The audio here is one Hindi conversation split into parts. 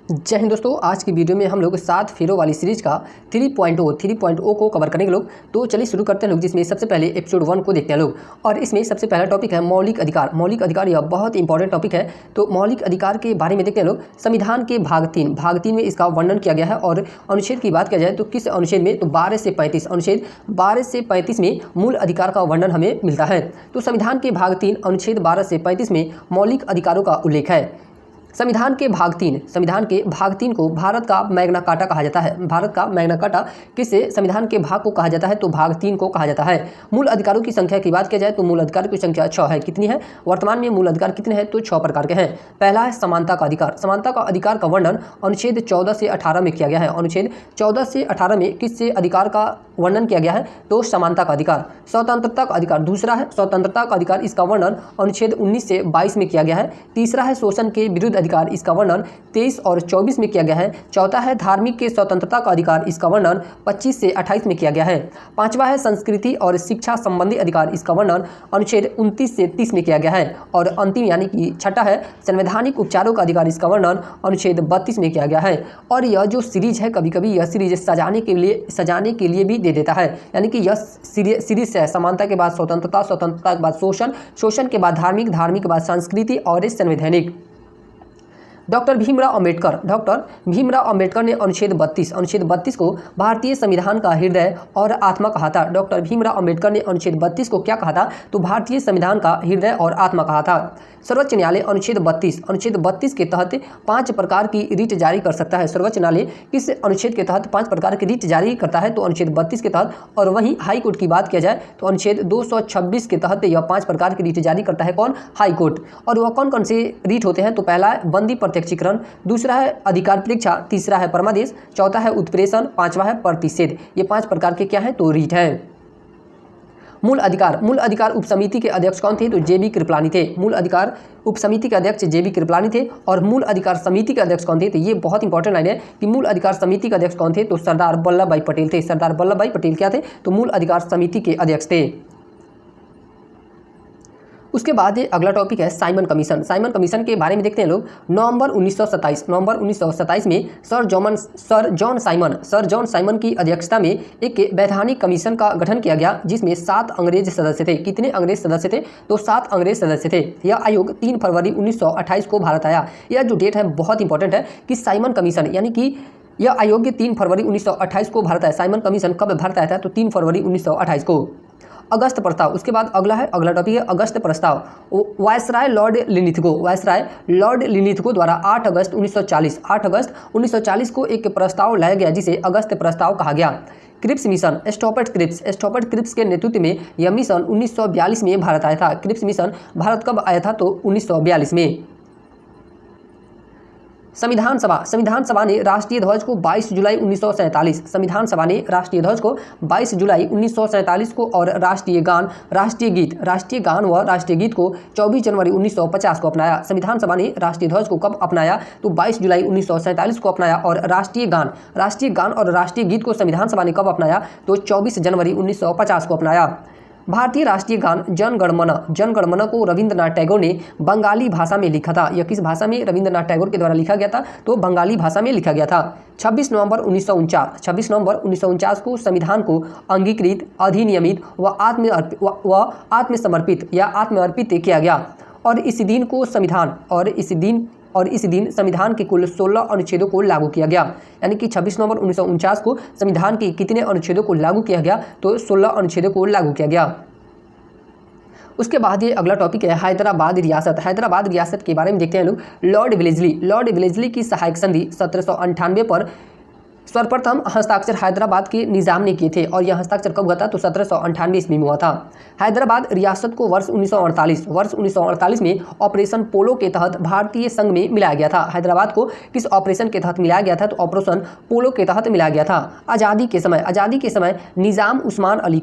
जय हिंद दोस्तों, आज की वीडियो में हम लोग 7 फेरों वाली सीरीज का 3.0 को कवर करेंगे लोग। तो चलिए शुरू करते हैं लोग, जिसमें सबसे पहले एपिसोड 1 को देखते हैं लोग। और इसमें सबसे पहला टॉपिक है मौलिक अधिकार। मौलिक अधिकार यह बहुत इंपॉर्टेंट टॉपिक है। तो मौलिक अधिकार के बारे में देखते हैं लोग। संविधान के भाग 3 में इसका वर्णन किया गया है। और अनुच्छेद की बात किया जाए तो किस अनुच्छेद में, तो 12 से 35, अनुच्छेद 12 से 35 में मूल अधिकार का वर्णन हमें मिलता है। तो संविधान के भाग 3 अनुच्छेद 12 से 35 में मौलिक अधिकारों का उल्लेख है। संविधान के भाग 3 को भारत का मैग्ना कार्टा कहा जाता है। भारत का मैग्ना कार्टा किससे संविधान के भाग को कहा जाता है, तो भाग 3 को कहा जाता है। मूल अधिकारों की संख्या की बात की जाए तो मूल अधिकार की संख्या 6 है। कितनी है वर्तमान में मूल अधिकार कितने हैं, तो 6 प्रकार के हैं। पहला है समानता का अधिकार। समानता का अधिकार का वर्णन अनुच्छेद 14 से 18 में किया गया है। अनुच्छेद 14 से 18 में किससे अधिकार का वर्णन किया गया है, तो समानता का अधिकार। स्वतंत्रता का अधिकार दूसरा है। स्वतंत्रता का अधिकार, इसका वर्णन अनुच्छेद 19 से 22 में किया गया है। तीसरा है शोषण के विरुद्ध अधिकार, इसका वर्णन 23 और 24 में किया गया है। चौथा है धार्मिक के स्वतंत्रता का अधिकार, इसका वर्णन 25 से 28 में किया गया है। पांचवा है संस्कृति और शिक्षा संबंधी अधिकार, इसका वर्णन अनुच्छेद 29 से 30 में किया गया है। और अंतिम यानी कि छठा है संवैधानिक उपचारों का अधिकार, इसका वर्णन अनुच्छेद 32 में किया गया है। और यह जो सीरीज है, कभी कभी यह सीरीज सजाने के लिए भी दे देता है। यानी कि यह सीरीज है समानता के बाद स्वतंत्रता, स्वतंत्रता के बाद शोषण, शोषण के बाद धार्मिक, धार्मिक के बाद संस्कृति और संवैधानिक। डॉक्टर भीमराव अंबेडकर ने अनुच्छेद 32 को भारतीय संविधान का हृदय और आत्मा कहा था। डॉक्टर भीमराव अंबेडकर ने अनुच्छेद 32 को क्या कहा था, तो भारतीय संविधान का हृदय और आत्मा कहा था। सर्वोच्च न्यायालय अनुच्छेद 32 के तहत 5 प्रकार की रिट जारी कर सकता है। सर्वोच्च न्यायालय किस अनुच्छेद के तहत 5 प्रकार की रिट जारी करता है, तो अनुच्छेद 32 के तहत। और वहीं हाई कोर्ट की बात किया जाए तो अनुच्छेद 226 के तहत यह 5 प्रकार की रिट जारी करता है। कौन? High court. और वह कौन कौन से रिट होते हैं, तो पहला है बंदी प्रत्यक्षीकरण, दूसरा है अधिकार परीक्षा, तीसरा है परमादेश, चौथा है उत्प्रेषण, पांचवा है प्रतिषेध। ये 5 प्रकार के क्या है, तो रीट है। मूल अधिकार उपसमिति के अध्यक्ष कौन थे, तो जेबी कृपलानी थे। मूल अधिकार उपसमिति के अध्यक्ष जेबी कृपलानी थे। और मूल अधिकार समिति के अध्यक्ष कौन थे, तो ये बहुत इंपॉर्टेंट लाइन है कि मूल अधिकार समिति के अध्यक्ष कौन थे, तो सरदार वल्लभ भाई पटेल थे। सरदार वल्लभ भाई पटेल क्या थे, तो मूल अधिकार समिति के अध्यक्ष थे। उसके बाद ये अगला टॉपिक है साइमन कमीशन। साइमन कमीशन के बारे में देखते हैं लोग। नवंबर 1927 में सर जॉन साइमन की अध्यक्षता में एक वैधानिक कमीशन का गठन किया गया, जिसमें 7 अंग्रेज सदस्य थे। कितने अंग्रेज सदस्य थे, तो 7 अंग्रेज सदस्य थे। यह आयोग 3 फरवरी 1928 को भारत आया। यह जो डेट है बहुत इंपॉर्टेंट है कि साइमन कमीशन यानी कि यह आयोग 3 फरवरी 1928 को भारत आया। साइमन कमीशन कब भारत आया था, तो 3 फरवरी 1928 को। अगस्त प्रस्ताव, उसके बाद अगला टॉपिक है अगस्त प्रस्ताव। वायसराय लॉर्ड लिनिथगो द्वारा 8 अगस्त 1940 को एक प्रस्ताव लाया गया, जिसे अगस्त प्रस्ताव कहा गया। क्रिप्स मिशन, स्टॉपर्ट क्रिप्स के नेतृत्व में यह मिशन 1942 में भारत आया था। क्रिप्स मिशन भारत कब आया था, तो 1942 में। संविधान सभा ने राष्ट्रीय ध्वज को 22 जुलाई 1947 संविधान सभा ने राष्ट्रीय ध्वज को 22 जुलाई 1947 को और राष्ट्रीय गान व राष्ट्रीय गीत को 24 जनवरी 1950 को अपनाया। संविधान सभा ने राष्ट्रीय ध्वज को कब अपनाया, तो 22 जुलाई 1947 को अपनाया। और राष्ट्रीय गान और राष्ट्रीय गीत को संविधान सभा ने कब अपनाया, तो 24 जनवरी 1950 को अपनाया। भारतीय राष्ट्रीय गान जनगणमन को रविंद्रनाथ टैगोर ने बंगाली भाषा में लिखा था। यह किस भाषा में रविंद्रनाथ टैगोर के द्वारा लिखा गया था, तो बंगाली भाषा में लिखा गया था। 26 नवंबर 1949 को संविधान को अंगीकृत, अधिनियमित व आत्मसमर्पित किया गया। और इस दिन संविधान के कुल 16 अनुच्छेदों को लागू किया गया। यानी कि 26 नवंबर 1949 को संविधान के कितने अनुच्छेदों को लागू किया गया, तो 16 अनुच्छेदों को लागू किया गया। उसके बाद ये अगला टॉपिक है हैदराबाद रियासत के बारे में देखते हैं लोग। लॉर्ड विलेजली की सहायक संधि 1798 पर सर्वप्रथम हस्ताक्षर हैदराबाद के निज़ाम ने किए थे। और यह हस्ताक्षर कब हुआ था, तो 1798 ईस्वी में हुआ था। हैदराबाद रियासत को वर्ष 1948 में ऑपरेशन पोलो के तहत भारतीय संघ में मिलाया गया था। हैदराबाद को किस ऑपरेशन के तहत मिलाया गया था, तो ऑपरेशन पोलो के तहत मिलाया गया था। आज़ादी के समय निज़ाम उस्मान अली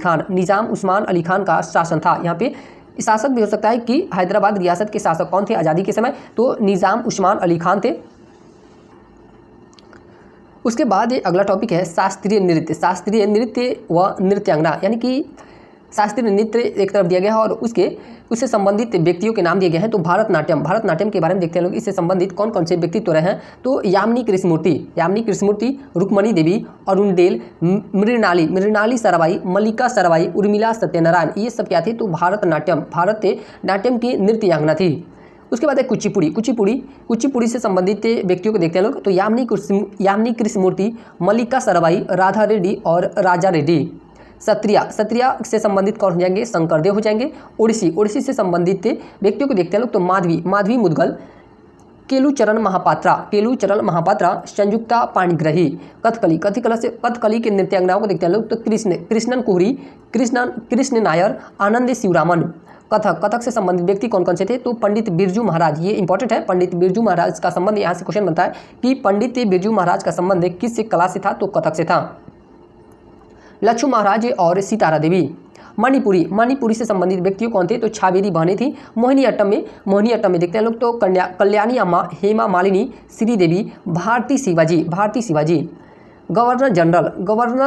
खान का शासन था। यहाँ पे शासक भी हो सकता है कि हैदराबाद रियासत के शासक कौन थे आज़ादी के समय, तो निज़ाम उस्मान अली खान थे। उसके बाद ये अगला टॉपिक है शास्त्रीय नृत्य व नृत्यांगना। यानी कि शास्त्रीय नृत्य एक तरफ दिया गया है और उससे संबंधित व्यक्तियों के नाम दिए गए हैं। तो भारतनाट्यम के बारे में देखते हैं लोग, इससे संबंधित कौन कौन से व्यक्तित्व रहे हैं। तो यामिनी कृष्णमूर्ति, रुक्मणी देवी, अरुणदेल, मृणाली सराबाई, मल्लिका सराबाई, उर्मिला सत्यनारायण, ये सब क्या थे, तो भारतनाट्यम की नृत्यांगना थी। उसके बाद है कुचिपुड़ी से संबंधित व्यक्तियों को देखते हैं लोग। तो यामिनी कृष्णमूर्ति, मल्लिका सराबाई, राधा रेड्डी और राजा रेड्डी। सत्रिया से संबंधित कौन हो जाएंगे, शंकरदेव हो जाएंगे। ओडिसी से संबंधित व्यक्तियों को देखते हैं लोग। तो माधवी मुदगल, केलुचरण महापात्रा, संयुक्ता पाणिग्राही। कथकली के नृत्यांगनाओं को देखते हैं लोग। तो कृष्णन कुहरी, कृष्ण नायर, आनंद शिवरामन। कथक से संबंधित व्यक्ति कौन कौन से थे, तो पंडित बिरजू महाराज, ये इंपॉर्टेंट है। पंडित बिरजू महाराज का संबंध, यहाँ से क्वेश्चन बनता है कि पंडित बिरजू महाराज का संबंध किस कला से था, तो कथक से था। लक्ष्मण महाराज और सितारा देवी। मणिपुरी से संबंधित व्यक्ति कौन थे, तो छाबेरी बहनें थी। मोहिनीअट्टम में देखते हैं लोग। तो कल्याणी अम्मा, हेमा मालिनी, श्रीदेवी, भारती शिवाजी। गवर्नर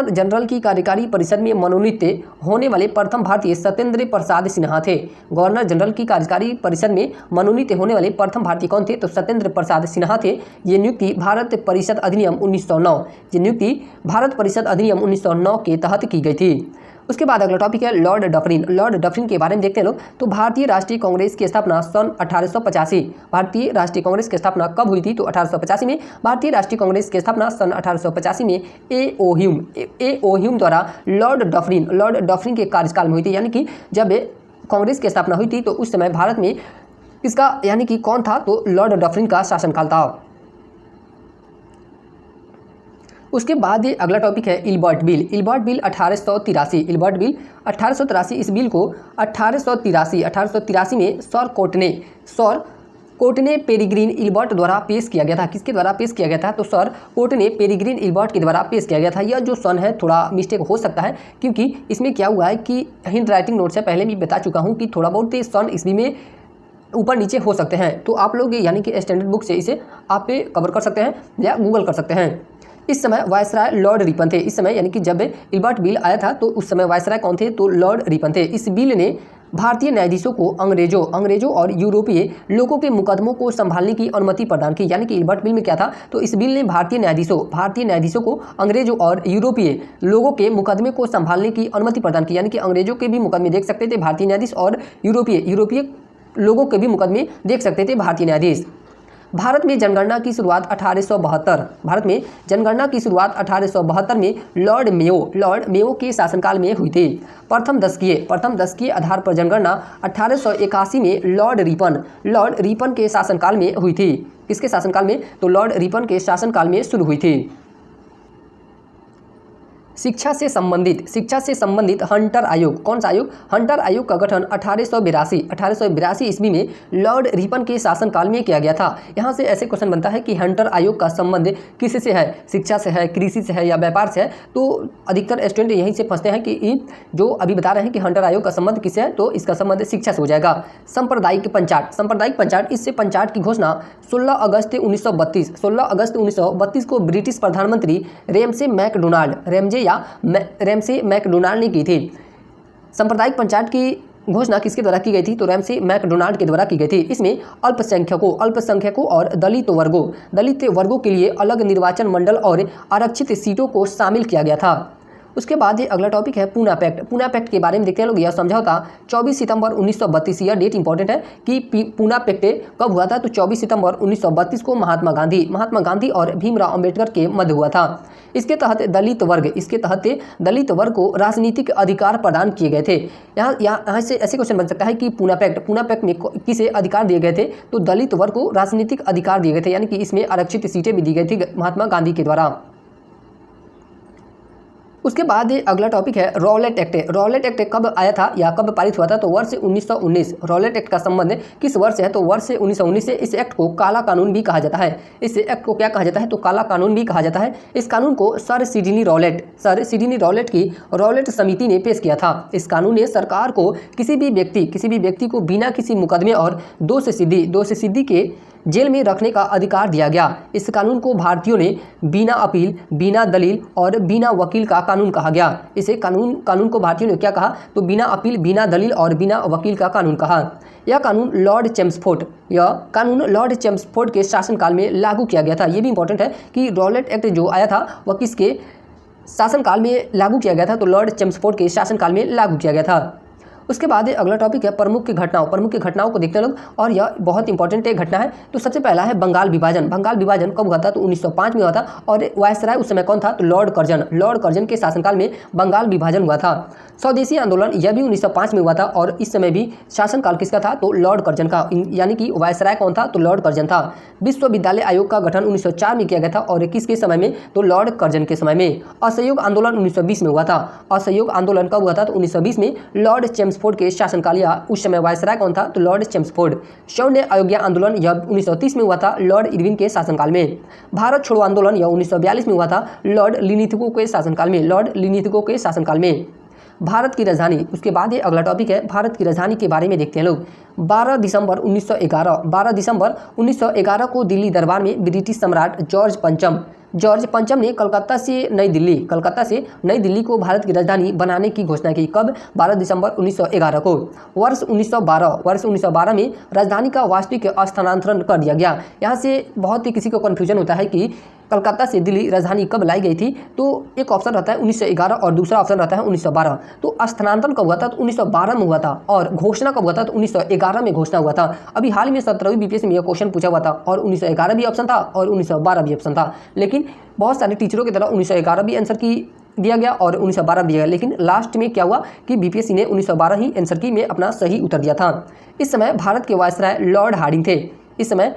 जनरल की कार्यकारी परिषद में मनोनीत होने वाले प्रथम भारतीय सत्येंद्र प्रसाद सिन्हा थे। गवर्नर जनरल की कार्यकारी परिषद में मनोनीत होने वाले प्रथम भारतीय कौन थे, तो सत्येंद्र प्रसाद सिन्हा थे। ये नियुक्ति भारत परिषद अधिनियम 1909 के तहत की गई थी। उसके बाद अगला टॉपिक है लॉर्ड डफरिन के बारे में देखते हैं लोग। तो भारतीय राष्ट्रीय कांग्रेस की स्थापना सन 1885। भारतीय राष्ट्रीय कांग्रेस की स्थापना कब हुई थी, तो 1885 में। भारतीय राष्ट्रीय कांग्रेस की स्थापना सन 1885 में ए ओ ह्यूम द्वारा लॉर्ड डफरिन के कार्यकाल में हुई थी। यानी कि जब कांग्रेस की स्थापना हुई थी तो उस समय भारत में इसका यानी कि कौन था, तो लॉर्ड डफरिन का शासनकाल था। उसके बाद ये अगला टॉपिक है इल्बर्ट बिल 1883। इस बिल को 1883 में सर कोर्टने पेरिग्रीन इल्बर्ट द्वारा पेश किया गया था। किसके द्वारा पेश किया गया था, तो सर कोर्टने पेरिग्रीन इल्बर्ट के द्वारा पेश किया गया था। यह जो सन है थोड़ा मिस्टेक हो सकता है, क्योंकि इसमें क्या हुआ है कि हैंड राइटिंग नोट से पहले भी बता चुका हूँ कि थोड़ा बहुत सन ईस्वी में ऊपर नीचे हो सकते हैं। तो आप लोग यानी कि स्टैंडर्ड बुक से इसे आप कवर कर सकते हैं या गूगल कर सकते हैं। इस समय वायसराय लॉर्ड रिपन थे। इस समय यानी कि जब इल्बर्ट बिल आया था तो उस समय वायसराय कौन थे, तो लॉर्ड रिपन थे। इस बिल ने भारतीय न्यायाधीशों को अंग्रेजों और यूरोपीय लोगों के मुकदमों को संभालने की अनुमति प्रदान की। यानी कि इल्बर्ट बिल में क्या था, तो इस बिल ने भारतीय न्यायाधीशों को अंग्रेजों और यूरोपीय लोगों के मुकदमे को संभालने की अनुमति प्रदान की। यानी कि अंग्रेजों के भी मुकदमे देख सकते थे भारतीय न्यायाधीश और यूरोपीय लोगों के भी मुकदमे देख सकते थे भारतीय न्यायाधीश। भारत में जनगणना की शुरुआत 1872 में लॉर्ड मेयो के शासनकाल में हुई थी। प्रथम दशकीय आधार पर जनगणना 1881 में लॉर्ड रिपन के शासनकाल में हुई थी। किसके शासनकाल में, तो लॉर्ड रिपन के शासनकाल में शुरू हुई थी। शिक्षा से संबंधित हंटर आयोग, कौन सा आयोग, हंटर आयोग का गठन 1882 ईस्वी में लॉर्ड रिपन के शासनकाल में किया गया था। यहाँ से ऐसे क्वेश्चन बनता है कि हंटर आयोग का संबंध किससे है, शिक्षा से है, कृषि से है या व्यापार से है। तो अधिकतर स्टूडेंट यहीं से फंसते हैं कि जो अभी बता रहे हैं कि हंटर आयोग का संबंध किससे है, तो इसका संबंध शिक्षा से हो जाएगा। सांप्रदायिक पंचायत, इससे पंचायत की घोषणा 16 अगस्त 1932 को ब्रिटिश प्रधानमंत्री रेमसे मैकडोनाल्ड ने की थी। सांप्रदायिक पंचायत की घोषणा किसके द्वारा की गई थी, तो रेमसे मैकडोनाल्ड के द्वारा की गई थी। इसमें अल्पसंख्यकों और दलित वर्गों के लिए अलग निर्वाचन मंडल और आरक्षित सीटों को शामिल किया गया था। उसके बाद ये अगला टॉपिक है पूना पैक्ट के बारे में देखते हैं लोग। यह समझौता 24 सितंबर 1932, यह डेट इंपॉर्टेंट है कि पूना पैक्ट कब हुआ था, तो 24 सितंबर 1932 को महात्मा गांधी और भीमराव अंबेडकर के मध्य हुआ था। इसके तहत दलित वर्ग को राजनीतिक अधिकार प्रदान किए गए थे। यहाँ से ऐसे क्वेश्चन बन सकता है कि पूना पैक्ट में किसे अधिकार दिए गए थे, तो दलित वर्ग को राजनीतिक अधिकार दिए गए थे। यानी कि इसमें आरक्षित सीटें भी दी गई थी महात्मा गांधी के द्वारा। उसके बाद अगला टॉपिक है रॉलेट एक्ट कब आया था या कब पारित हुआ था, तो वर्ष 1919। रॉलेट एक्ट का संबंध किस वर्ष से है, तो वर्ष 1919 से। इस एक्ट को काला कानून भी कहा जाता है। इस एक्ट को क्या कहा जाता है, तो काला कानून भी कहा जाता है। इस कानून को सर सिडनी रॉलेट की रॉलेट समिति ने पेश किया था। इस कानून ने सरकार को किसी भी व्यक्ति को बिना किसी मुकदमे और दोष सिद्धि के जेल में रखने का अधिकार दिया गया। इस कानून को भारतीयों ने बिना अपील, बिना दलील और बिना वकील का कानून कहा गया। इसे कानून को भारतीयों ने क्या कहा? तो बिना अपील, बिना दलील और बिना वकील का कानून कहा। यह कानून लॉर्ड चेम्सफोर्ड के शासनकाल में लागू किया गया था। ये भी इंपॉर्टेंट है कि रॉलेट एक्ट जो आया था वह किसके शासनकाल में लागू किया गया था? तो लॉर्ड चेम्सफोर्ड के शासनकाल में लागू किया गया था। उसके बाद अगला टॉपिक है प्रमुख घटनाओं को देखते हैं लोग, और यह बहुत इंपॉर्टेंट एक घटना है। तो सबसे पहला है बंगाल विभाजन कब हुआ था? तो 1905 में हुआ था, और वायसराय उस समय कौन था? तो लॉर्ड कर्जन के शासनकाल में बंगाल विभाजन हुआ था। स्वदेशी आंदोलन यह भी 1905 में हुआ था, और इस समय भी शासनकाल किसका था? तो लॉर्ड कर्जन का, यानी कि वायसराय कौन था? तो लॉर्ड कर्जन था। विश्वविद्यालय आयोग का गठन 1904 में किया गया था, और किसके समय में? तो लॉर्ड कर्जन के समय में। असहयोग आंदोलन 1920 में हुआ था। असहयोग आंदोलन कब हुआ था? तो 1920 में लॉर्ड चेम्सफोर्ड के शासनकाल, या उस समय वायसराय कौन था? तो लॉर्ड चेम्सफोर्ड। सौर्य अयोध्या आंदोलन यह 1930 में हुआ था, लॉर्ड इरविन के शासनकाल में। भारत छोड़ो आंदोलन यह 1942 में हुआ था, लॉर्ड लिनिथगो के शासनकाल में। भारत की राजधानी, उसके बाद ये अगला टॉपिक है भारत की राजधानी के बारे में देखते हैं लोग। 12 दिसंबर 1911 को दिल्ली दरबार में ब्रिटिश सम्राट जॉर्ज पंचम ने कलकत्ता से नई दिल्ली को भारत की राजधानी बनाने की घोषणा की। कब? 12 दिसंबर 1911 को। वर्ष 1912 में राजधानी का वास्तविक स्थानांतरण कर दिया गया। यहाँ से बहुत ही किसी को कन्फ्यूजन होता है कि कलकत्ता से दिल्ली राजधानी कब लाई गई थी? तो एक ऑप्शन रहता है 1911 और दूसरा ऑप्शन रहता है 1912। तो स्थानांतरण कब हुआ था? तो 1912 में हुआ था, और घोषणा कब हुआ था? तो 1911 में घोषणा हुआ था। अभी हाल में 17वीं बीपीएससी में यह क्वेश्चन पूछा हुआ था, और 1911 भी ऑप्शन था और 1912 भी ऑप्शन था। लेकिन बहुत सारे टीचरों की तरह 1911 भी आंसर की दिया गया और 1912 भी दिया गया, लेकिन लास्ट में क्या हुआ कि बीपीएससी ने 1912 ही आंसर की में अपना सही उत्तर दिया था। इस समय भारत के वायसराय लॉर्ड हार्डिंग थे। इस समय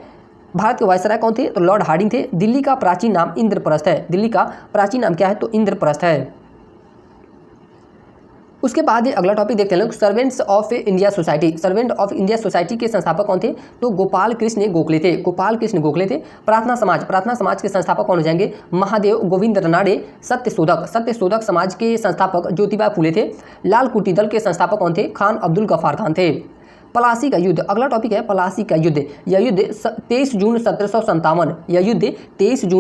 भारत के वायसराय कौन थे? तो लॉर्ड हार्डिंग थे। दिल्ली का प्राचीन नाम इंद्रप्रस्थ है। दिल्ली का प्राचीन नाम क्या है? तो इंद्रप्रस्थ है। उसके बाद अगला टॉपिक देखते हैं लोग, सर्वेंट ऑफ इंडिया सोसाइटी के संस्थापक कौन थे? तो गोपाल कृष्ण गोखले थे। प्रार्थना समाज के संस्थापक कौन हो जाएंगे? महादेव गोविंद रनाडे। सत्यशोधक समाज के संस्थापक ज्योतिबा फुले थे। लाल कुटी दल के संस्थापक कौन थे? खान अब्दुल गफ्फार खान थे। पलासी का युद्ध, अगला टॉपिक है पलासी का युद्ध। यह युद्ध 23 जून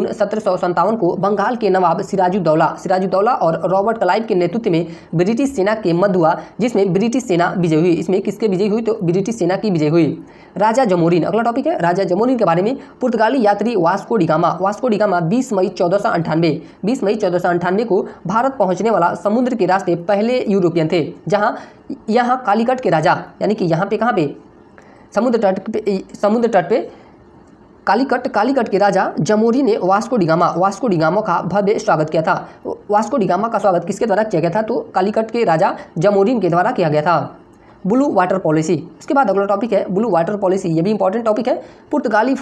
1757 को बंगाल के नवाब सिराजुद्दौला और रॉबर्ट क्लाइव के नेतृत्व में ब्रिटिश सेना के मध्य हुआ, जिसमें ब्रिटिश सेना विजय हुई। इसमें किसके विजय हुई? तो ब्रिटिश सेना की विजय हुई। राजा जमोरिन, अगला टॉपिक है राजा जमोरिन के बारे में। पुर्तगाली यात्री वास्को डिगामा 20 मई 1498 को भारत पहुंचने वाला समुद्र के रास्ते पहले यूरोपियन थे। यहाँ कालीकट के राजा, यानी कि यहाँ पे कहाँ पे? समुद्र तट पे कालीकट के राजा जमोरी ने वास्को डिगामा का भव्य स्वागत किया था। वास्को डिगामा का स्वागत किसके द्वारा किया गया था? तो कालीकट के राजा जमोरिन के द्वारा किया गया था। ब्लू वाटर पॉलिसी, उसके बाद अगला टॉपिक है ब्लू वाटर पॉलिसी। ये भी इंपॉर्टेंट टॉपिक है। पुर्तगाली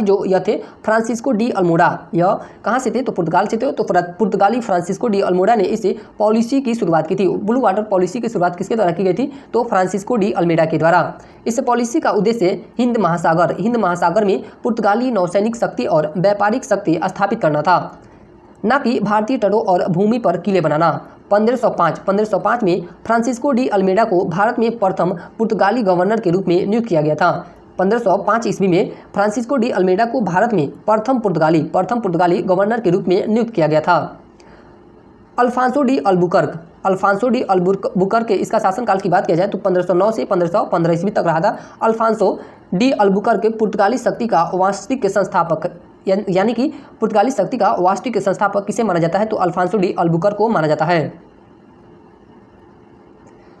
जो यह थे फ्रांसिस्को डी अल्मोड़ा, यह कहाँ से थे? तो पुर्तगाल से थे। तो पुर्तगाली फ्रांसिस्को डी अल्मोड़ा ने इस पॉलिसी की शुरुआत की थी। ब्लू वाटर पॉलिसी की शुरुआत किसके द्वारा की गई थी? तो फ्रांसिस्को डी अल्मेडा के द्वारा। इस पॉलिसी का उद्देश्य हिंद महासागर में पुर्तगाली नौसैनिक शक्ति और व्यापारिक शक्ति स्थापित करना था, न कि भारतीय तटों और भूमि पर किले बनाना। 1505 में फ्रांसिस्को डी अल्मेडा को भारत में प्रथम पुर्तगाली गवर्नर के रूप में नियुक्त किया गया था। 1505 ईस्वी में फ्रांसिस्को डी अल्मेडा को भारत में प्रथम पुर्तगाली गवर्नर के रूप में नियुक्त किया गया था। अल्फांसो डी अल्बुकर्क के इसका शासनकाल की बात किया जाए तो 1509 से 1515 ईस्वी तक रहा था। अल्फांसो डी अल्बुकर्क पुर्तगाली शक्ति का वास्तविक संस्थापक, यानी कि पुर्तगाली शक्ति का वास्तविक संस्थापक किसे माना जाता है? तो अल्फांसो डी अल्बुकर्क को माना जाता है।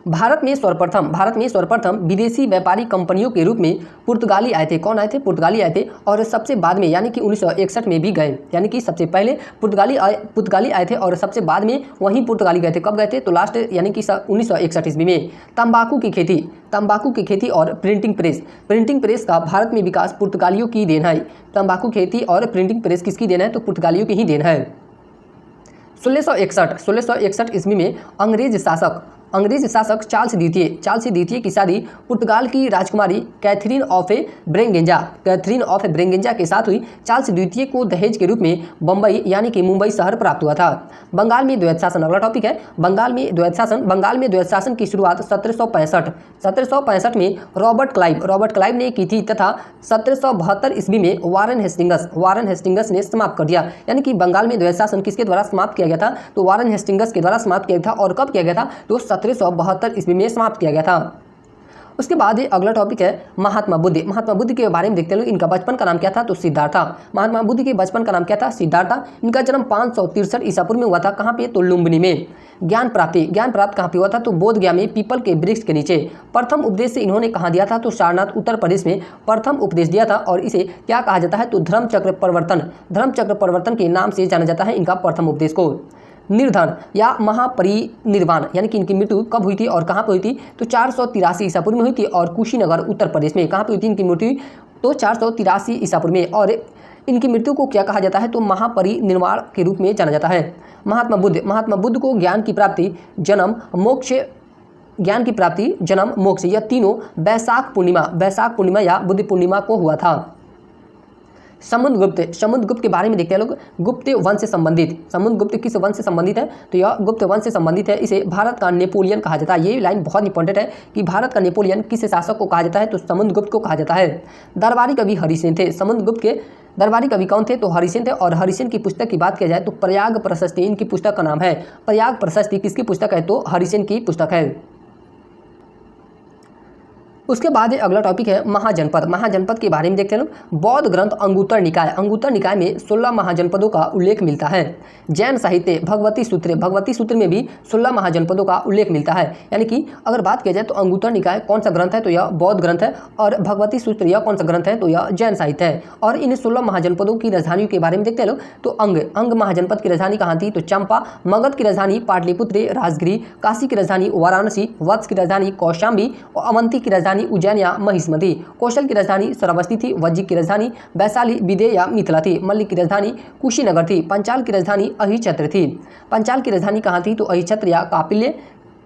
भारत में सर्वप्रथम विदेशी व्यापारी कंपनियों के रूप में पुर्तगाली आए थे। कौन आए थे? पुर्तगाली आए थे, और सबसे बाद में यानी कि 1961 में भी गए। यानी कि सबसे पहले पुर्तगाली आए थे और सबसे बाद में वहीं पुर्तगाली गए थे। कब गए थे? तो लास्ट यानी कि 1961 ईस्वी में। तंबाकू की खेती और प्रिंटिंग प्रेस का भारत में विकास पुर्तगालियों की देन है। तंबाकू खेती और प्रिंटिंग प्रेस किसकी देन है? तो पुर्तगालियों की ही देन है। 1661 ईस्वी में अंग्रेज शासक चार्ल्स द्वितीय की शादी पुर्तगाल की राजकुमारी कैथरीन ऑफ ब्रेगेंजा के साथ हुई। चार्ल्स द्वितीय को दहेज के रूप में बम्बई यानी कि मुंबई शहर प्राप्त हुआ था। बंगाल में द्वैत शासन, अगला टॉपिक है बंगाल में द्वैत शासन की शुरुआत 1765 में रॉबर्ट क्लाइव ने की थी तथा 1772 ईस्वी में वारेन हेस्टिंगस ने समाप्त कर दिया। यानी कि बंगाल में द्वैत शासन किसके द्वारा समाप्त किया गया था? तो वारेन हेस्टिंगस के द्वारा समाप्त किया गया था। और कब किया गया था? तो 1772 ईस्वी में समाप्त किया गया था। उसके बाद अगला टॉपिक है महात्मा बुद्ध के बारे में देखते हैं। इनका बचपन का नाम क्या था? तो सिद्धार्था। महात्मा बुद्ध के बचपन का नाम क्या था? सिद्धार्था। इनका जन्म 563 ईसा पूर्व में हुआ था। कहाँ पे? तो लुम्बिनी में। ज्ञान प्राप्त कहाँ पे हुआ था? तो बोध गया में पीपल के वृक्ष के नीचे। प्रथम उपदेश से इन्होंने कहाँ दिया था? तो सारनाथ उत्तर प्रदेश में प्रथम उपदेश दिया था। और इसे क्या कहा जाता है? तो धर्मचक्र प्रवर्तन के नाम से जाना जाता है इनका प्रथम उपदेश को। निर्धन या महापरिनिर्वाण यानी कि इनकी मृत्यु कब हुई थी और कहाँ पर हुई थी? तो 483 ईसा पूर्व में हुई थी और कुशीनगर उत्तर प्रदेश में। कहाँ पर हुई थी इनकी मृत्यु? तो 483 ईसा पूर्व में। और इनकी मृत्यु को क्या कहा जाता है? तो महापरिनिर्वाण के रूप में जाना जाता है। महात्मा बुद्ध को ज्ञान की प्राप्ति, जन्म, मोक्ष यह तीनों वैशाख पूर्णिमा या बुद्ध पूर्णिमा को हुआ था। समुद्रगुप्त के बारे में देखते हैं लोग। गुप्त वंश से संबंधित। समुद्रगुप्त किस वंश से संबंधित है? तो यह गुप्त वंश से संबंधित है। इसे भारत का नेपोलियन कहा जाता है। ये लाइन बहुत इंपॉर्टेंट है कि भारत का नेपोलियन किस शासक को कहा जाता है? तो समुद्रगुप्त को कहा जाता है। दरबारी कवि हरिसेन थे। समुद्रगुप्त के दरबारी कवि कौन थे? तो हरिसेन थे। और हरिसेन की पुस्तक की बात किया जाए तो प्रयाग प्रशस्ति इनकी पुस्तक का नाम है। प्रयाग प्रशस्ति किसकी पुस्तक है? तो हरिसेन की पुस्तक है। उसके बाद अगला टॉपिक है महाजनपद के बारे में देखते हैं लोग। बौद्ध ग्रंथ अंगुत्तर निकाय में 16 महाजनपदों का उल्लेख मिलता है। जैन साहित्य भगवती सूत्र में भी 16 महाजनपदों का उल्लेख मिलता है। यानी कि अगर बात किया जाए तो अंगुत्तर निकाय कौन सा ग्रंथ है? तो यह बौद्ध ग्रंथ है। और भगवती सूत्र यह कौन सा ग्रंथ है? तो यह जैन साहित्य है। और इन 16 महाजनपदों की राजधानियों के बारे में देखते हैं लोग। तो अंग महाजनपद की राजधानी कहाँ थी? तो चंपा। मगध की राजधानी पाटलिपुत्र, राजगिरी। काशी की राजधानी वाराणसी। वत्स की राजधानी कौशाम्बी। और अवंती की राजधानी उज्जैन या महिष्मती। कौशल की राजधानी श्रावस्ती थी। वज्जिक की राजधानी वैशाली, विदेह या मिथिला थी। मल्लिक की राजधानी कुशीनगर थी। पंचाल की राजधानी अहिछत्र थी। पंचाल की राजधानी कहाँ थी? तो अहिछत्र या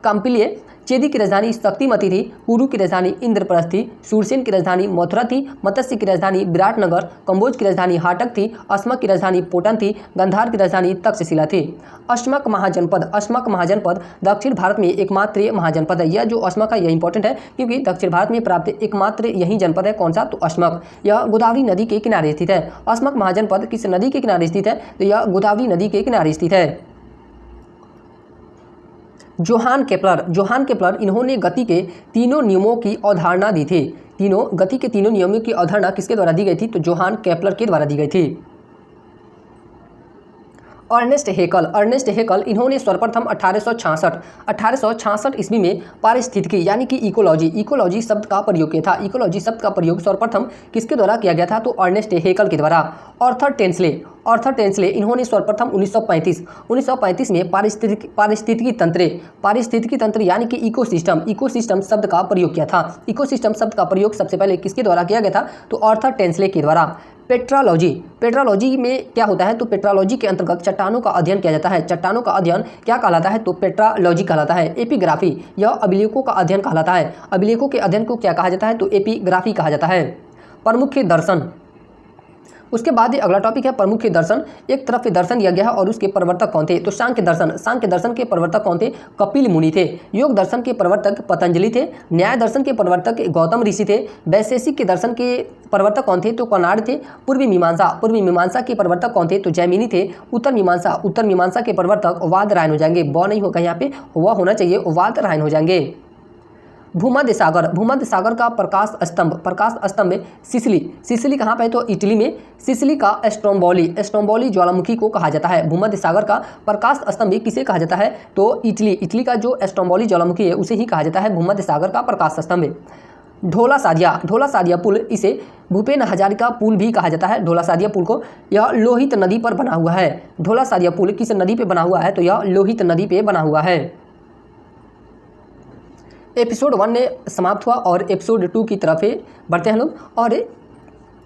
काम्पिल्य। चेदी की राजधानी शक्तिमती थी। पुरु की राजधानी इंद्रप्रस्थ थी। सूरसेन की राजधानी मथुरा थी। मत्स्य की राजधानी विराटनगर। कंबोज की राजधानी हाटक थी। अस्मक की राजधानी पोटन थी। गंधार की राजधानी तक्षशिला थी। अस्मक महाजनपद दक्षिण भारत में एकमात्र महाजनपद है। यह जो अस्मक है यह इंपॉर्टेंट है क्योंकि दक्षिण भारत में प्राप्त एकमात्र यही जनपद है। कौन सा? तो अस्मक। यह गोदावरी नदी के किनारे स्थित है। अस्मक महाजनपद किस नदी के किनारे स्थित है? तो यह गोदावरी नदी के किनारे स्थित है। जोहान केपलर इन्होंने गति के तीनों नियमों की अवधारणा दी थी। गति के तीनों नियमों की अवधारणा किसके द्वारा दी गई थी? तो जोहान केपलर के द्वारा दी गई थी। अर्नेस्ट हेकल इन्होंने सर्वप्रथम 1866 ईस्वी में पारिस्थितिकी यानी कि इकोलॉजी शब्द का प्रयोग किया था। इकोलॉजी शब्द का प्रयोग सर्वप्रथम किसके द्वारा किया गया था? तो अर्नेस्ट हेकल के द्वारा। आर्थर टेंसले इन्होंने सर्वप्रथम 1935 में पारिस्थितिकी तंत्र यानी कि इकोसिस्टम शब्द का प्रयोग किया था। इकोसिस्टम शब्द का प्रयोग सबसे पहले किसके द्वारा किया गया था? तो आर्थर टेंसले के द्वारा। पेट्रोलॉजी में क्या होता है? तो पेट्रोलॉजी के अंतर्गत चट्टानों का अध्ययन किया जाता है। चट्टानों का अध्ययन क्या कहलाता है? तो पेट्रोलॉजी कहलाता है। एपिग्राफी यह अभिलेखों का अध्ययन कहलाता है। अभिलेखों के अध्ययन को क्या कहा जाता है? तो एपिग्राफी कहा जाता है। प्रमुख दर्शन। उसके बाद अगला टॉपिक है प्रमुख दर्शन। एक तरफ दर्शन दिया गया है और उसके प्रवर्तक कौन थे? तो सांख्य दर्शन के प्रवर्तक कौन थे? कपिल मुनि थे। योग दर्शन के प्रवर्तक पतंजलि थे। न्याय दर्शन के प्रवर्तक गौतम ऋषि थे। वैशेषिक के दर्शन के प्रवर्तक कौन थे? तो कणाद थे। पूर्वी मीमांसा के प्रवर्तक कौन थे? तो जैमिनी थे। उत्तर मीमांसा के प्रवर्तक वादरायण हो जाएंगे। ब नहीं होगा यहाँ पे, हुआ होना चाहिए, वादरायण हो जाएंगे। भूमध्य सागर का प्रकाश स्तंभ में सिसिली कहाँ पे? तो इटली में। सिसिली का एस्ट्रोम्बोली ज्वालामुखी को कहा जाता है। भूमध्य सागर का प्रकाश स्तंभ किसे कहा जाता है? तो इटली का जो एस्ट्रोम्बोली ज्वालामुखी है उसे ही कहा जाता है भूमध्य सागर का प्रकाश स्तंभ। ढोला सादिया पुल, इसे भूपेन हजारिका पुल भी कहा जाता है। ढोला सादिया पुल को, यह लोहित नदी पर बना हुआ है। ढोला सादिया पुल किस नदी पे बना हुआ है? तो यह लोहित नदी पे बना हुआ है। एपिसोड 1 ने समाप्त हुआ और एपिसोड 2 की तरफ बढ़ते हैं लोग। और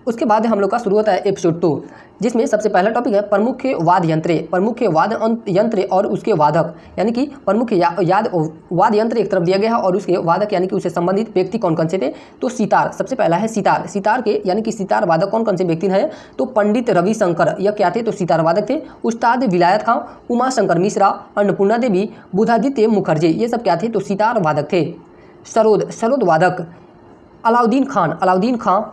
उसके बाद हम लोग का शुरू होता है एपिसोड 2, जिसमें सबसे पहला टॉपिक है प्रमुख वाद्य यंत्र और उसके वादक, यानी कि प्रमुख वाद्य यंत्र एक तरफ दिया गया है और उसके वादक यानी कि उससे संबंधित व्यक्ति कौन कौन से थे। तो सितार, सबसे पहला है सितार। सितार के यानी कि सितार वादक कौन कौन से व्यक्ति हैं, तो पंडित रविशंकर, यह क्या थे, तो सितार वादक थे। उस्ताद विलायत खां, उमा शंकर मिश्रा, अन्नपूर्णा देवी, बुधादित्य मुखर्जी, ये सब क्या थे, तो सितार वादक थे। सरोद वादक अलाउद्दीन खान,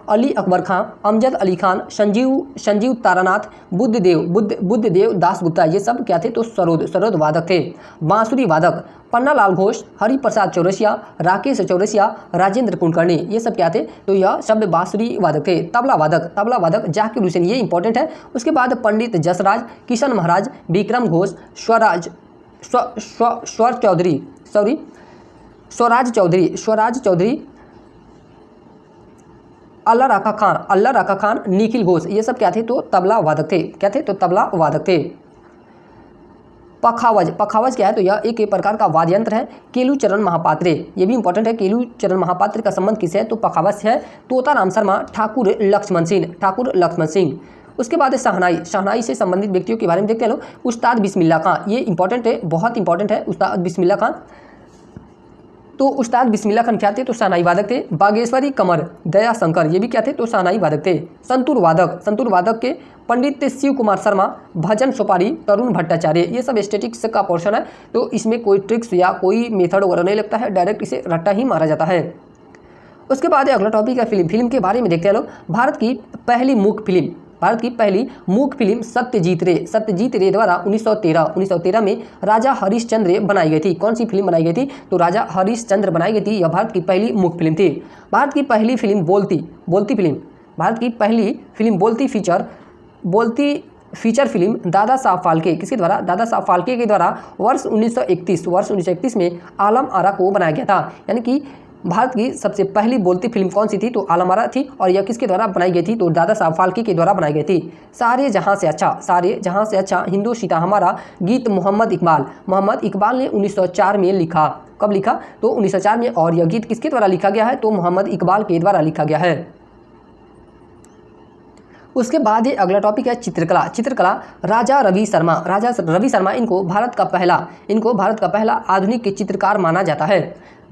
अली अकबर खां, अमजद अली खान, संजीव तारानाथ, बुद्धदेव दासगुप्ता, ये सब क्या थे, तो सरोद वादक थे। बांसुरी वादक पन्नालाल घोष, हरिप्रसाद चौरसिया, राकेश चौरसिया, राजेंद्र कुलकर्णी, ये सब क्या थे, तो यह सब बांसुरी वादक थे। तबला वादक जाकिर हुसैन, ये इंपॉर्टेंट है। उसके बाद पंडित जसराज, किशन महाराज, विक्रम घोष, स्वराज चौधरी, अल्लाह राका खान, निखिल घोष, ये सब क्या थे, तो तबला वादक थे। क्या थे, तो तबला वादक थे। पखावज क्या है, तो यह एक प्रकार का वाद्य यंत्र है। केलूचरण महापात्रे, ये भी इंपॉर्टेंट है। केलूचरण महापात्र का संबंध किससे है, तो पखावज से है। तोताराम शर्मा, ठाकुर लक्ष्मण सिंह। उसके बाद शहनाई से संबंधित व्यक्तियों के बारे में देखते हैं लोग। उस्ताद बिस्मिल्ला खां, ये इंपॉर्टेंट है, बहुत इंपॉर्टेंट है, उस्ताद बिस्मिल्ला खां। तो उस्ताद बिस्मिल्ला खान क्या थे, तो शहनाई वादक थे। बागेश्वरी कमर दया शंकर, ये भी क्या थे, तो शहनाई वादक थे। संतूर वादक के पंडित शिव कुमार शर्मा, भजन सोपारी, तरुण भट्टाचार्य, ये सब स्टैटिक्स का पोर्शन है। तो इसमें कोई ट्रिक्स या कोई मेथड वगैरह नहीं लगता है, डायरेक्ट इसे रट्टा ही मारा जाता है। उसके बाद अगला टॉपिक है फिल्म के बारे में देखते हैं लोग। भारत की पहली मूक फिल्म सत्यजीत रे द्वारा 1913 में राजा हरिश्चंद्र बनाई गई थी। कौन सी फिल्म बनाई गई थी, तो राजा हरिश्चंद्र बनाई गई थी। यह भारत की पहली मूक फिल्म थी। भारत की पहली फिल्म बोलती फीचर फिल्म दादा साहब फाल्के, किसके द्वारा, दादा साहब फाल्के के द्वारा वर्ष 1931 में आलम आरा को बनाया गया था। यानी कि भारत की सबसे पहली बोलती फिल्म कौन सी थी, तो आलम आरा थी। और यह किसके द्वारा बनाई गई थी, तो दादा साहब फाल्के के द्वारा बनाई गई थी। सारे जहां से अच्छा हिंदोस्तान हमारा गीत मोहम्मद इकबाल ने 1904 में लिखा। कब लिखा, तो 1904 में। और यह गीत किसके द्वारा लिखा गया है, तो मोहम्मद इकबाल के द्वारा लिखा गया है। उसके बाद ही अगला टॉपिक है चित्रकला। राजा रवि शर्मा इनको भारत का पहला आधुनिक चित्रकार माना जाता है।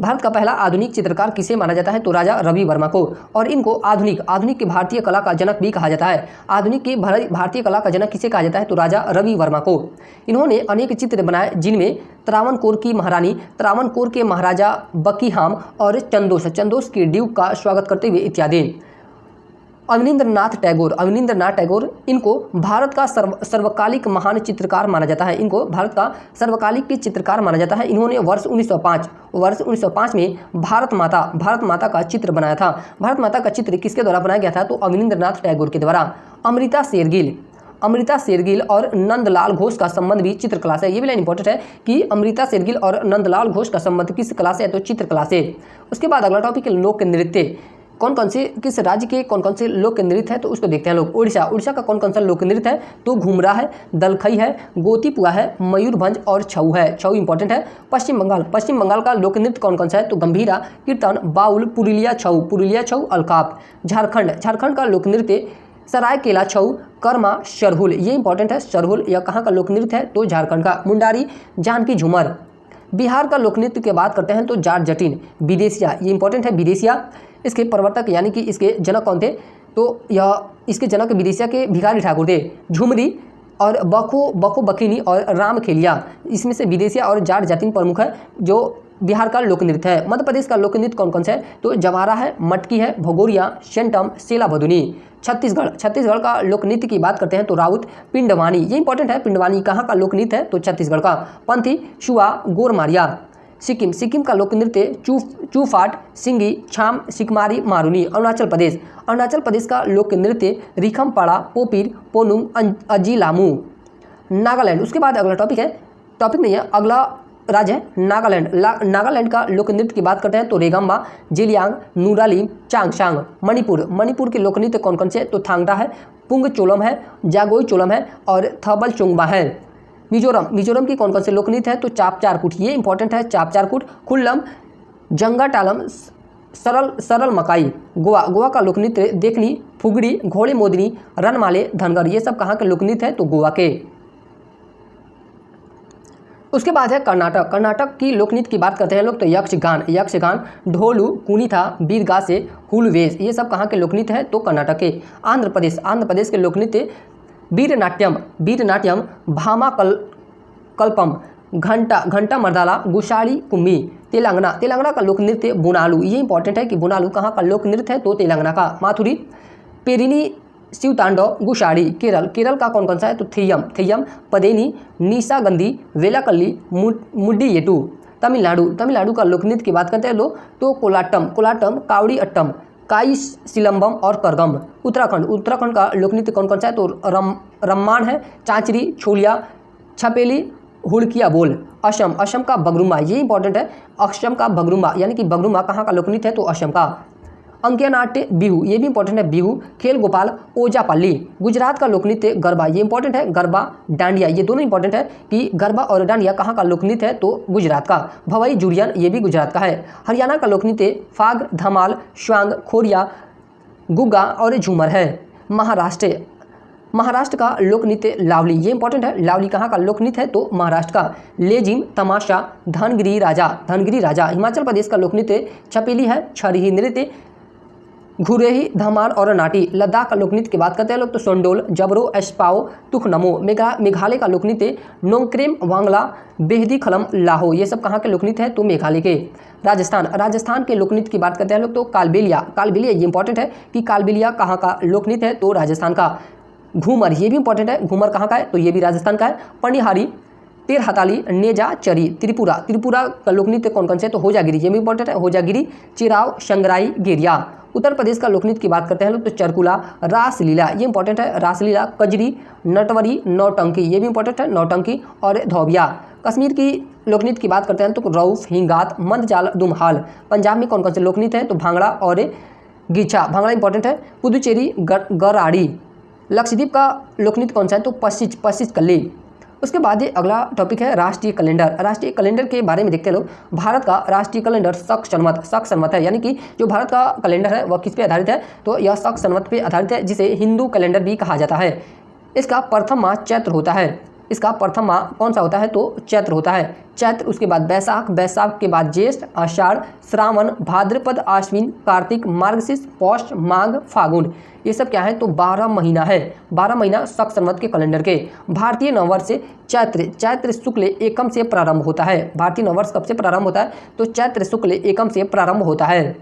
भारत का पहला आधुनिक चित्रकार किसे माना जाता है, तो राजा रवि वर्मा को। और इनको आधुनिक की भारतीय कला का जनक भी कहा जाता है। आधुनिक की भारतीय कला का जनक किसे कहा जाता है, तो राजा रवि वर्मा को। इन्होंने अनेक चित्र बनाए, जिनमें त्रावणकोर की महारानी, त्रावणकोर के महाराजा बकीहाम और चंदोस के ड्यूक का स्वागत करते हुए इत्यादि। अवनींद्रनाथ टैगोर इनको भारत का सर्वकालिक महान चित्रकार माना जाता है। इन्होंने वर्ष 1905 में भारत माता का चित्र बनाया था। भारत माता का चित्र किसके द्वारा बनाया गया था, तो अवनींद्रनाथ टैगोर के द्वारा। अमृता शेरगिल और नंदलाल घोष का संबंध भी चित्रकला से। ये भी लाइन इंपॉर्टेंट है कि अमृता शेरगिल और नंदलाल घोष का संबंध किस कला से है, तो चित्रकला से। उसके बाद अगला टॉपिक है लोक नृत्य। किस राज्य के कौन कौन से लोक नृत्य है, तो उसको देखते हैं लोग। उड़ीसा का कौन कौन सा लोक नृत्य है, तो घुमरा है, दलखई है, गोतीपुआ है, मयूरभंज और छऊ है। छऊ इंपॉर्टेंट है। पश्चिम बंगाल का लोक नृत्य कौन कौन सा है, तो गंभीरा, कीर्तन, बाउल, पुरुलिया छऊ, अलकाप। झारखंड का लोक नृत्य सरायकेला छऊ, कर्मा, सरहुल, ये इंपॉर्टेंट है। सरहुल यह कहाँ का लोक नृत्य है, तो झारखंड का। मुंडारी, जानकी झूमर। बिहार का लोक नृत्य की बात करते हैं तो जाट जटिन, विदेशिया, ये इंपॉर्टेंट है। विदेशिया इसके प्रवर्तक यानी कि इसके जनक कौन थे, तो यह इसके जनक विदेशिया के भिखारी ठाकुर थे। झुमरी और बखो बखीनी और राम खेलिया, इसमें से विदेशिया और जाट जातिन प्रमुख है जो बिहार का लोक नृत्य है। मध्य प्रदेश का लोक नृत्य कौन कौन सा है, तो जवारा है, मटकी है, भगोरिया, सेंटम, सेला भदुनी। छत्तीसगढ़ का लोक नृत्य की बात करते हैं तो राउत, पिंडवानी, ये इंपॉर्टेंट है। पिंडवानी कहाँ का लोक नृत्य है, तो छत्तीसगढ़ का। पंथी, शुआ, गोरमारिया। सिक्किम का लोक नृत्य चूफाट, सिंगी, छाम, सिकमारी, मारुनी। अरुणाचल प्रदेश का लोक नृत्य रिखमपाड़ा, पोपीर, पोनुंग, अजीलामू। नागालैंड, उसके बाद अगला टॉपिक नहीं है, अगला राज्य है नागालैंड का लोक नृत्य की बात करते हैं तो रेगम्बा, जेलियांग, नूरालिम, चांगशांग। मणिपुर के लोक नृत्य कौन कौन से, तो थांगडा है, पुंग चोलम है, जागोई चोलम है और थबल चोंगबा है। मिजोरम की कौन कौन से लोक नृत्य है, तो चाप चारकुट, ये इंपॉर्टेंट है। चाप चारकुट, खुल्लम, जंगा टालम, सरल सरल मकाई, गोवा, गोवा का लोक नृत्य देखली, फुगड़ी, घोड़े मोदिनी, रनमाले, धनगर, ये सब कहाँ के लोक नृत्य है तो गोवा के। उसके बाद है कर्नाटक। कर्नाटक की लोकनृत्य की बात करते हैं लोग तो यक्षगान, यक्षगान, ढोलू, कुनीथा, बीरगासे, हुलवेश, ये सब कहाँ के लोकनृत्य है तो कर्नाटक के। आंध्र प्रदेश, आंध्र प्रदेश के लोकनृत्य वीरनाट्यम, वीरनाट्यम, भामा कल्पम, घंटा घंटा मर्दाला, गुशाड़ी, कुम्मी। तेलंगाना, तेलंगाना का लोक नृत्य बुनालू, ये इंपॉर्टेंट है कि बुनालू कहाँ का लोक नृत्य है तो तेलंगाना का। माथुरी, पेरिनी, शिवतांडव, गुशाड़ी। केरल, केरल का कौन कौन सा है तो थेयम, थेयम, पदेनी, निशागंधी, वेलाकल्ली, मुड्डीयेटू। तमिलनाडु, तमिलनाडु का लोक नृत्य की बात करते हैं लोग तो कोलाटम, कोलाटम, कावड़ी अट्टम, काई सिलम्बम और करगम। उत्तराखंड, उत्तराखंड का लोक नृत्य कौन कौन सा है तो रम्मान है, चांचरी, छोलिया, छपेली, हुड़किया बोल। असम, असम का बगरुम्बा, ये इंपॉर्टेंट है, असम का बगरुम्बा यानी कि बगरुम्बा कहाँ का लोक नृत्य है तो असम का। अंकिया नाट्य बिहू, ये भी इंपॉर्टेंट है, बिहू। खेल गोपाल, ओजापल्ली। गुजरात का लोक नृत्य गरबा, ये इंपॉर्टेंट है, गरबा, डांडिया, ये दोनों इंपॉर्टेंट है कि गरबा और डांडिया कहाँ का लोक नृत्य है तो गुजरात का। भवई जुड़ियन, ये भी गुजरात का है। हरियाणा का लोक नृत्य फाग, धमाल, श्वांग, खोरिया, गुग्गा और झूमर है। महाराष्ट्र, महाराष्ट्र का लोक नृत्य लावली, ये इंपॉर्टेंट है, लावली कहाँ का लोक नृत्य है तो महाराष्ट्र का। लेजिम, तमाशा, धनगिरी राजा, धनगिरी राजा। हिमाचल प्रदेश का लोक नृत्य छपेली है, छरिही नृत्य, घुरेही, धमार और नाटी। लद्दाख का लोक नृत्य की बात करते हैं लोग तो सोंडोल, जबरो, एस्पाओ, तुखनमो। मेघालय का लोक नृत्य नोंगक्रेम, वांगला, बेहदी खलम, लाहो, ये सब कहाँ के लोक नृत्य है तो मेघालय के। राजस्थान, राजस्थान के लोक नृत्य की बात करते हैं लोग तो कालबेलिया, कालबेलिया ये इंपॉर्टेंट है कि कालबेलिया कहाँ का लोक नृत्य है तो राजस्थान का। घूमर, ये भी इंपॉर्टेंट है, घूमर कहाँ का है तो ये भी राजस्थान का है। पनिहारी, तिरहताली, नेजा, चरी। त्रिपुरा, त्रिपुरा का लोक नृत्य कौन कौन से तो होजागिरी, ये भी इंपॉर्टेंट है, होजागिरी, चिराव, शंगराई, गेरिया। उत्तर प्रदेश का लोक नृत्य की बात करते हैं लोग तो चरकुला, रासलीला, ये इंपॉर्टेंट है, रासलीला, कजरी, नटवरी, नौटंकी, ये भी इंपॉर्टेंट है, नौटंकी और धोबिया। कश्मीर की लोक नृत्य की बात करते हैं तो रऊफ, हिंगात, मंदजाल, दुमहाल। पंजाब में कौन कौन से लोक नृत्य है तो भांगड़ा और गिछा, भांगड़ा इंपॉर्टेंट है। पुदुचेरी, गराड़ी। लक्षद्वीप का लोक नृत्य कौन सा है तो पशिच, पशिच कल्ली। उसके बाद ये अगला टॉपिक है राष्ट्रीय कैलेंडर। राष्ट्रीय कैलेंडर के बारे में देखते हैं लोग। भारत का राष्ट्रीय कैलेंडर शक संवत है, यानी कि जो भारत का कैलेंडर है वह किस पे आधारित है तो यह शक संवत पे आधारित है, जिसे हिंदू कैलेंडर भी कहा जाता है। इसका प्रथम माह चैत्र होता है, इसका प्रथम माह कौन सा होता है तो चैत्र होता है, चैत्र। उसके बाद बैसाख, बैसाख के बाद ज्येष्ठ, आषाढ़, श्रावण, भाद्रपद, आश्विन, कार्तिक, मार्गशीर्ष, पौष, माघ, फागुन। ये सब क्या है तो 12 महीना है, 12 महीना शक संवत के कैलेंडर के। भारतीय नववर्ष चैत्र, चैत्र शुक्ल एकम से प्रारंभ होता है। भारतीय नववर्ष कब से प्रारंभ होता है तो चैत्र शुक्ल एकम से प्रारंभ होता है।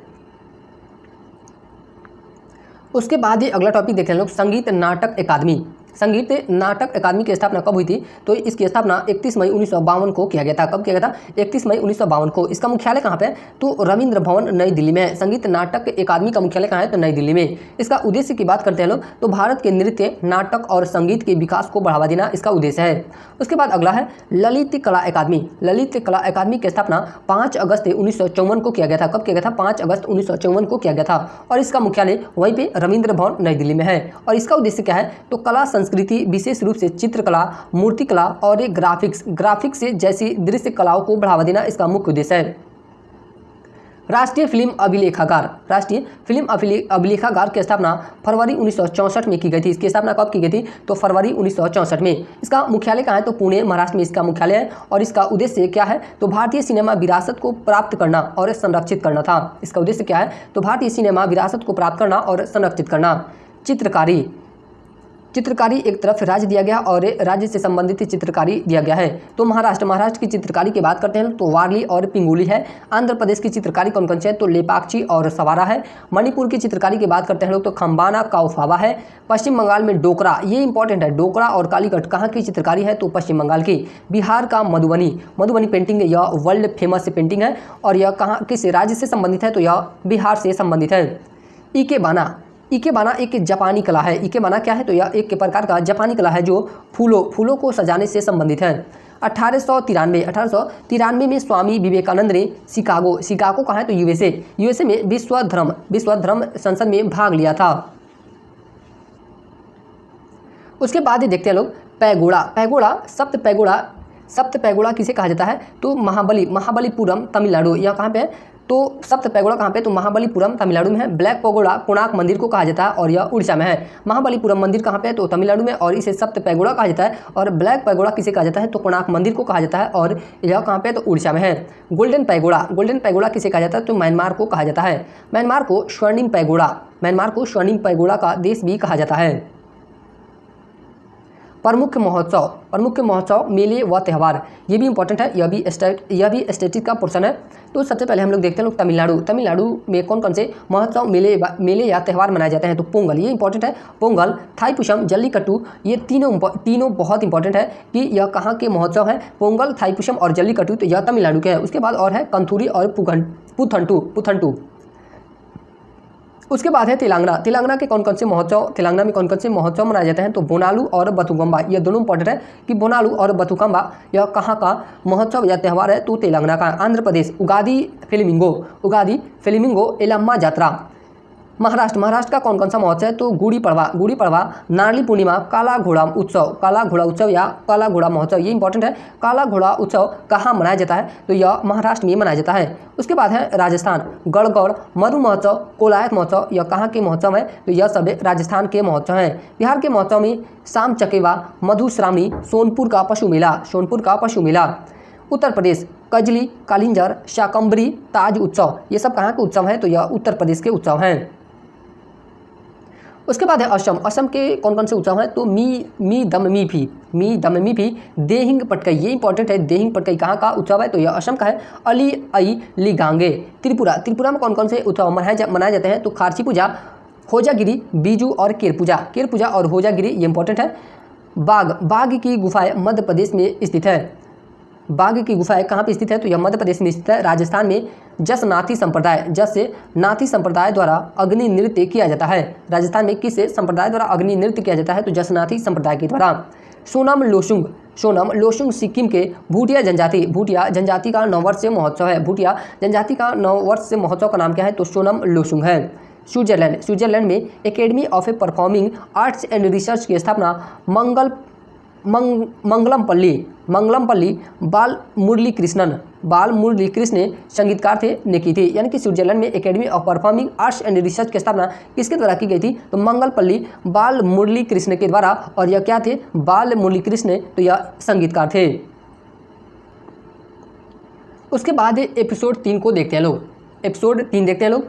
उसके बाद ही अगला टॉपिक देखें लोग संगीत नाटक अकादमी। संगीत नाटक अकादमी की स्थापना कब हुई थी तो इसकी स्थापना 31 मई 1952 को किया गया था। कब किया गया था 31 मई 1952 को। इसका मुख्यालय कहाँ पे है तो रविंद्र भवन नई दिल्ली में है। संगीत नाटक अकादमी का मुख्यालय कहाँ है तो नई दिल्ली में। इसका उद्देश्य की बात करते हैं लोग तो भारत के नृत्य, नाटक और संगीत के विकास को बढ़ावा देना इसका उद्देश्य है। उसके बाद अगला है ललित कला अकादमी। ललित कला अकादमी की स्थापना 5 अगस्त 1954 को किया गया था। कब किया गया था 5 अगस्त 1954 को किया गया था और इसका मुख्यालय वहीं पे रविंद्र भवन नई दिल्ली में है। और इसका उद्देश्य क्या है तो कला संस्कृति, विशेष रूप से चित्रकला, मूर्तिकला और ग्राफिक्स से जैसी दृश्य कलाओं को बढ़ावा देना इसका मुख्य उद्देश्य है। राष्ट्रीय फिल्म अभिलेखागार, राष्ट्रीय फिल्म अभिलेखागार की स्थापना फरवरी 1964 में की गई थी। इसकी स्थापना कब की गई थी तो फरवरी 1964 में। इसका मुख्यालय कहाँ है तो पुणे महाराष्ट्र में इसका मुख्यालय है। और इसका उद्देश्य क्या है तो भारतीय सिनेमा विरासत को प्राप्त करना और संरक्षित करना था। इसका उद्देश्य क्या है तो भारतीय सिनेमा विरासत को प्राप्त करना और संरक्षित करना। चित्रकारी, चित्रकारी एक तरफ राज्य दिया गया और राज्य से संबंधित चित्रकारी दिया गया है। तो महाराष्ट्र की चित्रकारी की बात करते हैं तो वारली और पिंगुली है। आंध्र प्रदेश की चित्रकारी कौन कौन से है तो लेपाक्षी और सवारा है। मणिपुर की चित्रकारी की बात करते हैं लोग तो खम्बाना काउफावा है। पश्चिम बंगाल में डोकरा, ये इंपॉर्टेंट है, डोकरा और कालीकट कहाँ की चित्रकारी है तो पश्चिम बंगाल की। बिहार का मधुबनी पेंटिंग, यह वर्ल्ड फेमस पेंटिंग है और यह कहाँ किस राज्य से संबंधित है तो यह बिहार से संबंधित है। इकेबाना एक जापानी कला है। इकेबाना क्या है तो यह एक प्रकार का जापानी कला है जो फूलों को सजाने से संबंधित है। 1893 में स्वामी विवेकानंद ने शिकागो कहाँ है तो यूएसए में विश्व धर्म संसद में भाग लिया था। उसके बाद ही देखते हैं लोग पैगोड़ा, सप्त पैगोड़ा किसे कहा जाता है तो महाबलीपुरम तमिलनाडु। यह कहाँ पे है तो सप्त पैगोड़ा कहाँ पे, तो महाबलीपुरम तमिलनाडु में है। ब्लैक पैगोड़ा कोणार्क मंदिर को कहा जाता है और यह उड़ीसा में है। महाबलीपुरम मंदिर कहाँ पे है, तो तमिलनाडु में, और इसे सप्त पैगोड़ा कहा जाता है। और ब्लैक पैगोड़ा किसे कहा जाता है, तो कोणार्क मंदिर को कहा जाता है और यह कहाँ पे है, तो उड़ीसा में है। गोल्डन पैगोड़ा किसे कहा जाता है, तो म्यांमार को कहा जाता है। म्यांमार को स्वर्णिम पैगोड़ा का देश भी कहा जाता है। प्रमुख महोत्सव मेले व त्यौहार, ये भी इंपॉर्टेंट है, यह भी स्टैटिक का पोर्शन है। तो सबसे पहले हम लोग देखते हैं लोग तमिलनाडु में कौन कौन से महोत्सव मेले या त्यौहार मनाए जाते हैं। तो पोंगल, ये इंपॉर्टेंट है, पोंगल, थाईपुसम, जल्लीकट्टू, ये तीनों बहुत इंपॉर्टेंट है कि यह कहाँ के महोत्सव है। पोंगल, थाईपुसम और जल्लीकट्टू, तो यह तमिलनाडु के है। उसके बाद और है कंथूरी और पुथंटू। उसके बाद है तेलंगाना में कौन कौन से महोत्सव मनाए जाते हैं, तो बोनालू और बथुकम्बा, ये दोनों इंपॉर्टेंट है कि बोनालू और बथुकम्बा यह कहाँ का महोत्सव या त्यौहार है, तो तेलंगाना का। आंध्र प्रदेश उगादी फेलिमिंगो एलम्मा जात्रा। महाराष्ट्र का कौन कौन सा महोत्सव है, तो गुड़ी पड़वा, नारली पूर्णिमा, काला घोड़ा उत्सव या काला घोड़ा महोत्सव, ये इंपॉर्टेंट है। काला घोड़ा उत्सव कहाँ मनाया जाता है, तो यह महाराष्ट्र में मनाया जाता है। उसके बाद है राजस्थान, गढ़गौड़, मरु महोत्सव, कोलायत महोत्सव, यह कहाँ के महोत्सव है, तो यह सब राजस्थान के महोत्सव हैं। बिहार के महोत्सव में शाम चकेवा, मधुश्रावणी, सोनपुर का पशु मेला। उत्तर प्रदेश कजली, कालिंजर, शाकंभरी, ताज उत्सव, ये सब कहाँ के उत्सव हैं, तो यह उत्तर प्रदेश के उत्सव हैं। उसके बाद है असम के कौन कौन से उत्सव हैं, तो मी दम मी भी, देहिंग पटकई, ये इंपॉर्टेंट है। देहिंग पटकई कहाँ का उत्सव है, तो यह असम का है। अली आई लिगांगे। त्रिपुरा में कौन कौन से उत्सव मनाए जाते हैं, तो खारची पूजा, होजागिरी, बीजू और केर पूजा और होजागिरी, ये इंपॉर्टेंट है। बाघ की गुफाएं मध्य प्रदेश में स्थित है। बाघ की गुफाएं कहाँ पे स्थित है, तो यह मध्य प्रदेश में स्थित है। राजस्थान में जस नाथी संप्रदाय द्वारा अग्नि नृत्य किया जाता है। राजस्थान में किस संप्रदाय द्वारा अग्नि नृत्य किया जाता है, तो जसनाथी संप्रदाय के द्वारा। सोनम लोसुंग सिक्किम के भूटिया जनजाति का 9 वर्षीय महोत्सव है। भूटिया जनजाति का 9 वर्षीय महोत्सव का नाम क्या है, तो सोनम लोसुंग है। स्विट्जरलैंड में academy of performing arts and research की स्थापना मंगलमपल्ली बाल मुरली कृष्ण संगीतकार ने की थी। यानी कि स्विट्जरलैंड में academy of performing arts and research की स्थापना किसके द्वारा की गई थी, तो मंगलपल्ली बाल मुरली कृष्ण के द्वारा। और यह क्या थे, बाल मुरली कृष्ण, तो यह संगीतकार थे। उसके बाद एपिसोड 3 को देखते हैं लोग। एपिसोड 3 देखते हैं लोग,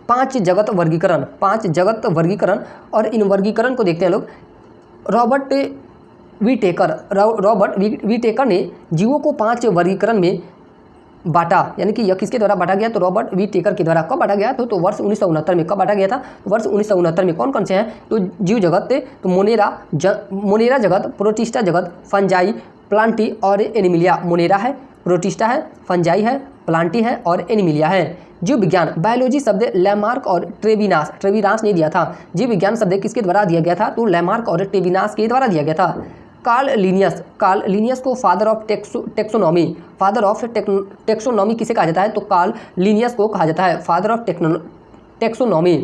5 जगत वर्गीकरण और इन वर्गीकरण को देखते हैं लोग। रॉबर्ट वी टेकर ने जीवों को 5 वर्गीकरण में बांटा। यानी कि यह किसके द्वारा बांटा गया, तो रॉबर्ट वी टेकर के द्वारा। कब बांटा गया, तो वर्ष 1969 में। कब बांटा गया था, तो वर्ष 1969 में। कौन कौन से हैं, तो जीव जगत, तो मोनेरा जगत, प्रोटिस्टा जगत, फंजाई, प्लांटी और एनिमिलिया। मोनेरा है, प्रोटिस्टा है, फंजाई है, प्लांटी है और एनिमिलिया है। जीव विज्ञान, बायोलॉजी शब्द लैमार्क और ट्रेविनास ने दिया था। जीव विज्ञान शब्द किसके द्वारा दिया गया था, तो लैमार्क और ट्रेविनास के द्वारा दिया गया था। कार्ल लिनियस को फादर ऑफ टेक्सोनॉमी किसे कहा जाता है, तो कार्ल लिनियस को कहा जाता है फादर ऑफ टेक्सोनॉमी।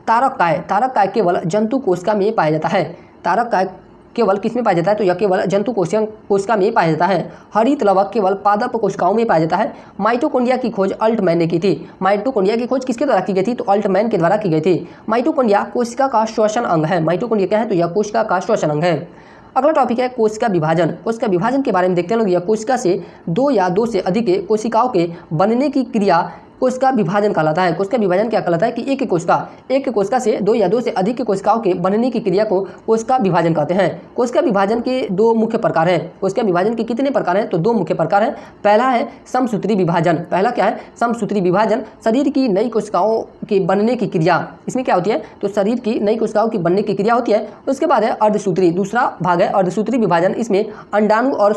तारक काय केवल जंतु कोशिका में पाया जाता है। तारक काय केवल किस में पाया जाता है, तो यह केवल जंतु कोशिका में पाया जाता है। हरित लवक केवल पादप कोशिकाओं में पाया जाता है। माइटोकॉन्ड्रिया की खोज अल्टमैन ने की थी। माइटोकॉन्ड्रिया की खोज किसके द्वारा की गई थी, तो अल्टमैन के द्वारा की गई थी। माइटोकॉन्ड्रिया कोशिका का श्वसन अंग है। माइटोकॉन्ड्रिया क्या है, तो यह कोशिका का श्वसन अंग है। अगला टॉपिक है कोशिका विभाजन। कोशिका विभाजन के बारे में देखते हैं लोग। यह कोशिका से 2 या 2 से अधिक कोशिकाओं के बनने की क्रिया कोशिका विभाजन कहलाता है। कोशिका विभाजन क्या कहलाता है कि एक कोशिका से 2 या 2 से अधिक कोशिकाओं के बनने की क्रिया को कोशिका विभाजन कहते हैं। कोशिका विभाजन के 2 मुख्य प्रकार हैं। कोशिका विभाजन के कितने प्रकार हैं, तो 2 मुख्य प्रकार हैं। पहला है समसूत्री विभाजन। पहला क्या है, समसूत्री विभाजन। शरीर की नई कोशिकाओं के बनने की क्रिया, इसमें क्या होती है, तो शरीर की नई कोशिकाओं की बनने की क्रिया होती है। उसके बाद है अर्धसूत्री, दूसरा भाग है अर्धसूत्री विभाजन। इसमें अंडाणु और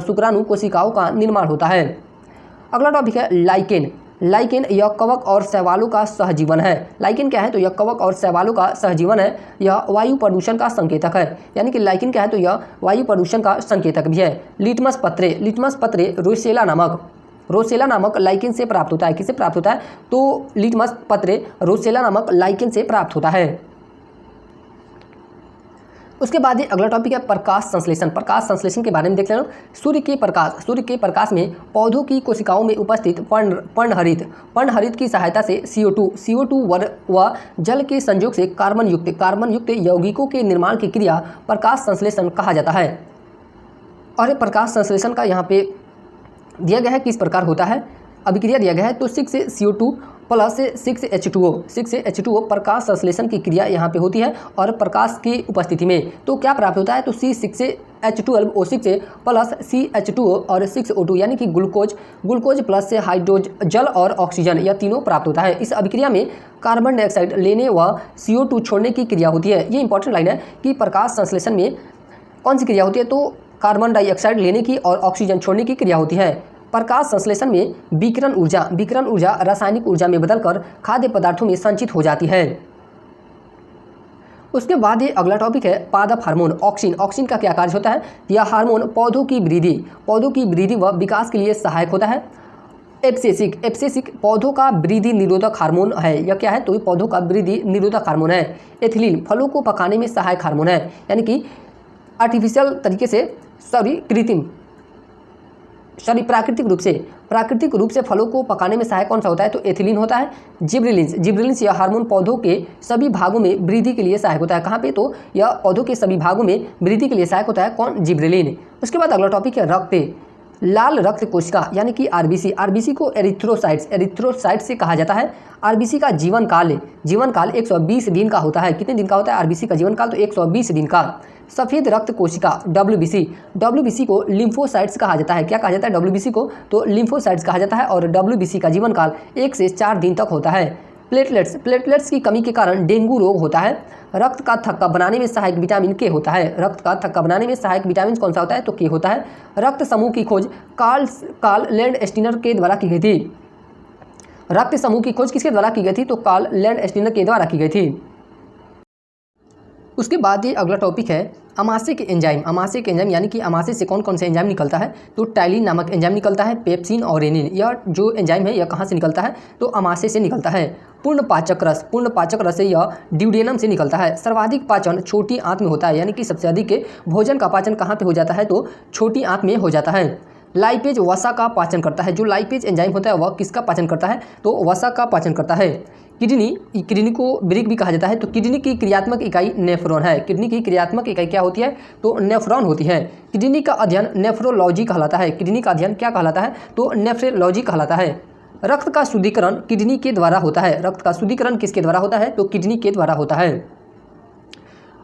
शुक्राणु कोशिकाओं का निर्माण होता है। अगला टॉपिक है लाइकेन यह कवक और शैवालों का सहजीवन है। लाइकेन क्या है, तो यह कवक और शैवालों का सहजीवन है। यह वायु प्रदूषण का संकेतक है। यानी कि लाइकेन क्या है, तो यह वायु प्रदूषण का संकेतक भी है। लिटमस पत्रे रोसेला नामक लाइकेन से प्राप्त होता है। किससे प्राप्त होता है, तो लिटमस पत्रे रोसेला नामक लाइकेन से प्राप्त होता है। उसके बाद ही अगला टॉपिक है प्रकाश संश्लेषण। प्रकाश संश्लेषण के बारे में देख लेना। सूर्य के प्रकाश में पौधों की कोशिकाओं में उपस्थित पर्णहरित की सहायता से CO2 व जल के संयोग से कार्बन युक्त यौगिकों के निर्माण की क्रिया प्रकाश संश्लेषण कहा जाता है। और प्रकाश संश्लेषण का यहाँ पे दिया गया है किस प्रकार होता है, अभिक्रिया दिया गया है। तो 6CO2 प्लस 6H2O प्रकाश संश्लेषण की क्रिया यहाँ पे होती है और प्रकाश की उपस्थिति में तो क्या प्राप्त होता है, तो C6H12O6 प्लस CH2O और 6O2 यानी कि ग्लूकोज प्लस से हाइड्रोज जल और ऑक्सीजन यह तीनों प्राप्त होता है। इस अभिक्रिया में कार्बन डाइऑक्साइड लेने व CO2 छोड़ने की क्रिया होती है। ये इंपॉर्टेंट लाइन है कि प्रकाश संश्लेषण में कौन सी क्रिया होती है, तो कार्बन डाइऑक्साइड लेने की और ऑक्सीजन छोड़ने की क्रिया होती है। प्रकाश संश्लेषण में विकिरण ऊर्जा रासायनिक ऊर्जा में बदलकर खाद्य पदार्थों में संचित हो जाती है। उसके बाद ये अगला टॉपिक है पादप हार्मोन ऑक्सिन का क्या कार्य होता है, यह हार्मोन पौधों की वृद्धि व विकास के लिए सहायक होता है। एब्सेसिक पौधों का वृद्धि निरोधक हार्मोन है। यह क्या है, तो पौधों का वृद्धि निरोधक हार्मोन है। एथिलीन फलों को पकाने में सहायक हार्मोन है, यानी कि आर्टिफिशियल तरीके से प्राकृतिक रूप से फलों को पकाने में सहायक कौन सा होता है, तो एथिलीन होता है। जिब्रेलिन्स यह हार्मोन पौधों के सभी भागों में वृद्धि के लिए सहायक होता है। कहाँ पे, तो यह पौधों के सभी भागों में वृद्धि के लिए सहायक होता है कौन, जिब्रेलिन। उसके बाद अगला टॉपिक है लाल रक्त कोशिका यानी कि आरबीसी को एरिथ्रोसाइट्स से कहा जाता है। आरबीसी का जीवन काल 120 दिन का होता है। कितने दिन का होता है आरबीसी का जीवन काल, तो 120 दिन का। सफ़ेद रक्त कोशिका WBC को लिम्फोसाइट्स कहा जाता है। क्या कहा जाता है WBC को, तो लिम्फोसाइट्स कहा जाता है और WBC का जीवन काल 1 से 4 दिन तक होता है। प्लेटलेट्स की कमी के कारण डेंगू रोग होता है। रक्त का थक्का बनाने में सहायक विटामिन के होता है। रक्त का थक्का बनाने में सहायक विटामिन कौन सा होता है, तो के होता है। रक्त समूह की खोज कार्ल लैंडस्टीनर के द्वारा की गई थी। रक्त समूह की खोज किसके द्वारा की गई थी, तो कार्ल लैंडस्टीनर के द्वारा की गई थी। उसके बाद ये अगला टॉपिक है अमाशय एंजाइम यानी कि अमाशय से कौन कौन से एंजाइम निकलता है, तो टाइलिन नामक एंजाइम निकलता है। पेप्सिन और रेनिन यह जो एंजाइम है यह कहाँ से निकलता है, तो अमाशय से निकलता है। पूर्ण पाचक रस यह ड्यूडेनम से निकलता है। सर्वाधिक पाचन छोटी आंत में होता है, यानी कि सबसे अधिक भोजन का पाचन कहाँ पे हो जाता है, तो छोटी आंत में हो जाता है। लाइपेज वसा का पाचन करता है। जो लाइपेज एंजाइम होता है वह किसका पाचन करता है, तो वसा का पाचन करता है। किडनी को ब्रिक भी कहा जाता है। तो किडनी की क्रियात्मक इकाई नेफ्रॉन है। किडनी की क्रियात्मक इकाई क्या होती है, तो नेफ्रॉन होती है। किडनी का अध्ययन नेफ्रोलॉजी कहलाता है। किडनी का अध्ययन क्या कहलाता है, तो नेफ्रोलॉजी कहलाता है। रक्त का शुद्धिकरण किडनी के द्वारा होता है। रक्त का शुद्धिकरण किसके द्वारा होता है, तो किडनी के द्वारा होता है।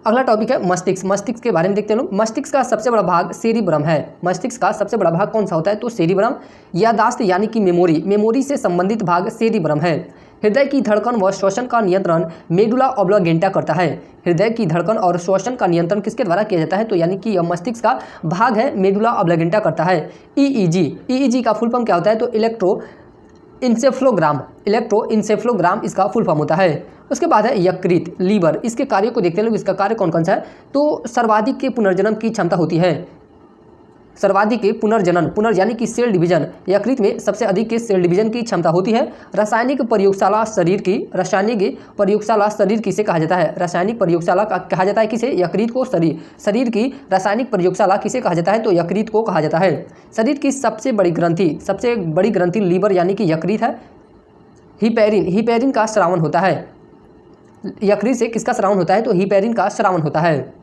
अगला टॉपिक है मस्तिष्क के बारे में देखते हैं लोग। मस्तिष्क का सबसे बड़ा भाग सेरिब्रम है। मस्तिष्क का सबसे बड़ा भाग कौन सा होता है, तो सेरिब्रम। यादाश्त यानी कि मेमोरी से संबंधित भाग सेरिब्रम है। हृदय की धड़कन व श्वसन का नियंत्रण मेडुला ऑब्लिगेंटा करता है। हृदय की धड़कन और श्वसन का नियंत्रण किसके द्वारा किया जाता है, तो यानी कि यह मस्तिष्क का भाग है, मेडुला ऑब्लिगेंटा करता है। EEG का फुल फॉर्म क्या होता है, तो इलेक्ट्रो इंसेफ्लोग्राम इसका फुल फॉर्म होता है। उसके बाद है यकृत लीवर। इसके कार्यों को देखते हैं लोग। इसका कार्य कौन कौन सा है, तो सर्वाधिक के पुनर्जनन की क्षमता होती है। सर्वाधिक के पुनर्जनन यानी कि सेल डिवीजन, यकृत में सबसे अधिक के सेल डिवीजन की क्षमता होती है। रासायनिक प्रयोगशाला शरीर किसे कहा जाता है, रासायनिक प्रयोगशाला कहा जाता है किसे, यकृत को। शरीर की रासायनिक प्रयोगशाला किसे कहा जाता है, तो यकृत को कहा जाता है। शरीर की सबसे बड़ी ग्रंथि लीवर यानी कि यकृत है। हिपैरिन का स्रावन होता है। यकृत से किसका स्रावन होता है, तो हिपैरिन का स्रावन होता है।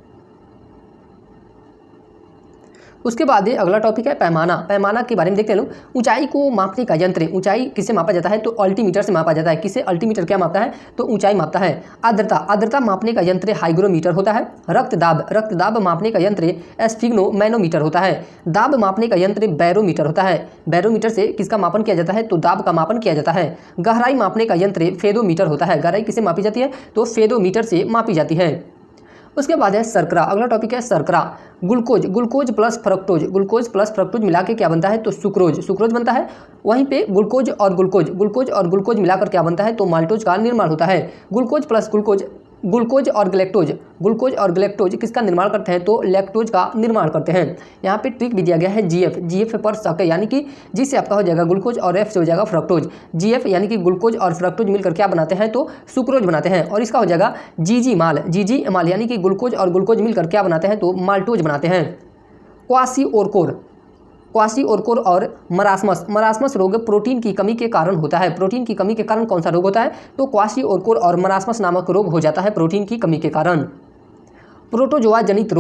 उसके बाद अगला टॉपिक है पैमाना के बारे में देखते हैं लोग। ऊंचाई को मापने का यंत्र, ऊंचाई किससे मापा जाता है, तो अल्टीमीटर से मापा जाता है। किससे, अल्टीमीटर क्या मापता है, तो ऊंचाई मापता है। आर्द्रता मापने का यंत्र हाइग्रोमीटर होता है। रक्तदाब मापने का यंत्र एस्फिग्नोमैनोमीटर होता है। दाब मापने का यंत्र बैरोमीटर होता है। बैरोमीटर से किसका मापन किया जाता है, तो दाब का मापन किया जाता है। गहराई मापने का यंत्र फेदोमीटर होता है। गहराई किससे मापी जाती है, तो फेदोमीटर से मापी जाती है। उसके बाद है शर्करा। अगला टॉपिक है शर्करा। ग्लूकोज प्लस फ्रक्टोज मिला के क्या बनता है, तो सुक्रोज बनता है। वहीं पे ग्लूकोज और ग्लूकोज मिलाकर क्या बनता है, तो माल्टोज का निर्माण होता है। ग्लूकोज प्लस ग्लूकोज और ग्लैक्टोज किसका निर्माण करते हैं? तो लैक्टोज का निर्माण करते हैं। यहाँ पे ट्रिक भी दिया गया है जीएफ पर शक है, यानी कि जिससे आपका हो जाएगा ग्लूकोज और एफ से हो जाएगा फ्रक्टोज। जीएफ यानी कि ग्लूकोज और फ्रक्टोज मिलकर क्या बनाते हैं? तो सुक्रोज बनाते हैं। और इसका हो जाएगा जीजी माल यानी कि ग्लूकोज और ग्लूकोज मिलकर क्या बनाते हैं? तो माल्टोज बनाते हैं। क्वासिओरकोर और मरासमस रोग प्रोटीन की कमी के कारण होता है। प्रोटीन की कमी के कारण कौन सा रोग होता है? तो क्वासिओरकोर और मरासमस नामक रोग हो जाता है प्रोटीन की कमी के कारण। प्रोटोजोआ जनित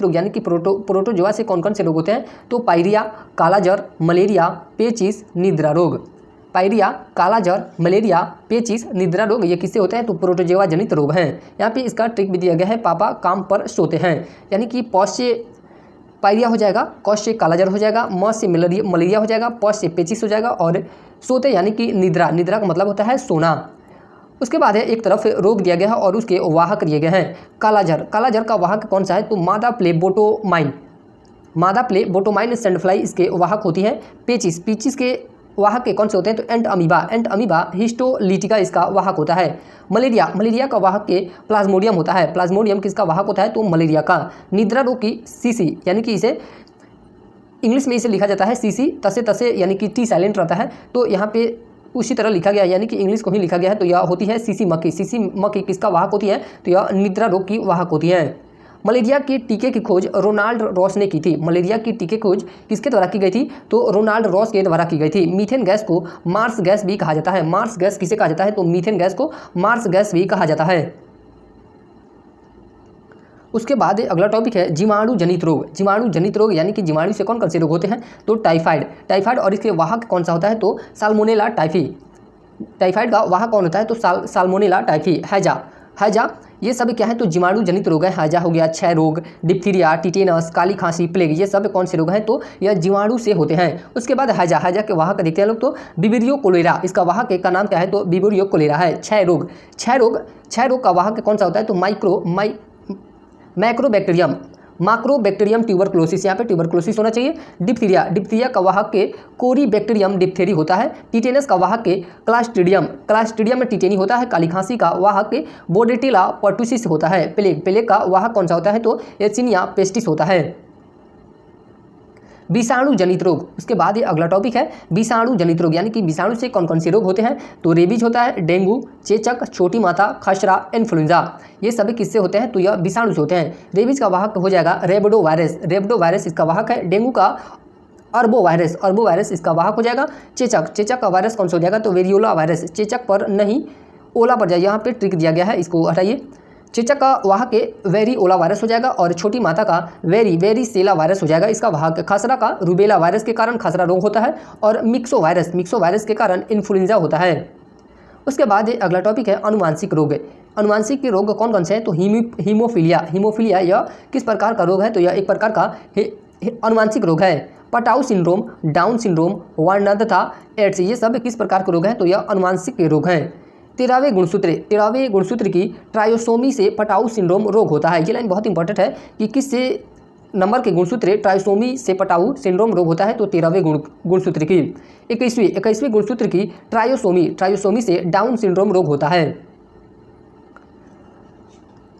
रोग यानी कि प्रोटोजोआ से कौन कौन से रोग होते हैं? तो पायरिया, कालाजर, मलेरिया, पेचिस, निद्रा रोग। पायरिया, कालाजर, मलेरिया, पेचिस, निद्रा रोग ये किससे होते हैं? तो प्रोटोजोआ जनित रोग हैं। यहाँ पे इसका ट्रिक भी दिया गया है, पापा काम पर सोते हैं, यानी कि पौष से पायरिया हो जाएगा, कौश से कालाजर हो जाएगा, म से मलेरिया हो जाएगा, पौष से पेचिस हो जाएगा और सोते यानी कि निद्रा का मतलब होता है सोना। उसके बाद है एक तरफ रोग दिया गया है और उसके वाहक दिए गए हैं। कालाजर का वाहक कौन सा है? तो मादा प्लेबोटोमाइन सैंडफ्लाई इसके वाहक होती है। पेचिस के वाहक के कौन से होते हैं? तो एंट अमीबा हिस्टोलिटिका इसका वाहक होता है। मलेरिया का वाहक के प्लाज्मोडियम होता है। प्लाज्मोडियम किसका वाहक होता है? तो मलेरिया का। निद्रा रोग की सीसी यानी कि इसे इंग्लिश में इसे लिखा जाता है सीसी, तसे यानी कि टी साइलेंट रहता है, तो यहाँ पे उसी तरह लिखा गया यानी कि इंग्लिश को ही लिखा गया है, तो यह होती है सीसी मक्खी किसका वाहक होती है? तो यह निद्रा रोग की वाहक होती है। मलेरिया के टीके की खोज रोनाल्ड रॉस ने की थी। मलेरिया की टीके खोज किसके द्वारा की गई थी? तो रोनाल्ड रॉस के द्वारा की गई थी। मीथेन गैस को मार्स गैस भी कहा जाता है। मार्स गैस किसे कहा जाता है? तो मीथेन गैस को मार्स गैस भी कहा जाता है। उसके बाद अगला टॉपिक है जीवाणु जनित रोग यानी कि जीवाणु से कौन कौन से रोग होते हैं? तो टाइफाइड और इसके वाहक कौन सा होता है? तो साल्मोनेला टाइफी। टाइफाइड का वाहक कौन होता है? तो साल्मोनेला टाइफी। हैजा ये सब क्या है? तो जीवाणु जनित रोग है। हैजा हो गया, क्षय रोग, डिप्थीरिया, टिटेनस, काली खांसी, प्लेग, ये सब कौन से रोग हैं? तो यह जीवाणु से होते हैं। उसके बाद हैजा के वाहक देखते हैं लोग, तो विब्रियो कोलेरा इसका वाहक का नाम क्या है? तो विब्रियो कोलेरा है। क्षय रोग का वाहक कौन सा होता है? तो माइक्रोबैक्टीरियम ट्यूबरक्लोसिस, यहाँ पे ट्यूबरक्लोसिस होना चाहिए। डिप्थीरिया का वाहक के कोरीबैक्टीरियम डिप्थेरी होता है। टिटेनस का वाहक के क्लास्ट्रीडियम में टिटेनी होता है। काली खांसी का वाहक के बोडेटिला पर्टुसिस होता है। प्लेग का वाहक कौन सा होता है? तो एचिनिया पेस्टिस होता है। विषाणु जनित रोग, उसके बाद ये अगला टॉपिक है विषाणु जनित रोग, यानी कि विषाणु से कौन कौन से रोग होते हैं? तो रेबीज होता है, डेंगू, चेचक, छोटी माता, खसरा, इन्फ्लुएंजा, ये सभी किससे होते हैं? तो यह विषाणु से होते हैं। रेबीज का वाहक हो जाएगा रेबडो वायरस इसका वाहक है। डेंगू का अर्बो वायरस इसका वाहक हो जाएगा। चेचक का वायरस कौन सा हो जाएगा? तो वेरियोला वायरस। चेचक पर नहीं, ओला पर जाए, यहाँ पे ट्रिक दिया गया है, इसको हटाइए। चेचक का वाहक के वेरिओला वायरस हो जाएगा और छोटी माता का वेरीसेला वायरस हो जाएगा इसका वाहक। खसरा का रूबेला वायरस के कारण खसरा रोग होता है और मिक्सो वायरस के कारण इन्फ्लुएंजा होता है। उसके बाद ये अगला टॉपिक है अनुवांशिक रोग। अनुवांशिक के रोग कौन कौन से हैं? तो हीमोफीलिया यह किस प्रकार का रोग है? तो यह एक प्रकार का अनुवांशिक रोग है। Patau syndrome, down syndrome, Warner तथा एड्स, ये सब किस प्रकार के रोग हैं? तो यह अनुवांशिक के रोग हैं। 13वें गुणसूत्र की ट्रायोसोमी से पटाउ सिंड्रोम रोग होता है। ये लाइन बहुत इंपॉर्टेंट है कि किससे नंबर के गुणसूत्र ट्रायोसोमी से पटाउ सिंड्रोम रोग होता है? तो 13वें गुणसूत्र की। 21वें गुणसूत्र की ट्रायोसोमी से डाउन सिंड्रोम रोग होता है।